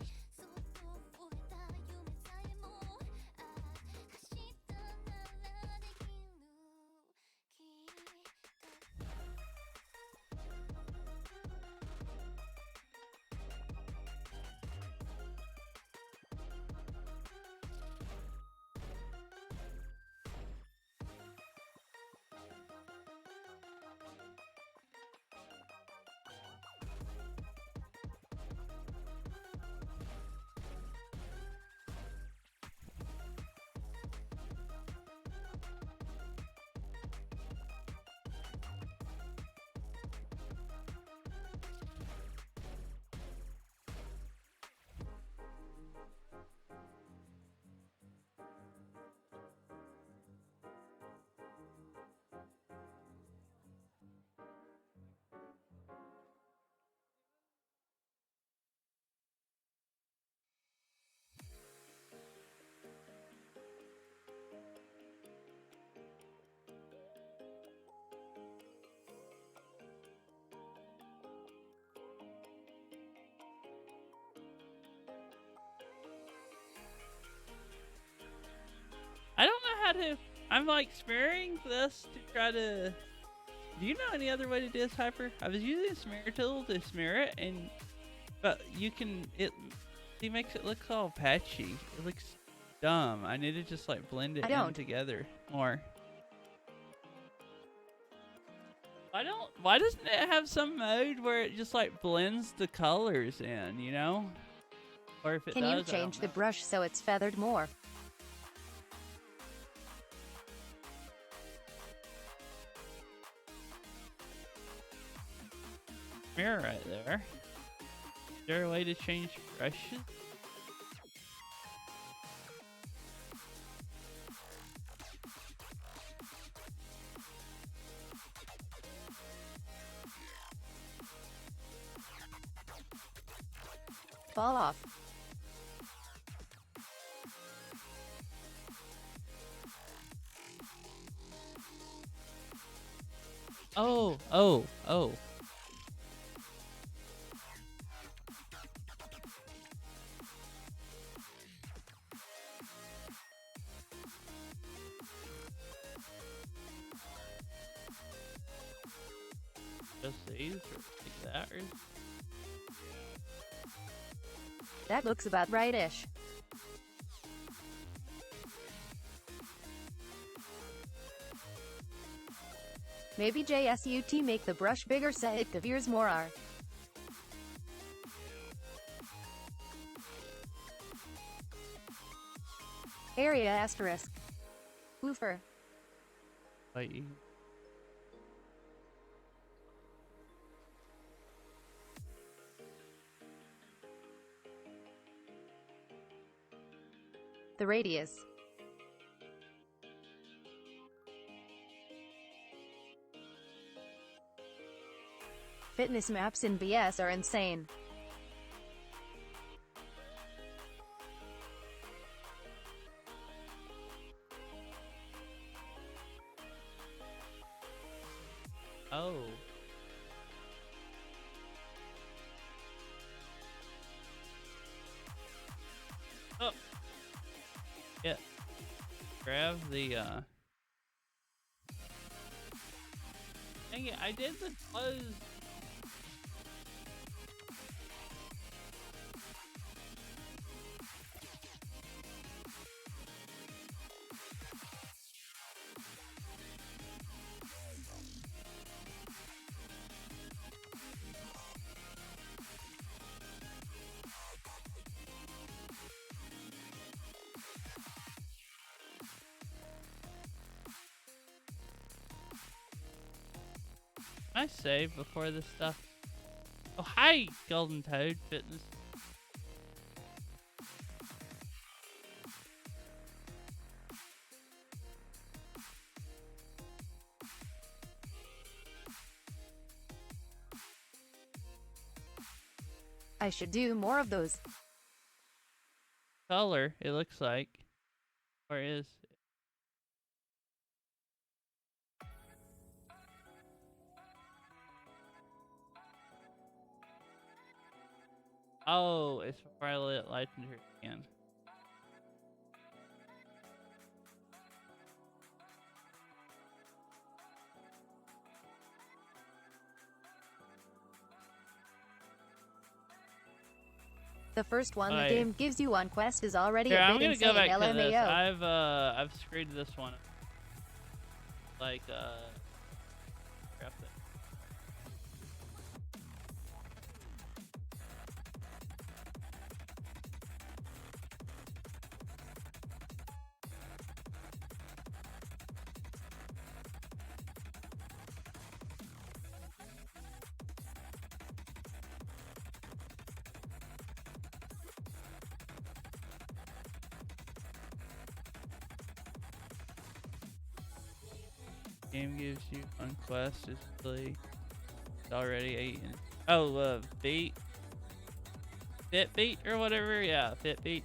to. I'm like smearing this to try to. Do you know any other way to do this, Hyper? I was using smear tool to smear it, but you can. He makes it look all patchy. It looks dumb. I need to just like blend it in together more. Why doesn't it have some mode where it just like blends the colors in, you know? Or if it does, can you change the brush so it's feathered more? Mirror right there. Is there a way to change brushes? Fall off. Oh. Just these, or like that, or... That looks about right-ish. Maybe JSUT make the brush bigger so it appears more are. Area asterisk. Woofer. Like... The radius. Fitness maps in BS are insane. Oh. Oh. Yeah. Grab the, Dang it, I did the close. I save before this stuff. Oh, hi, Golden Toad Fitness. I should do more of those. Color, it looks like. Or is. Oh, it's before I let light into her again. The first one the game gives you on Quest is already Here, a I'm bit gonna insane. go back to LMAO. this. I've screwed this one up. Like, crap it. Game gives you on Quest is really already 8. Oh, Fitbeat or whatever. Yeah, Fitbeat.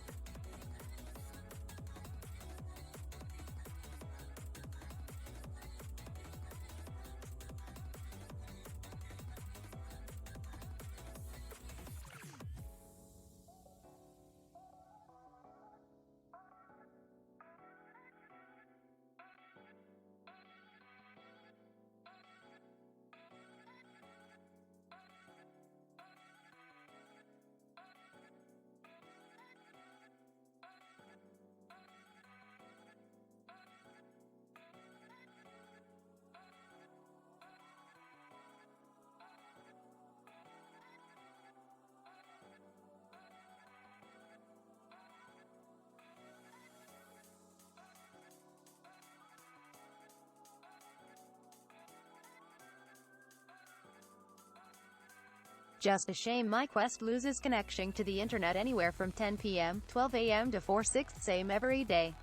Just a shame my Quest loses connection to the internet anywhere from 10 p.m., 12 a.m. to 4/6 same every day.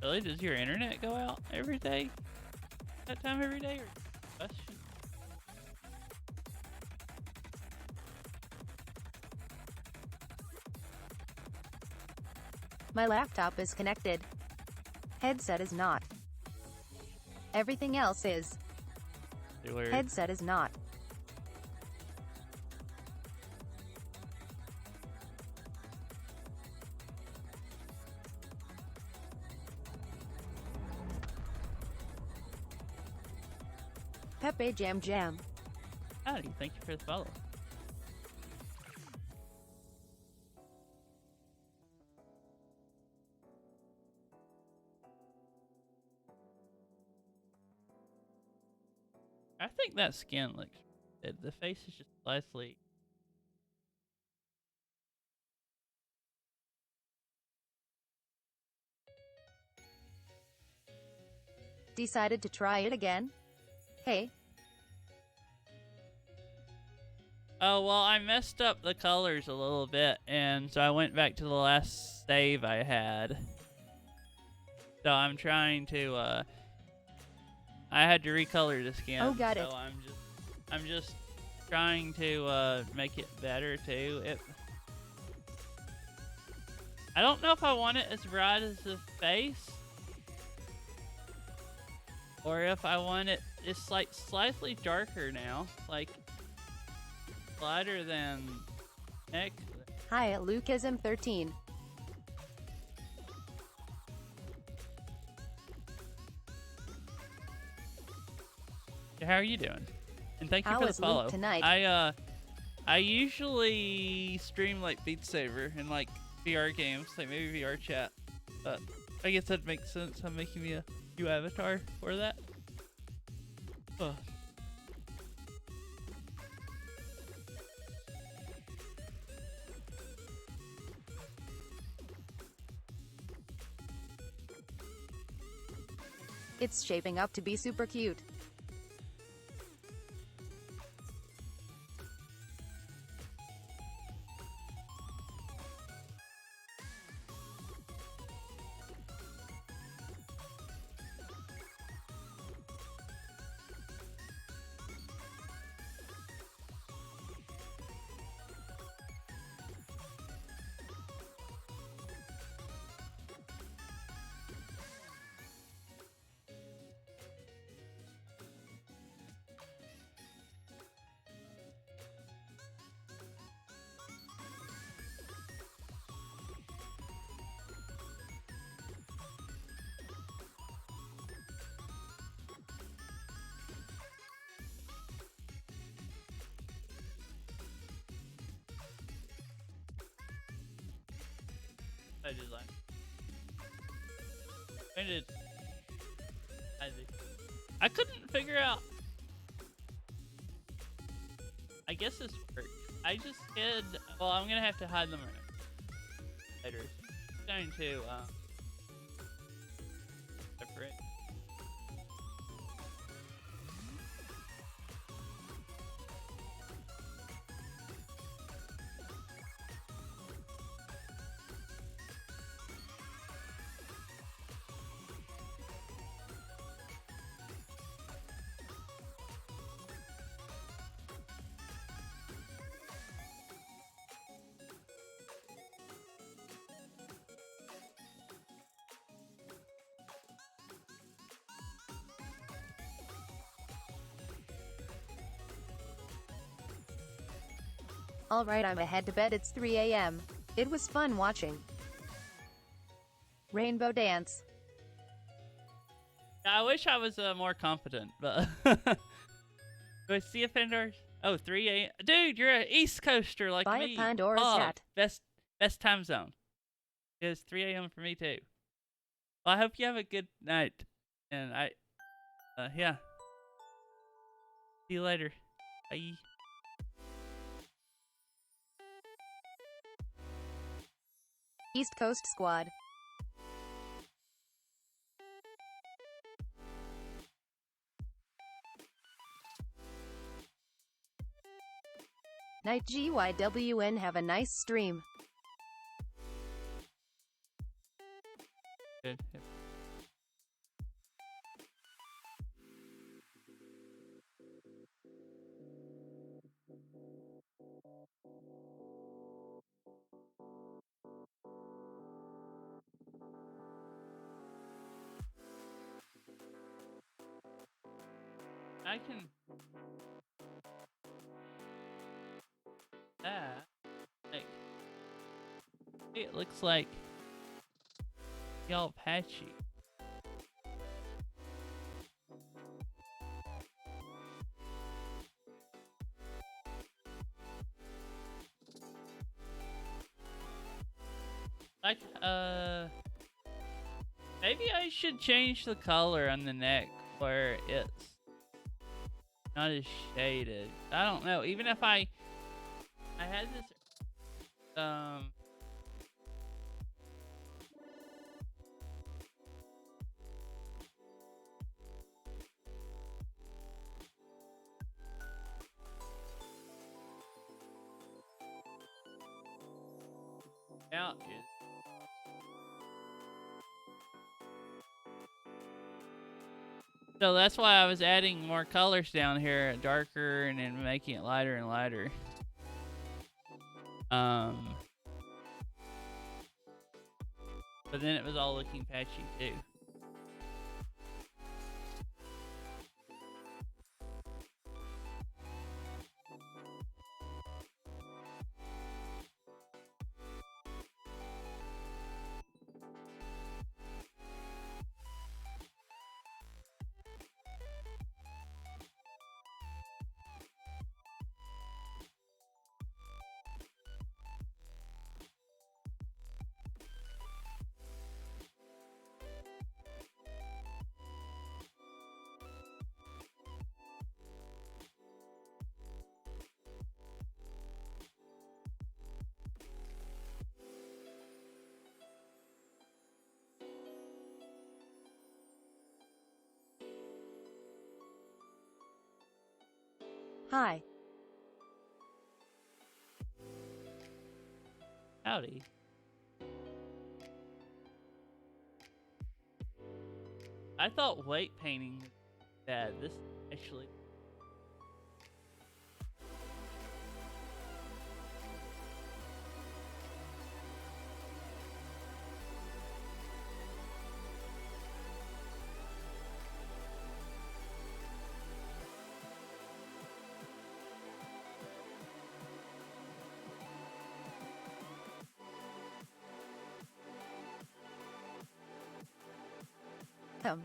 Really? Does your internet go out every day? That time every day? Or question? My laptop is connected. Headset is not. Everything else is. Weird. Headset is not. Pepe Jam Jam. Howdy, thank you for the follow. I think that skin looks good. The face is just slightly. Decided to try it again? Hey. Oh, well, I messed up the colors a little bit, and so I went back to the last save I had. So I'm trying to, I had to recolor the skin. Oh, got so it. I'm just trying to, make it better, too. I don't know if I want it as bright as the face, or if I want it, it's like slightly darker now, like lighter than neck. Hi at Lucasm13. How are you doing? And thank you How for the is Luke follow. tonight? I usually stream like Beat Saber and like VR games, like maybe VR chat. But I guess that makes sense. I'm making me a new avatar for that. Ugh. It's shaping up to be super cute. I did like. I did. I couldn't figure out. I guess it's work. I just hid. Well, I'm gonna have to hide them later. I'm going to separate. Alright, I'm ahead to bed. It's 3 a.m. It was fun watching Rainbow Dance. I wish I was more confident, but do I see offenders? Oh, 3 a.m. Dude, you're an East Coaster like Buy me. a Pandora's Oh, hat. best time zone. It's 3 a.m. for me too. Well, I hope you have a good night, and yeah. See you later. Bye. East Coast Squad. Night GYWN, have a nice stream. Good. Yep. I can. That. Like. It looks like. Y'all patchy. Like, maybe I should change the color on the neck where it's not as shaded. I don't know. Even if I had this, out is. So that's why I was adding more colors down here, darker, and then making it lighter and lighter. But then it was all looking patchy too. Hi. Howdy. I thought weight painting was bad. This actually. No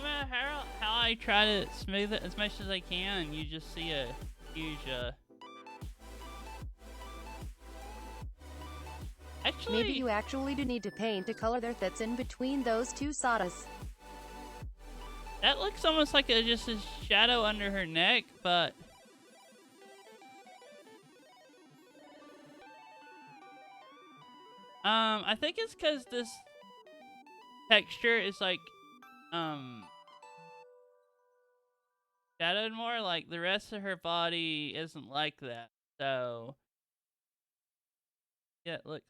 matter how I try to smooth it as much as I can, you just see a huge Actually, Maybe you actually do need to paint a color there that's in between those two sodas. that looks almost like just a shadow under her neck, but I think it's because this texture is like shadowed more. Like the rest of her body isn't like that. So yeah, look.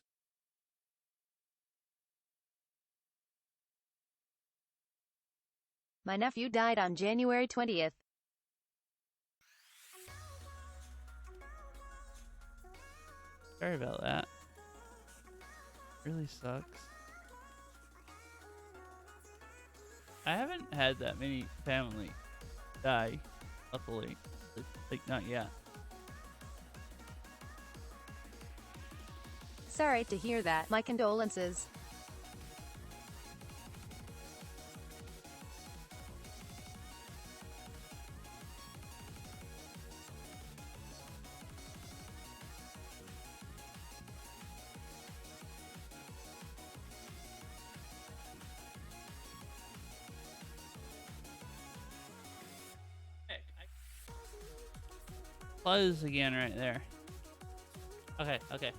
My nephew died on January 20th. Sorry about that. Really sucks. I haven't had that many family die, luckily. Like, not yet. Sorry to hear that. My condolences. clothes again right there. Okay, okay.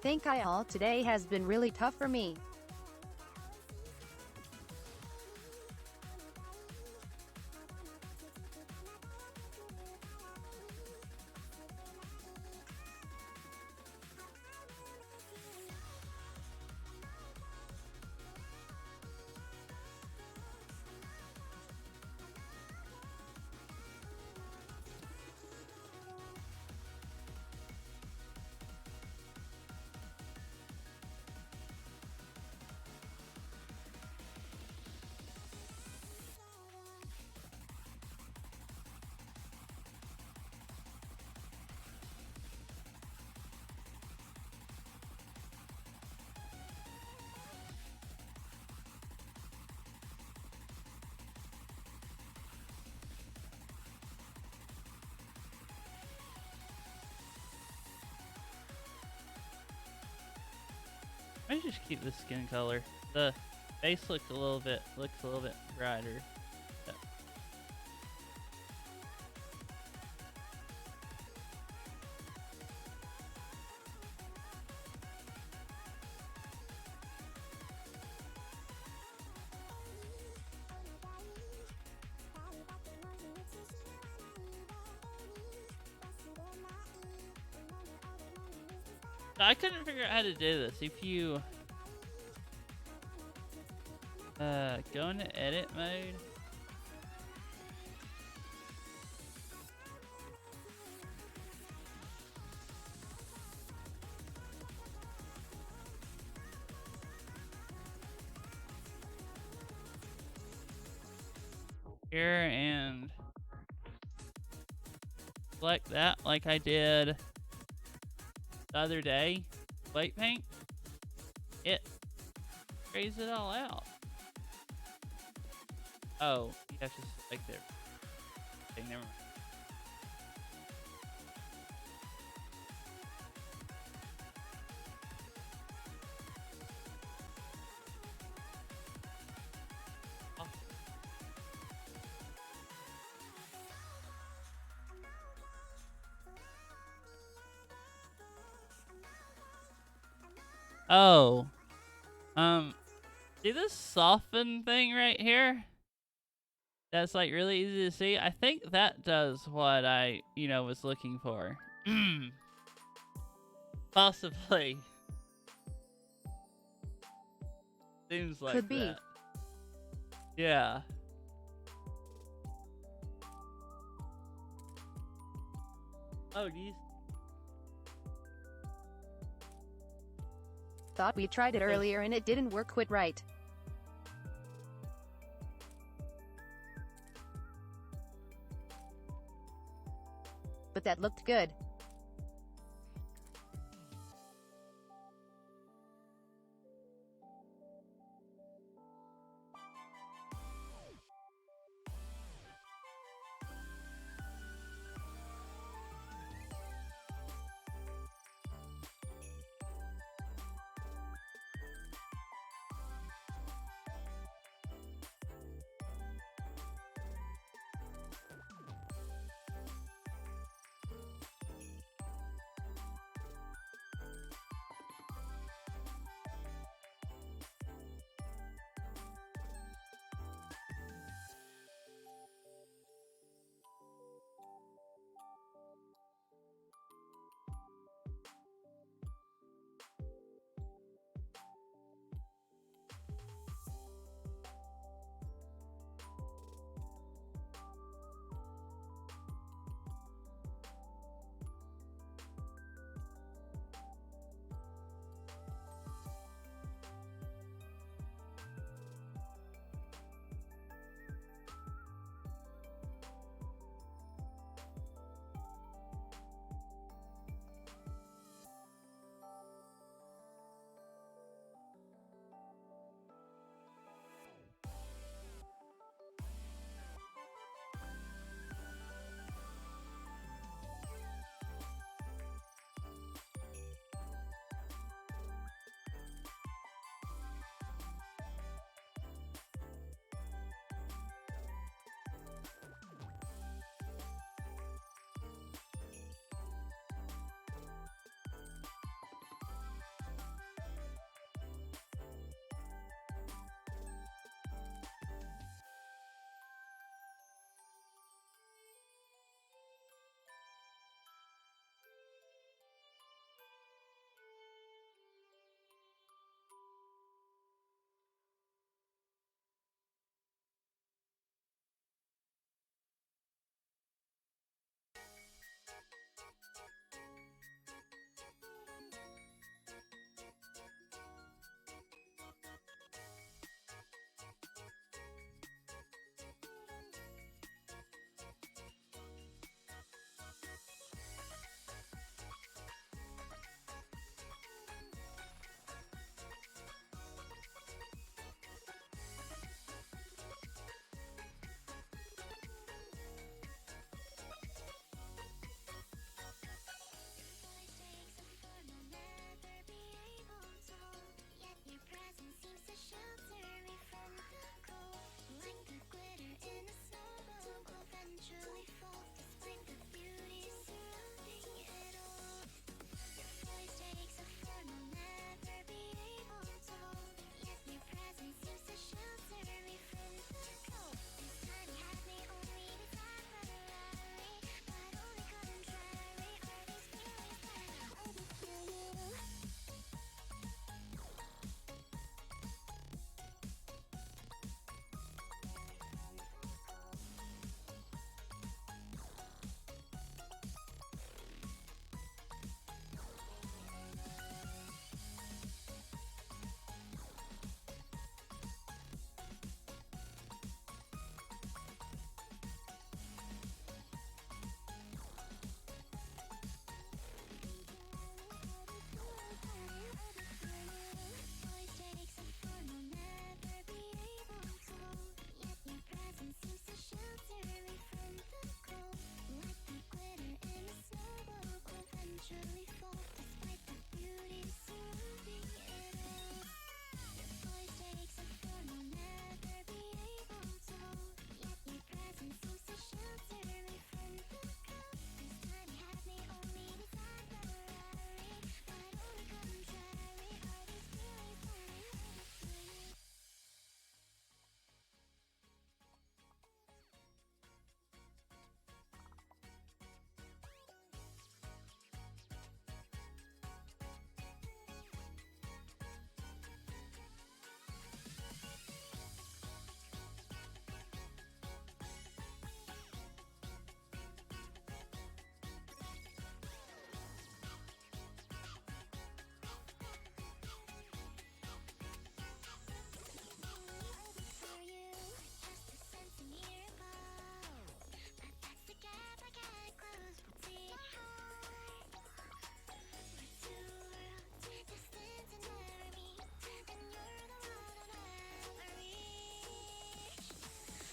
Think I all today has been really tough for me. I might just keep the skin color. The face looks a little bit brighter. Yeah. So I couldn't figure out how to do this. If you go into edit mode. Here and select that like I did the other day. White paint. It sprays it all out. Oh, you have to select it. Okay, never mind. Oh. See this soften thing right here? That's like really easy to see. I think that does what I, was looking for. Possibly. Seems like Could be. that. Yeah. Oh, geez. Thought we tried it earlier and it didn't work quite right. But that looked good.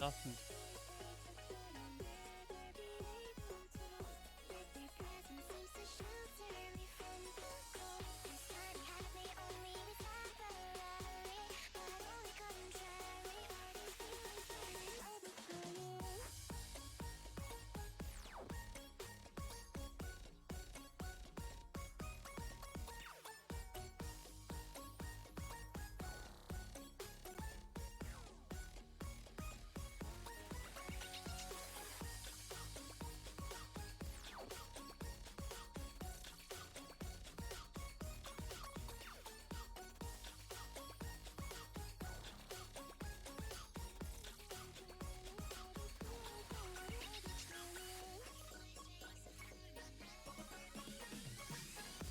awesome.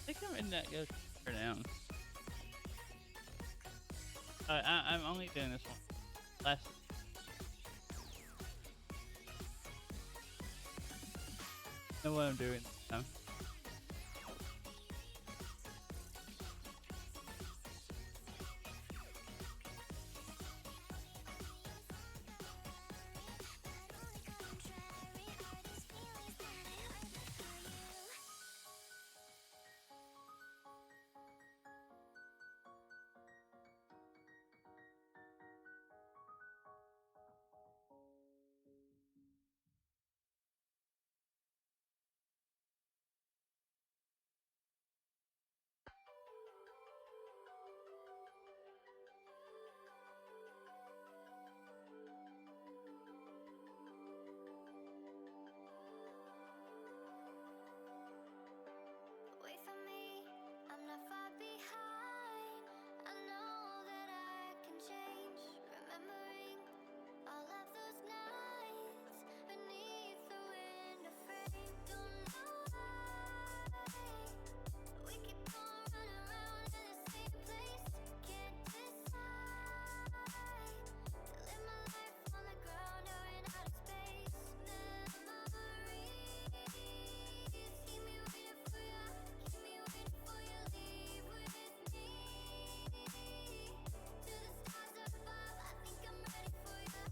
I think I'm in that go for down. I'm only doing this one. Last. Know what I'm doing this time. Wait for me, I'm not far behind. I know that I can change. Remembering all of those nights beneath the window frame. Don't know why we keep on running around in the same place. Can't decide to live my life on the ground or in outer space. Memories keep me waiting for you. Keep me waiting for you. Leave with me to the stars above. I think I'm ready for you.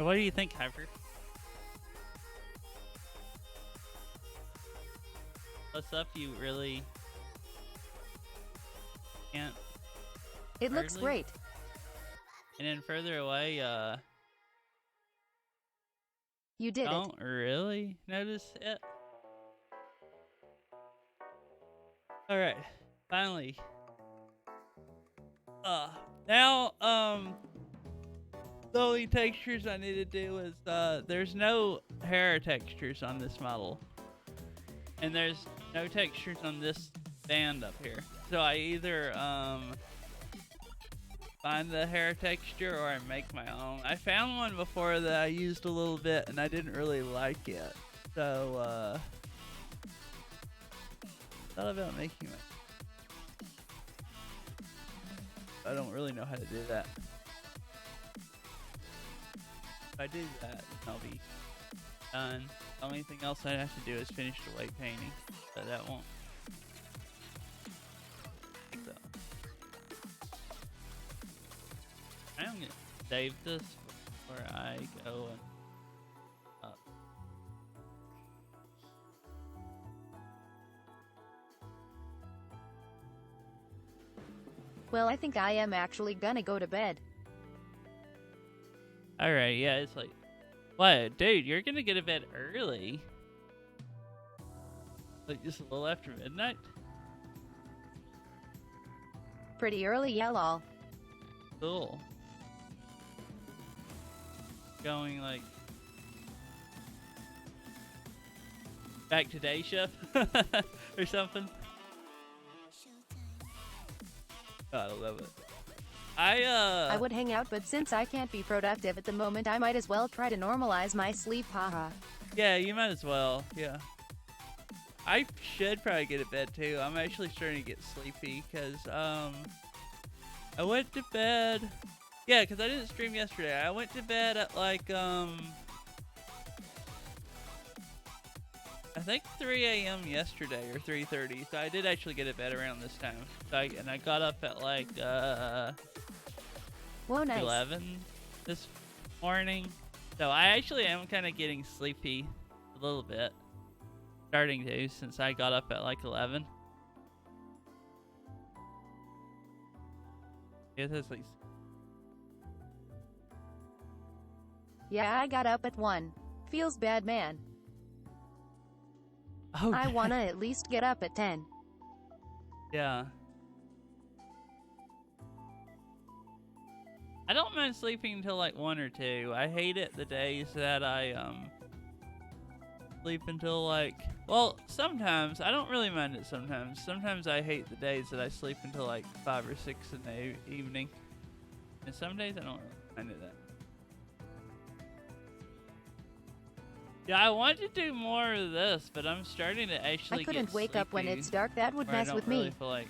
What do you think, Hyper? What's up? You really can't. It looks hardly? great. And then further away, You did it. don't really notice it. All right, finally. Now, the only textures I need to do is, there's no hair textures on this model. And there's no textures on this band up here. So I either, find the hair texture or I make my own. I found one before that I used a little bit and I didn't really like it. So, thought about making it. I don't really know how to do that. If I do that, I'll be done. The only thing else I have to do is finish the white painting, but that won't. So, I'm gonna save this before I go and up. Well, I think I am actually gonna go to bed. Alright, yeah, it's like, what, dude, you're gonna get to bed early? Like, just a little after midnight? Pretty early, yeah, lol. Cool. Going, like, back to day shift? Or something? Oh, I love it. I would hang out, but since I can't be productive at the moment, I might as well try to normalize my sleep, haha. Yeah, you might as well, yeah. I should probably get to bed too. I'm actually starting to get sleepy because, I went to bed. Yeah, because I didn't stream yesterday. I went to bed at like, I think 3 a.m. yesterday or 3:30. So I did actually get to bed around this time. So and I got up at like, Whoa, nice. 11 this morning. So I actually am kind of getting sleepy a little bit. Starting to, since I got up at like 11. Yeah, that's like... Yeah, I got up at 1. Feels bad, man. Oh, I wanna at least get up at 10. yeah. I don't mind sleeping until like 1 or 2. I hate it the days that I sleep until like, well, sometimes I don't really mind it. Sometimes I hate the days that I sleep until like 5 or 6 in the evening, and some days I don't really mind it that. Yeah, I want to do more of this, but I'm starting to actually I couldn't get wake up when sleepy, it's dark. That would where I mess don't with really me. feel like,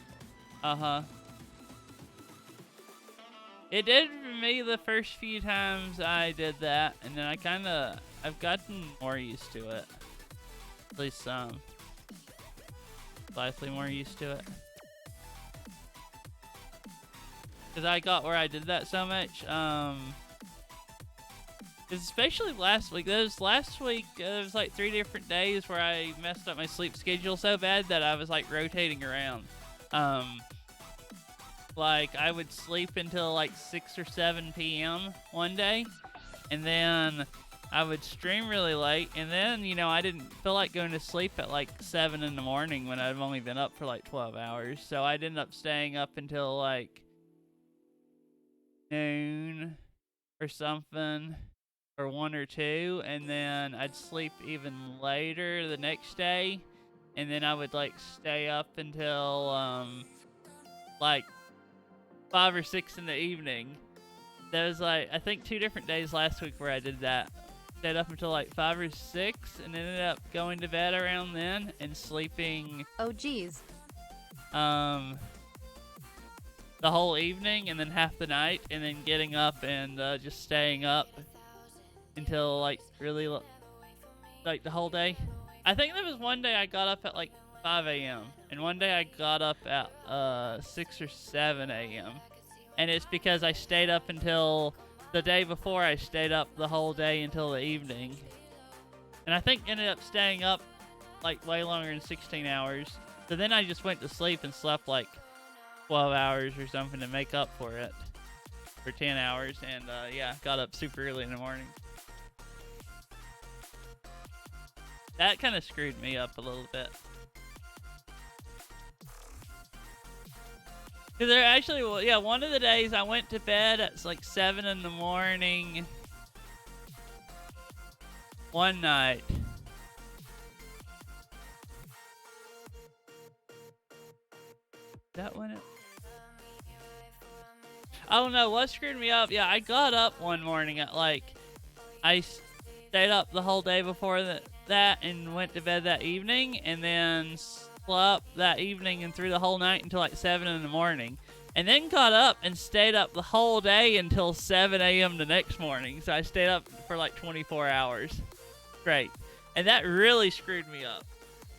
It did for me the first few times I did that, and then I've gotten more used to it. At least some. Slightly more used to it. Because I got where I did that so much, especially last week. Last week, there was like 3 different days where I messed up my sleep schedule so bad that I was like rotating around. Like I would sleep until like 6 or 7 p.m. one day, and then I would stream really late, and then, you know, I didn't feel like going to sleep at like 7 in the morning when I've only been up for like 12 hours. So I'd end up staying up until like noon or something, or 1 or 2, and then I'd sleep even later the next day, and then I would like stay up until like 5 or 6 in the evening. There was like, I think 2 different days last week where I did that. Stayed up until like 5 or 6 and ended up going to bed around then and sleeping Oh, geez. the whole evening and then half the night, and then getting up and just staying up until like really like the whole day. I think there was one day I got up at like 5 a.m. and one day I got up at 6 or 7 a.m. and it's because I stayed up until the day before I stayed up the whole day until the evening. And I think ended up staying up like way longer than 16 hours. So then I just went to sleep and slept like 12 hours or something to make up for it. For 10 hours. And yeah, got up super early in the morning. That kind of screwed me up a little bit. Because there actually, well, yeah, one of the days I went to bed at like 7 in the morning. One night. That when it... Oh no, what screwed me up? Yeah, I got up one morning at like... I stayed up the whole day before that and went to bed that evening. And then slept that evening and through the whole night until like 7 in the morning. And then got up and stayed up the whole day until 7 a.m. the next morning. So I stayed up for like 24 hours straight. And that really screwed me up.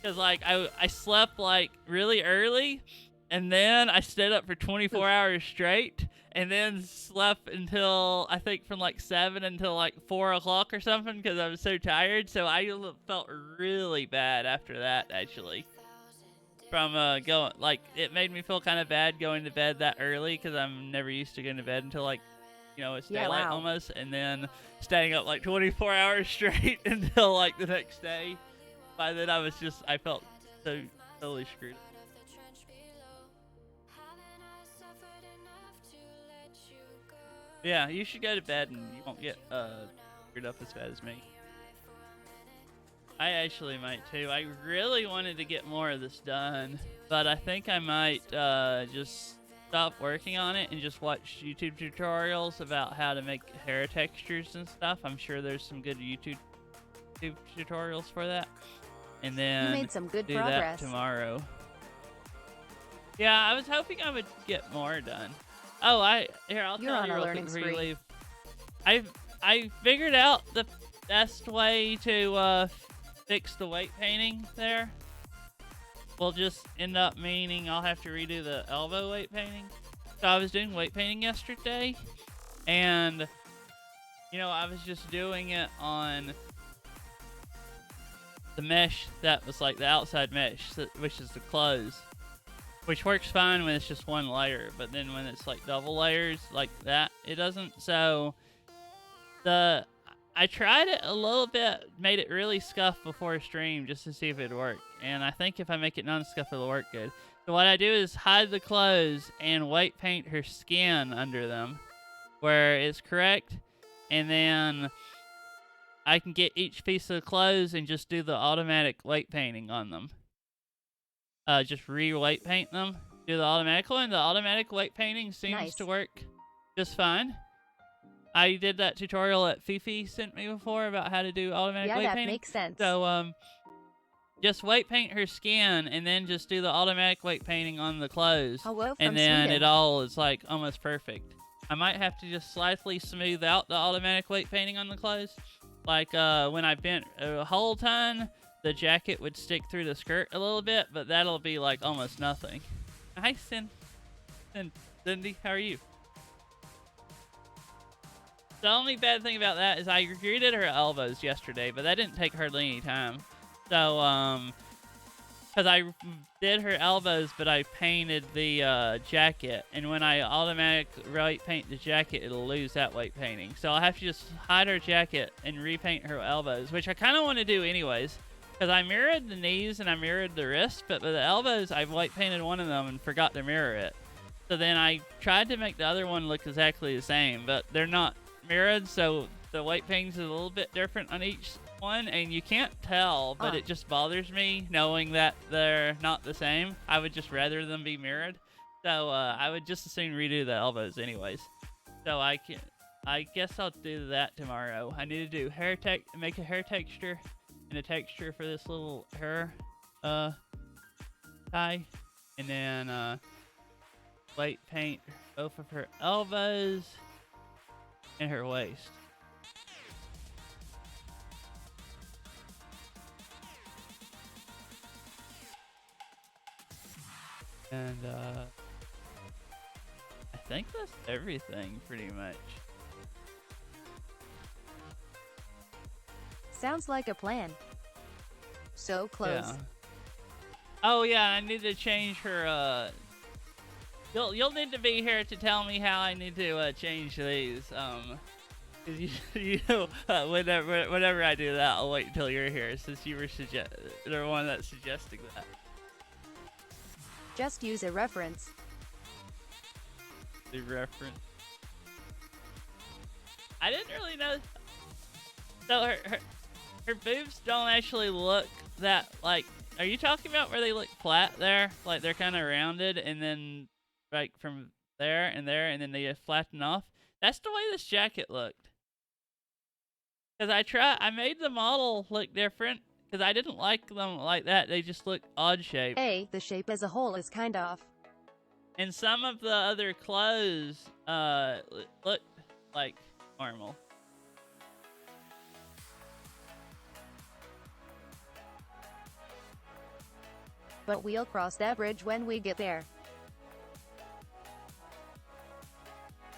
Because like I slept like really early. And then I stayed up for 24 hours straight. And then slept until, I think from like 7 until like 4 o'clock or something. Because I was so tired. So I felt really bad after that actually. From going, like, it made me feel kind of bad going to bed that early because I'm never used to going to bed until like, you know, it's daylight almost, and then staying up like 24 hours straight until like the next day. By then I felt so totally screwed. Yeah, you should go to bed and you won't get screwed up as bad as me. I actually might too. I really wanted to get more of this done, but I think I might just stop working on it and just watch YouTube tutorials about how to make hair textures and stuff. I'm sure there's some good YouTube tutorials for that. And then You made some good do progress. that tomorrow. Yeah, I was hoping I would get more done. Oh, I'll You're tell on you a real learning quick before you spree. leave. I figured out the best way to fix the weight painting there. Will just end up meaning I'll have to redo the elbow weight painting. So I was doing weight painting yesterday, and you know, I was just doing it on the mesh that was like the outside mesh, which is the clothes, which works fine when it's just one layer, but then when it's like double layers like that, it doesn't. So I tried it a little bit, made it really scuff before stream just to see if it'd work, and I think if I make it non-scuff it'll work good. So what I do is hide the clothes and weight paint her skin under them where it's correct, and then I can get each piece of clothes and just do the automatic weight painting on them. Just re-weight paint them, do the automatic one. The automatic weight painting seems to work just fine. I did that tutorial that Fifi sent me before about how to do automatic weight Yeah, that painting. makes sense. So just weight paint her skin and then just do the automatic weight painting on the clothes. Hello from And then Sweden. it all is like almost perfect. I might have to just slightly smooth out the automatic weight painting on the clothes. Like when I bent a whole ton, the jacket would stick through the skirt a little bit, but that'll be like almost nothing. Hi, Cindy, how are you? The only bad thing about that is I greeted her elbows yesterday, but that didn't take hardly any time. So, because I did her elbows, but I painted the jacket, and when I automatic weight paint the jacket, it'll lose that weight painting. So I'll have to just hide her jacket and repaint her elbows, which I kind of want to do anyways, because I mirrored the knees and I mirrored the wrist, but with the elbows, I white painted one of them and forgot to mirror it. So then I tried to make the other one look exactly the same, but they're not mirrored, so the weight paintings is a little bit different on each one, and you can't tell, but it just bothers me knowing that they're not the same. I would just rather them be mirrored, so I would just as soon redo the elbows anyways. So I guess I'll do that tomorrow. I need to do make a hair texture and a texture for this little hair tie, and then weight paint both of her elbows and her waist. And I think that's everything pretty much. Sounds like a plan. So close. Yeah. Oh yeah, I need to change her. You'll need to be here to tell me how I need to change these. 'Cause you know, whenever I do that, I'll wait until you're here, since you were the one that's suggesting that. Just use a reference. The reference. I didn't really know. So her boobs don't actually look that like. Are you talking about where they look flat there? Like they're kind of rounded, and then like from there, and then they get flatten off. That's the way this jacket looked. Cause I made the model look different. Cause I didn't like them like that. They just look odd shaped. A, the shape as a whole is kind off. And some of the other clothes look like normal. But we'll cross that bridge when we get there.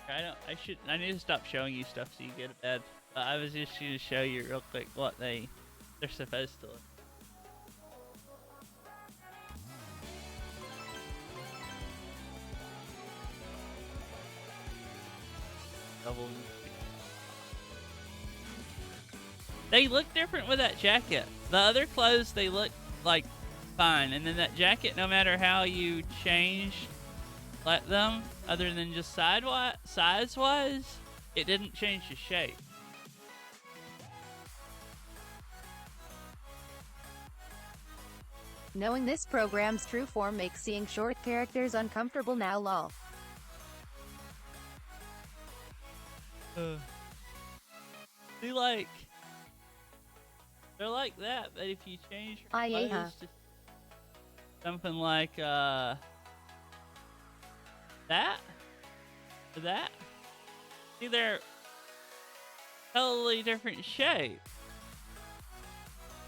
I need to stop showing you stuff so you get it bad. I was just going to show you real quick what they're supposed to look. They look different with that jacket. The other clothes, they look like fine, and then that jacket, no matter how you change them, other than just size-wise, it didn't change the shape. Knowing this program's true form makes seeing short characters uncomfortable now lol. They're like that, but if you change your clothes to something like that or that, see, they're totally different shape.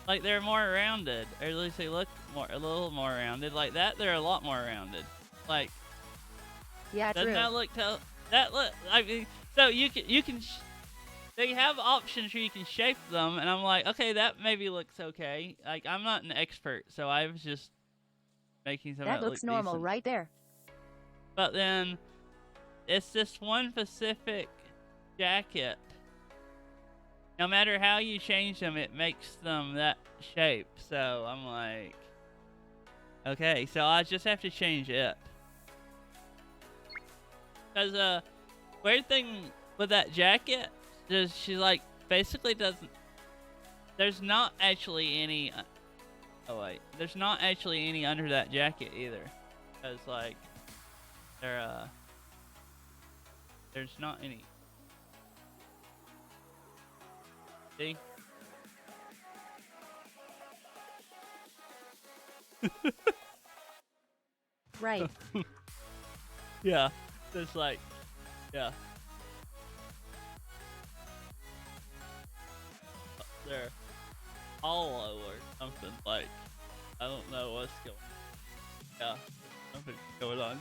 Like they're more rounded, or at least they look a little more rounded. Like that, they're a lot more rounded. Like, yeah, doesn't true. that look that look? I mean, so you can. They have options where you can shape them, and I'm like, okay, that maybe looks okay. Like, I'm not an expert, so I was just making something that looks look normal decent. right there. But then, it's this one specific jacket. No matter how you change them, it makes them that shape. So I'm like, okay, so I just have to change it. Cause weird thing with that jacket is she like basically doesn't. There's not actually any. Oh wait, there's not actually any under that jacket either. Cause like, there's not any. See? Right. Yeah, it's like, yeah. They're hollow or something, like, I don't know what's going on. Yeah, something's going on.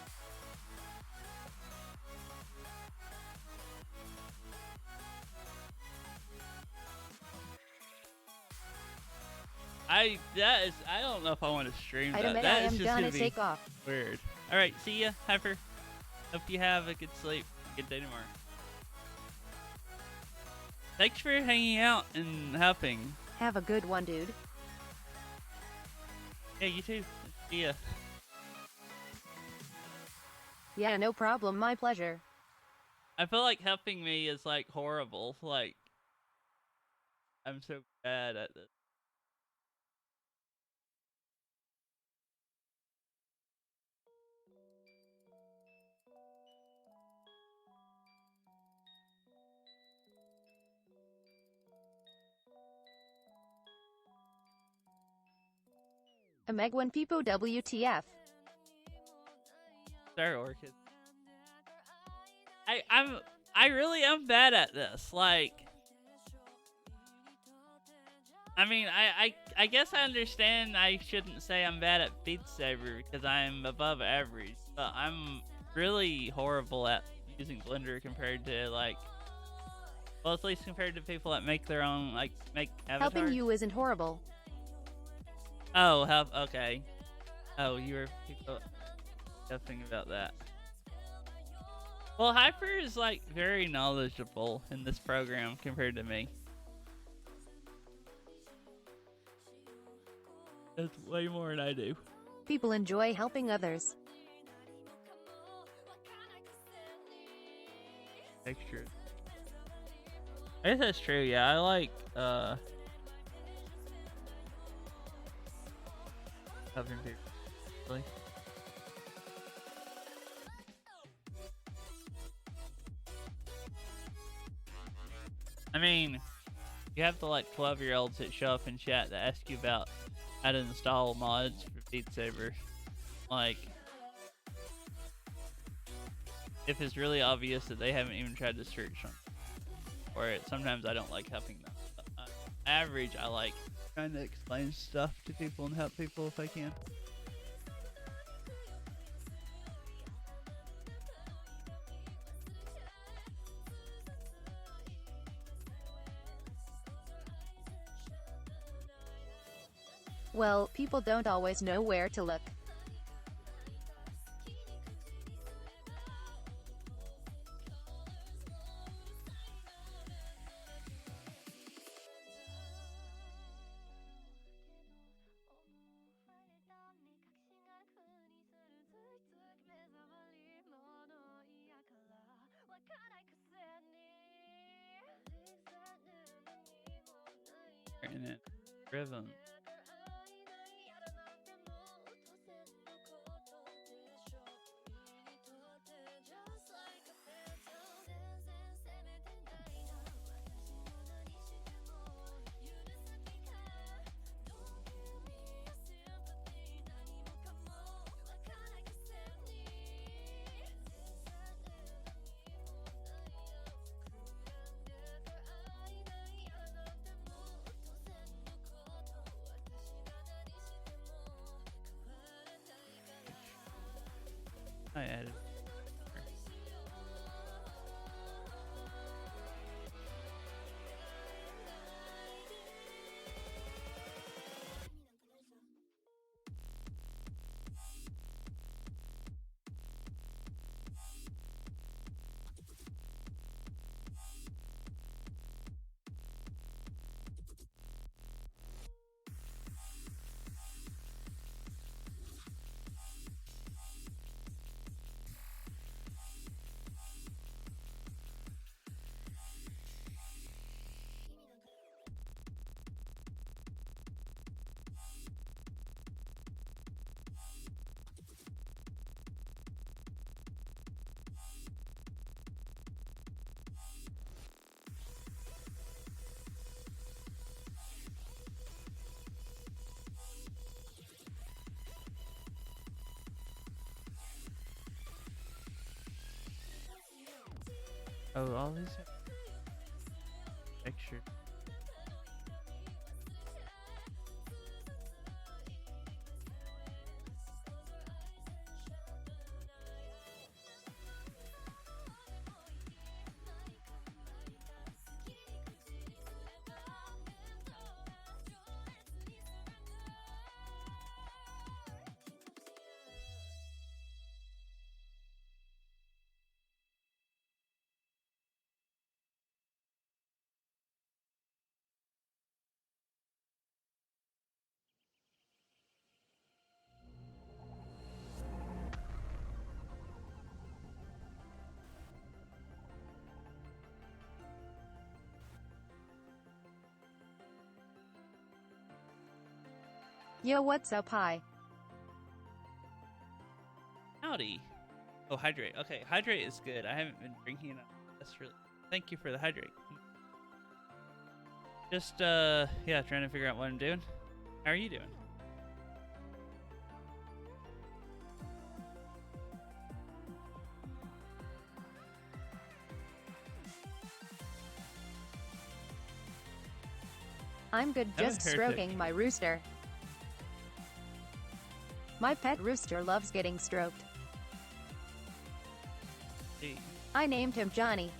I don't know if I want to stream I that. admit That I is am just gonna gonna be take off. weird. Alright, see ya, Heifer. Hope you have a good sleep. Good day tomorrow. Thanks for hanging out and helping. Have a good one, dude. Yeah, you too. See ya. Yeah, no problem, my pleasure. I feel like helping me is like horrible. Like, I'm so bad at this. A Meg when people WTF. Star Orchid. I really am bad at this. Like, I mean, I guess I understand I shouldn't say I'm bad at Beat Saber because I'm above average, but I'm really horrible at using Blender compared to like Well, at least compared to people that make their own, like, make avatars. Helping you isn't horrible. Oh, help. Okay. Oh, you were people talking about that. Well, Hyper is like very knowledgeable in this program compared to me. That's way more than I do. People enjoy helping others. Texture. I guess that's true. Yeah, I like helping people. Really. I mean, you have to like 12-year-olds that show up in chat that ask you about how to install mods for Beat Saber. Like, if it's really obvious that they haven't even tried to search them. Or sometimes I don't like helping them. But, average, I like trying to explain stuff to people and help people if I can. Well, people don't always know where to look. In it. Rhythm. I added. Oh, all these pictures. Yo, what's up, hi? Howdy. Oh, hydrate. Okay, hydrate is good. I haven't been drinking enough. That's really. Thank you for the hydrate. Just yeah, trying to figure out what I'm doing. How are you doing? I'm good, Haven't just heard stroking that. my rooster. My pet rooster loves getting stroked. Hey. I named him Johnny.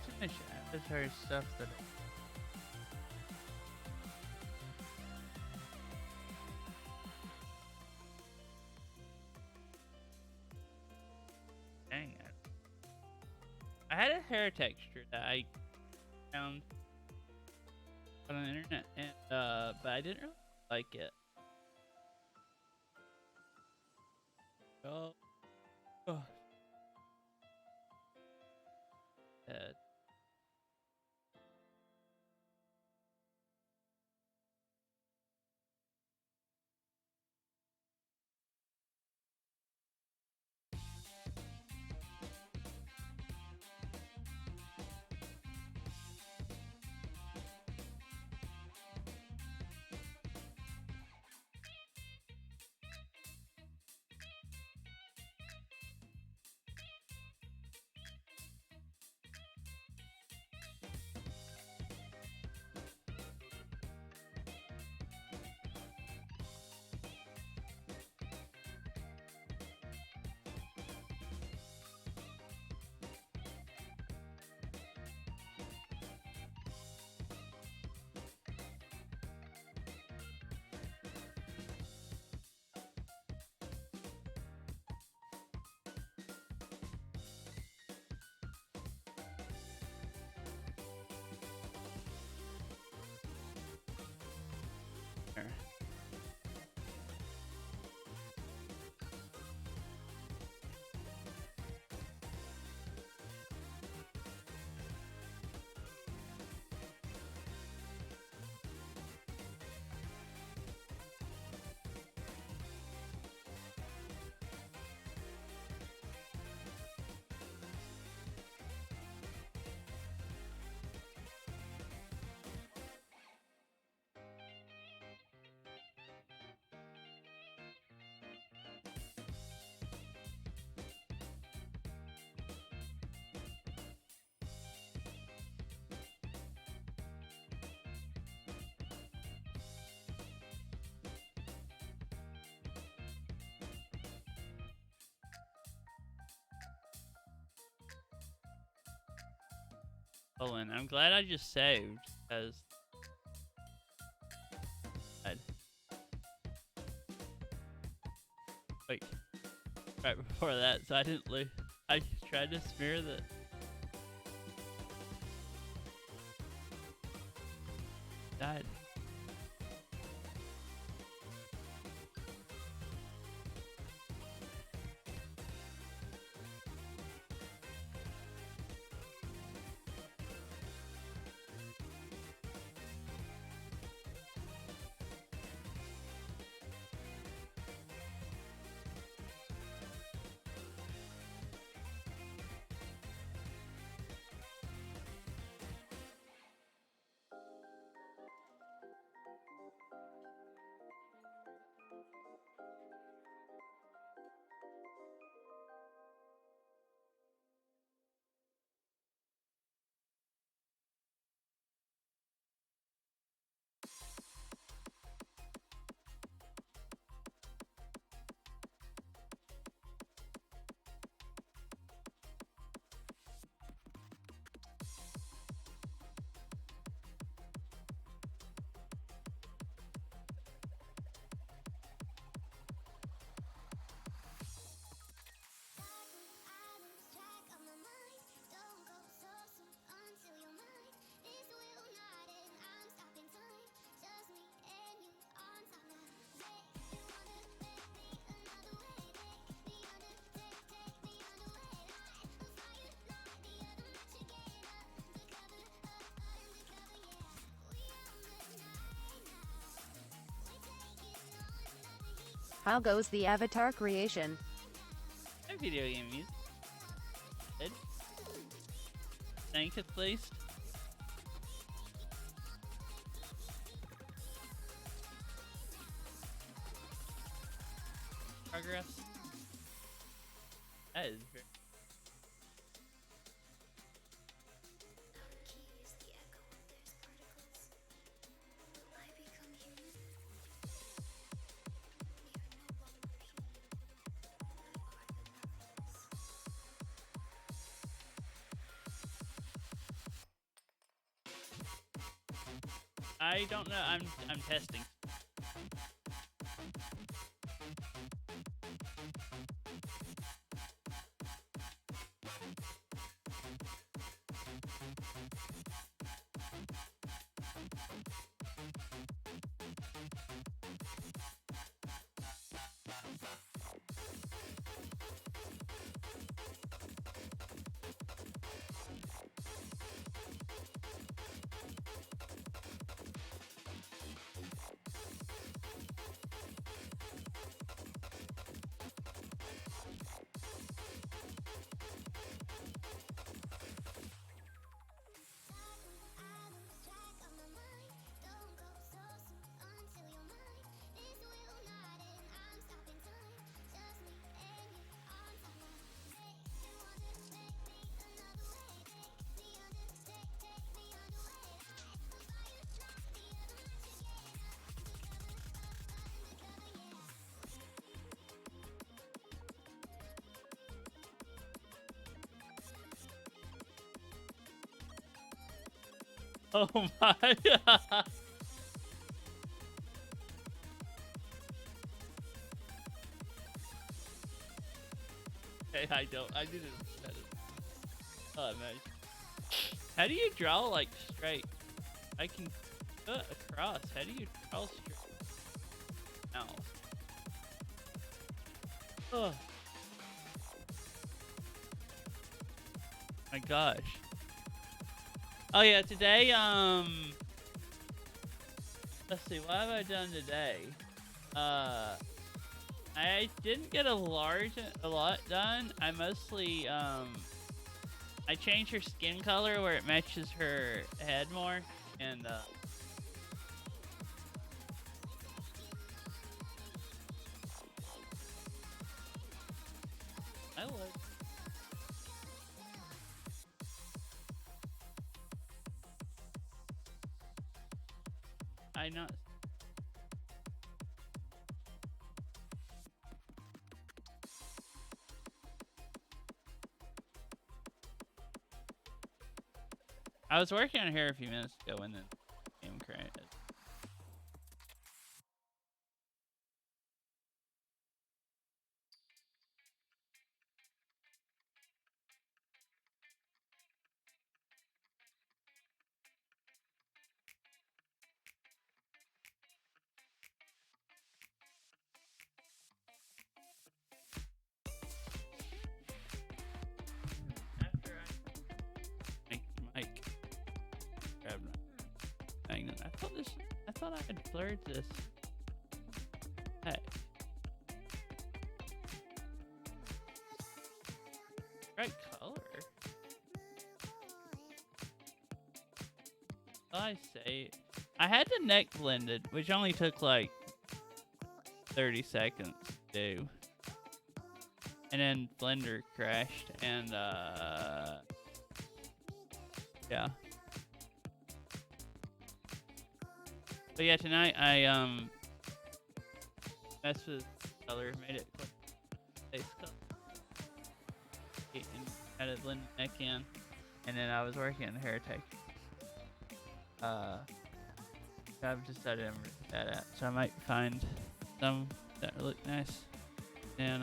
too much Avatar stuff that dang it. I had a hair texture that I found on the internet, and but I didn't really like it. Oh, oh. Head. There. Colin, I'm glad I just saved, because wait, right before that, so I didn't lose. I tried to smear the died. How goes the avatar creation? My video game music. Good. Thank at least. Progress. That is very. I don't know. I'm testing. Oh my god. Hey, I don't. I didn't. Oh man. How do you draw like straight? I can cut across. How do you draw straight? No. Oh. My gosh. Oh yeah, today, let's see, what have I done today? I didn't get a lot done. I mostly, I changed her skin color where it matches her head more, and, I would. I not. I was working on her a few minutes ago when the game crashed. After I make Mike grab magnet, I thought I had blurred this. Hey. Right color. I say I had the neck blended, which only took like 30 seconds to do. And then Blender crashed and yeah. But yeah, tonight I messed with color, made it face color. And had it blend the neck in. And then I was working on the hair texture. I've decided I'm really bad at, so I might find some that look nice. And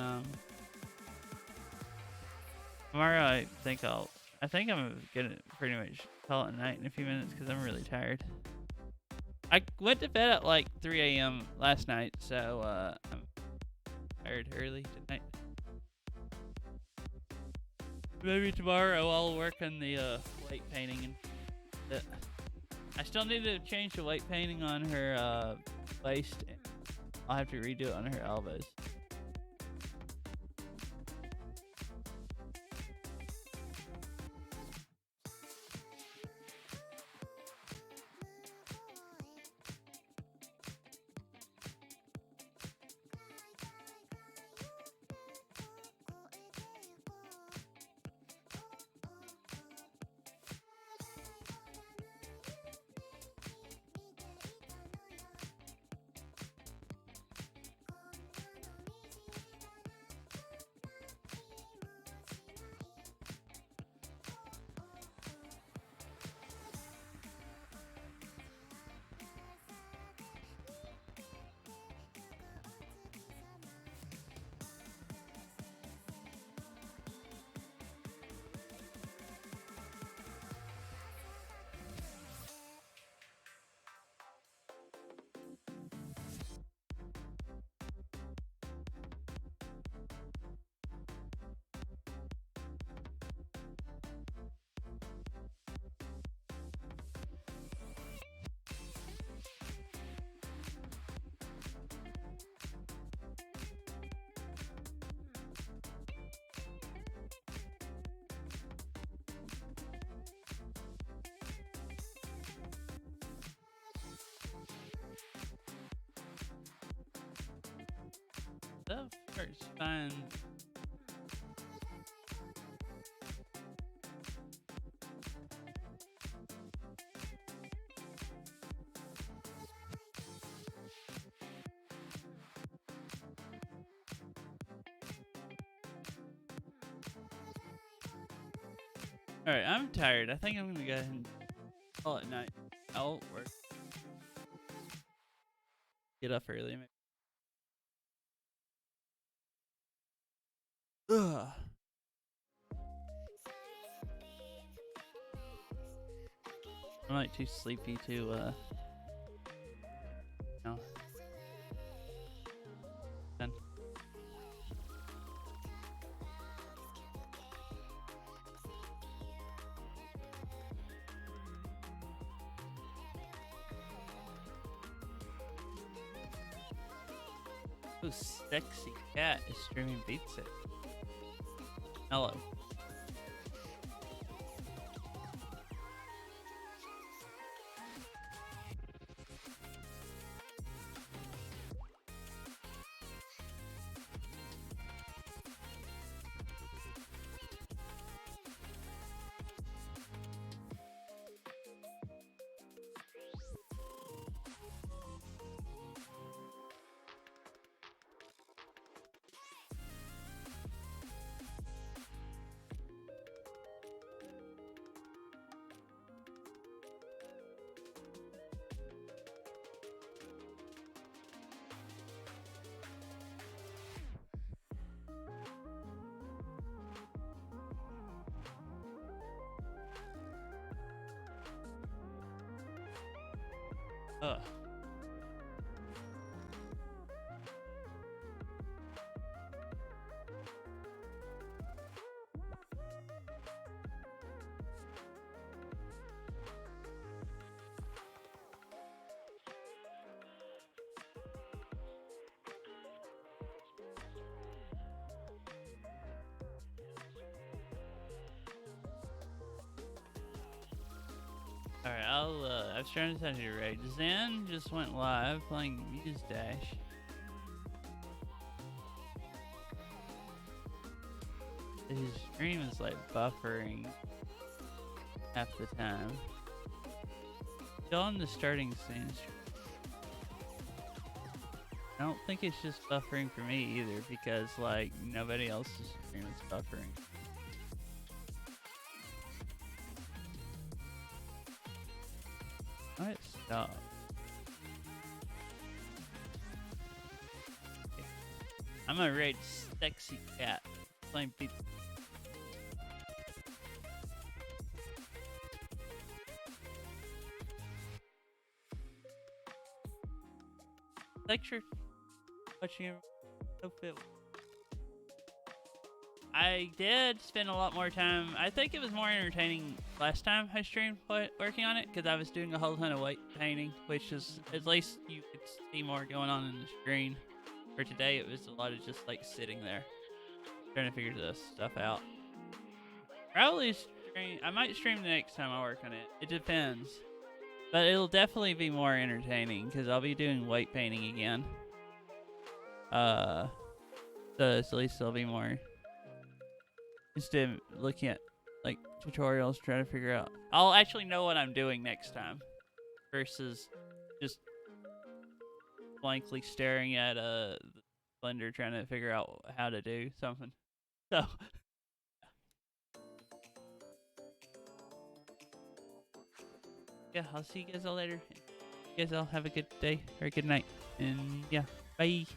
tomorrow I think I'm gonna pretty much call it a night in a few minutes because I'm really tired. I went to bed at like 3 a.m. last night, so I'm tired early tonight. Maybe tomorrow I'll work on the weight painting and that. I still need to change the weight painting on her waist. I'll have to redo it on her elbows. Of course, fine. Alright, I'm tired. I think I'm gonna go ahead and call it night. I'll work. Get up early, maybe. Ugh. I'm like too sleepy to no. Done. Oh, sexy cat is streaming Beats It. Hello. Ugh. Alright, I was trying to send you right. Zan just went live playing Muse Dash. His stream is like buffering half the time. Still on the starting scene. I don't think it's just buffering for me either because like nobody else's stream is buffering. Alright, stop. Okay. I'm gonna raid Sexy Cat. Playing beat. Lecture watching so fit. I did spend a lot more time. I think it was more entertaining last time I streamed working on it because I was doing a whole ton of weight painting, which is at least you could see more going on in the screen. For today, it was a lot of just like sitting there trying to figure this stuff out. Probably stream. I might stream the next time I work on it. It depends, but it'll definitely be more entertaining because I'll be doing weight painting again. So at least there'll be more. Instead of looking at like tutorials, trying to figure out. I'll actually know what I'm doing next time, versus just blankly staring at a Blender trying to figure out how to do something. So. Yeah, I'll see you guys all later. You guys all have a good day or a good night. And yeah, bye.